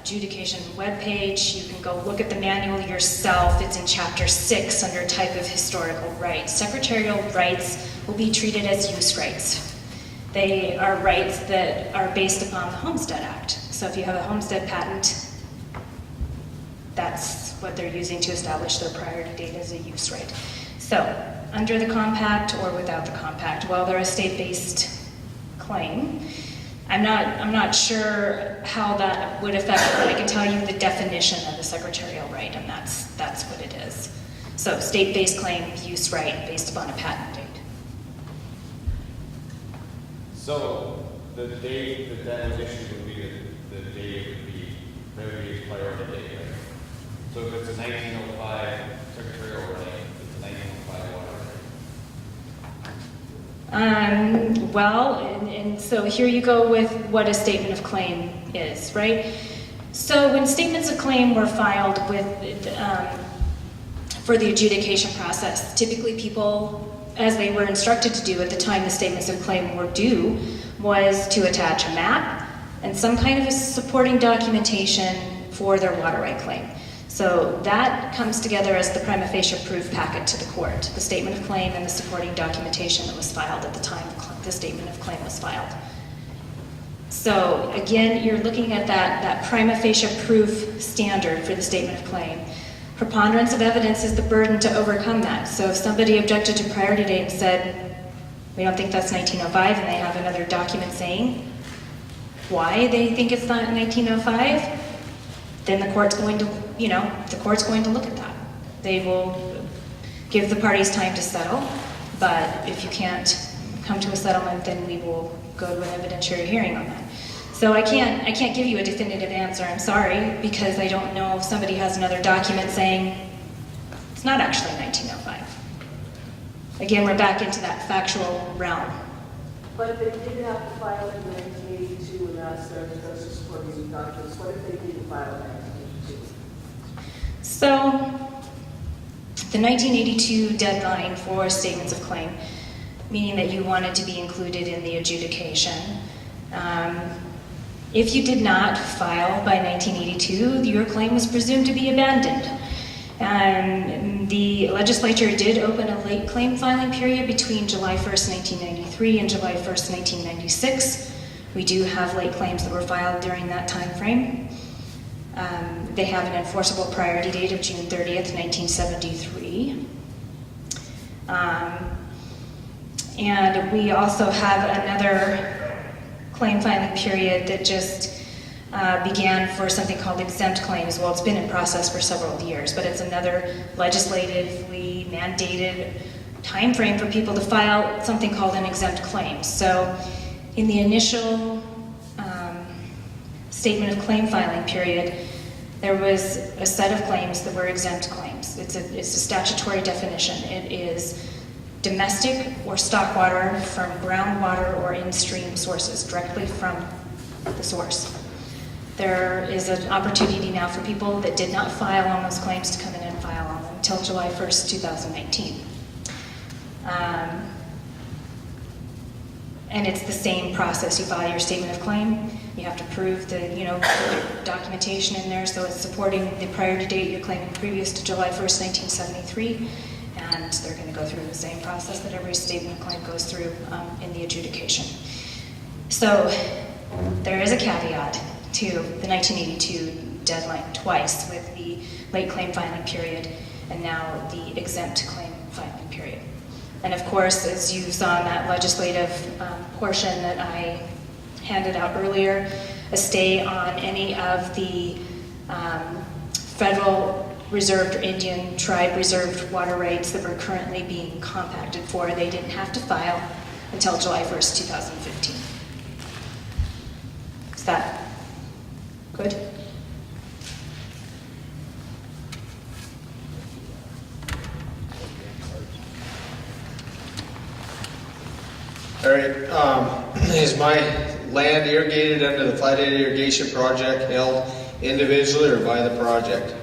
adjudication webpage. You can go look at the manual yourself. It's in Chapter 6 under Type of Historical Rights. Secretarial rights will be treated as use rights. They are rights that are based upon the Homestead Act. So if you have a homestead patent, that's what they're using to establish their priority date as a use right. So, under the compact or without the compact, while they're a state-based claim, I'm not sure how that would affect, but I can tell you the definition of the secretarial right, and that's what it is. So, state-based claim, use right, based upon a patent date. So the date that that was issued would be the date it would be very priority date, right? So if it's a 1905 secretarial right, it's a 1905 water right. Well, and so here you go with what a statement of claim is, right? So when statements of claim were filed with, for the adjudication process, typically people, as they were instructed to do at the time the statements of claim were due, was to attach a map and some kind of a supporting documentation for their water right claim. So that comes together as the prima facie proof packet to the court, the statement of claim and the supporting documentation that was filed at the time the statement of claim was filed. So again, you're looking at that prima facie proof standard for the statement of claim. Preponderance of evidence is the burden to overcome that. So if somebody objected to priority date and said, we don't think that's 1905, and they have another document saying why they think it's not 1905, then the court's going to, the court's going to look at that. They will give the parties time to settle, but if you can't come to a settlement, then we will go to an evidentiary hearing on that. So I can't give you a definitive answer, I'm sorry, because I don't know if somebody has another document saying it's not actually 1905. Again, we're back into that factual realm. But if they didn't have to file it in 1982 and ask their justice for these documents, what if they didn't file it in 1982? So, the 1982 deadline for statements of claim, meaning that you wanted to be included in the adjudication. If you did not file by 1982, your claim was presumed to be abandoned. The legislature did open a late claim filing period between July 1st, 1993 and July 1st, 1996. We do have late claims that were filed during that time frame. They have an enforceable priority date of June 30th, 1973. And we also have another claim filing period that just began for something called exempt claims. Well, it's been in process for several years, but it's another legislatively mandated time frame for people to file something called an exempt claim. So in the initial statement of claim filing period, there was a set of claims that were exempt claims. It's a statutory definition. It is domestic or stock water from groundwater or in-stream sources, directly from the source. There is an opportunity now for people that did not file on those claims to come in and file on them until July 1st, 2019. And it's the same process. You file your statement of claim. You have to prove the documentation in there, so it's supporting the priority date you're claiming previous to July 1st, 1973. And they're going to go through the same process that every statement of claim goes through in the adjudication. So there is a caveat to the 1982 deadline twice, with the late claim filing period and now the exempt claim filing period. And of course, as you saw in that legislative portion that I handed out earlier, a stay on any of the federal reserved or Indian tribe reserved water rights that were currently being compacted for, they didn't have to file until July 1st, 2015. Is that good? All right, is my land irrigated under the Flathead Irrigation Project held individually or by the project?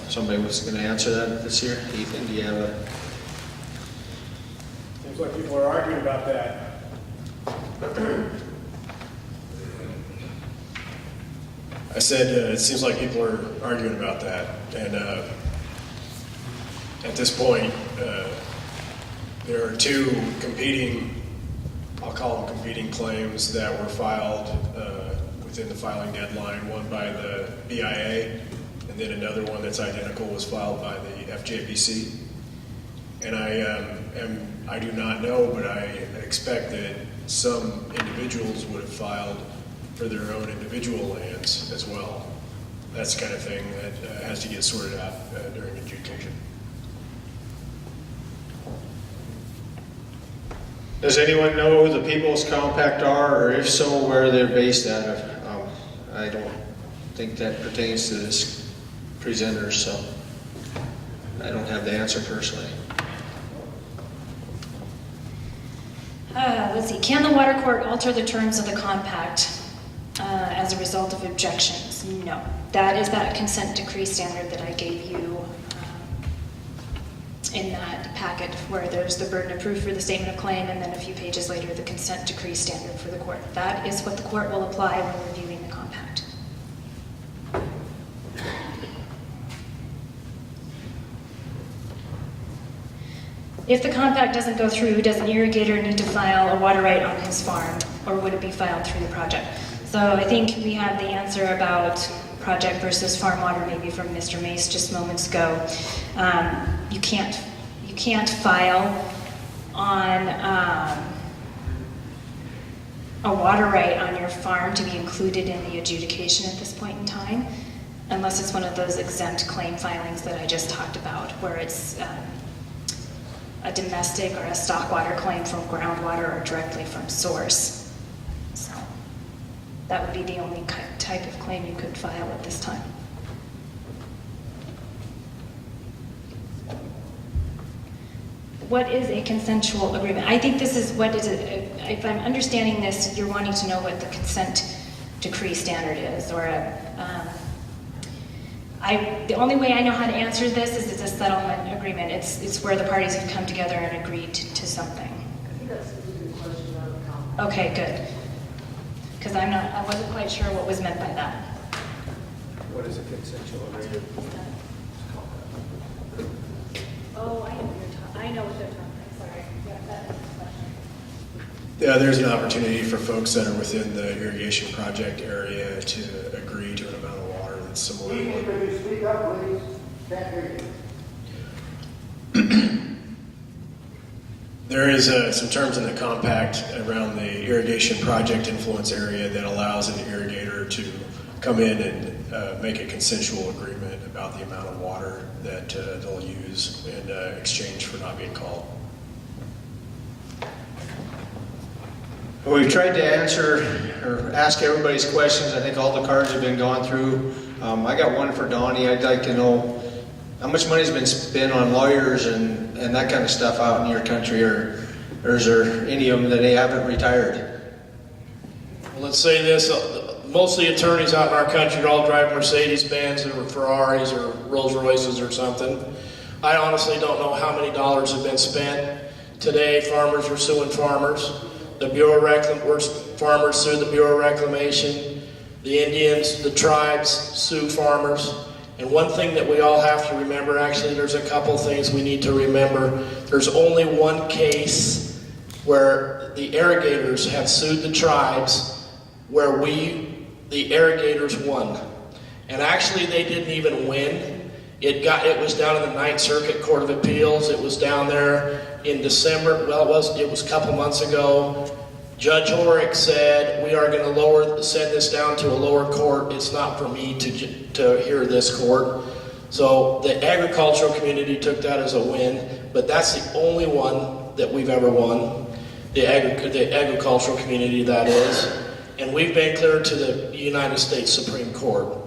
Somebody was going to answer that this year. Ethan, do you have a... Seems like people are arguing about that. I said it seems like people are arguing about that, and at this point, there are two competing I'll call them competing claims that were filed within the filing deadline, one by the BIA, and then another one that's identical was filed by the FJBC. And I do not know, but I expect that some individuals would have filed for their own individual lands as well. That's the kind of thing that has to get sorted out during adjudication. Does anyone know who the People's Compact are, or if so, where they're based out of? I don't think that pertains to this presenter, so I don't have the answer personally. Let's see, can the water court alter the terms of the compact as a result of objections? No. That is that consent decree standard that I gave you in that packet, where there's the burden of proof for the statement of claim, and then a few pages later, the consent decree standard for the court. That is what the court will apply when reviewing the compact. If the compact doesn't go through, does an irrigator need to file a water right on his farm, or would it be filed through the project? So I think we have the answer about project versus farm water maybe from Mr. Mace just moments ago. You can't file on a water right on your farm to be included in the adjudication at this point in time, unless it's one of those exempt claim filings that I just talked about, where it's a domestic or a stock water claim from groundwater or directly from source. So that would be the only type of claim you could file at this time. What is a consensual agreement? I think this is what is it. If I'm understanding this, you're wanting to know what the consent decree standard is, or the only way I know how to answer this is it's a settlement agreement. It's where the parties have come together and agreed to something. I think that's a good question on the compact. Okay, good. Because I wasn't quite sure what was meant by that. What is a consensual agreement? Oh, I know what they're talking about. Sorry. Yeah, that is the question. Yeah, there's an opportunity for folks that are within the irrigation project area to agree to an amount of water that's similar to what. Could you speak up, please? Can't hear you. There is some terms in the compact around the irrigation project influence area that allows an irrigator to come in and make a consensual agreement about the amount of water that they'll use in exchange for not being called. We've tried to answer or ask everybody's questions. I think all the cards have been gone through. I got one for Donnie. I'd like to know how much money's been spent on lawyers and that kind of stuff out in your country, or is there any of them that they haven't retired? Well, let's say this, most of the attorneys out in our country all drive Mercedes-Benz or Ferraris or Rolls-Royces or something. I honestly don't know how many dollars have been spent. Today, farmers are suing farmers. The farmers sue the Bureau of Reclamation. The Indians, the tribes sue farmers. And one thing that we all have to remember, actually, there's a couple things we need to remember. There's only one case where the irrigators have sued the tribes where the irrigators won. And actually, they didn't even win. It was down in the Ninth Circuit Court of Appeals. It was down there in December. Well, it was a couple months ago. Judge Horick said, we are going to send this down to a lower court. It's not for me to hear this court. So the agricultural community took that as a win, but that's the only one that we've ever won, the agricultural community, that is. And we've been cleared to the United States Supreme Court.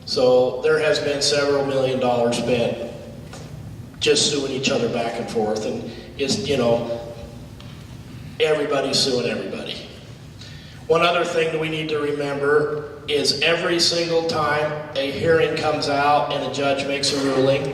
So there has been several $1 million spent just suing each other back and forth. And it's, everybody's suing everybody. One other thing that we need to remember is every single time a hearing comes out and a judge makes a ruling,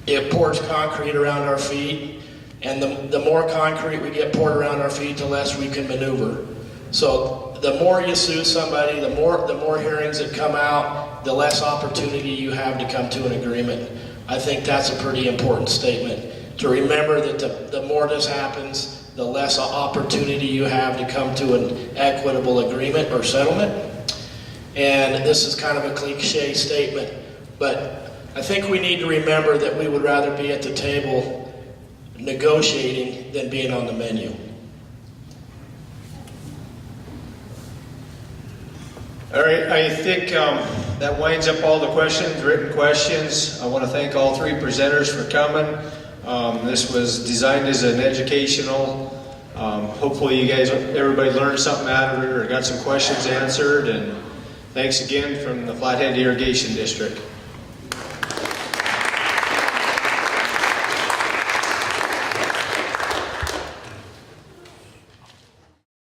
it pours concrete around our feet. And the more concrete we get poured around our feet, the less we can maneuver. So the more you sue somebody, the more hearings that come out, the less opportunity you have to come to an agreement. I think that's a pretty important statement. To remember that the more this happens, the less opportunity you have to come to an equitable agreement or settlement. And this is kind of a cliche statement, but I think we need to remember that we would rather be at the table negotiating than being on the menu. All right, I think that winds up all the questions, written questions. I want to thank all three presenters for coming. This was designed as an educational. Hopefully you guys, everybody learned something out of it or got some questions answered. And thanks again from the Flathead Irrigation District.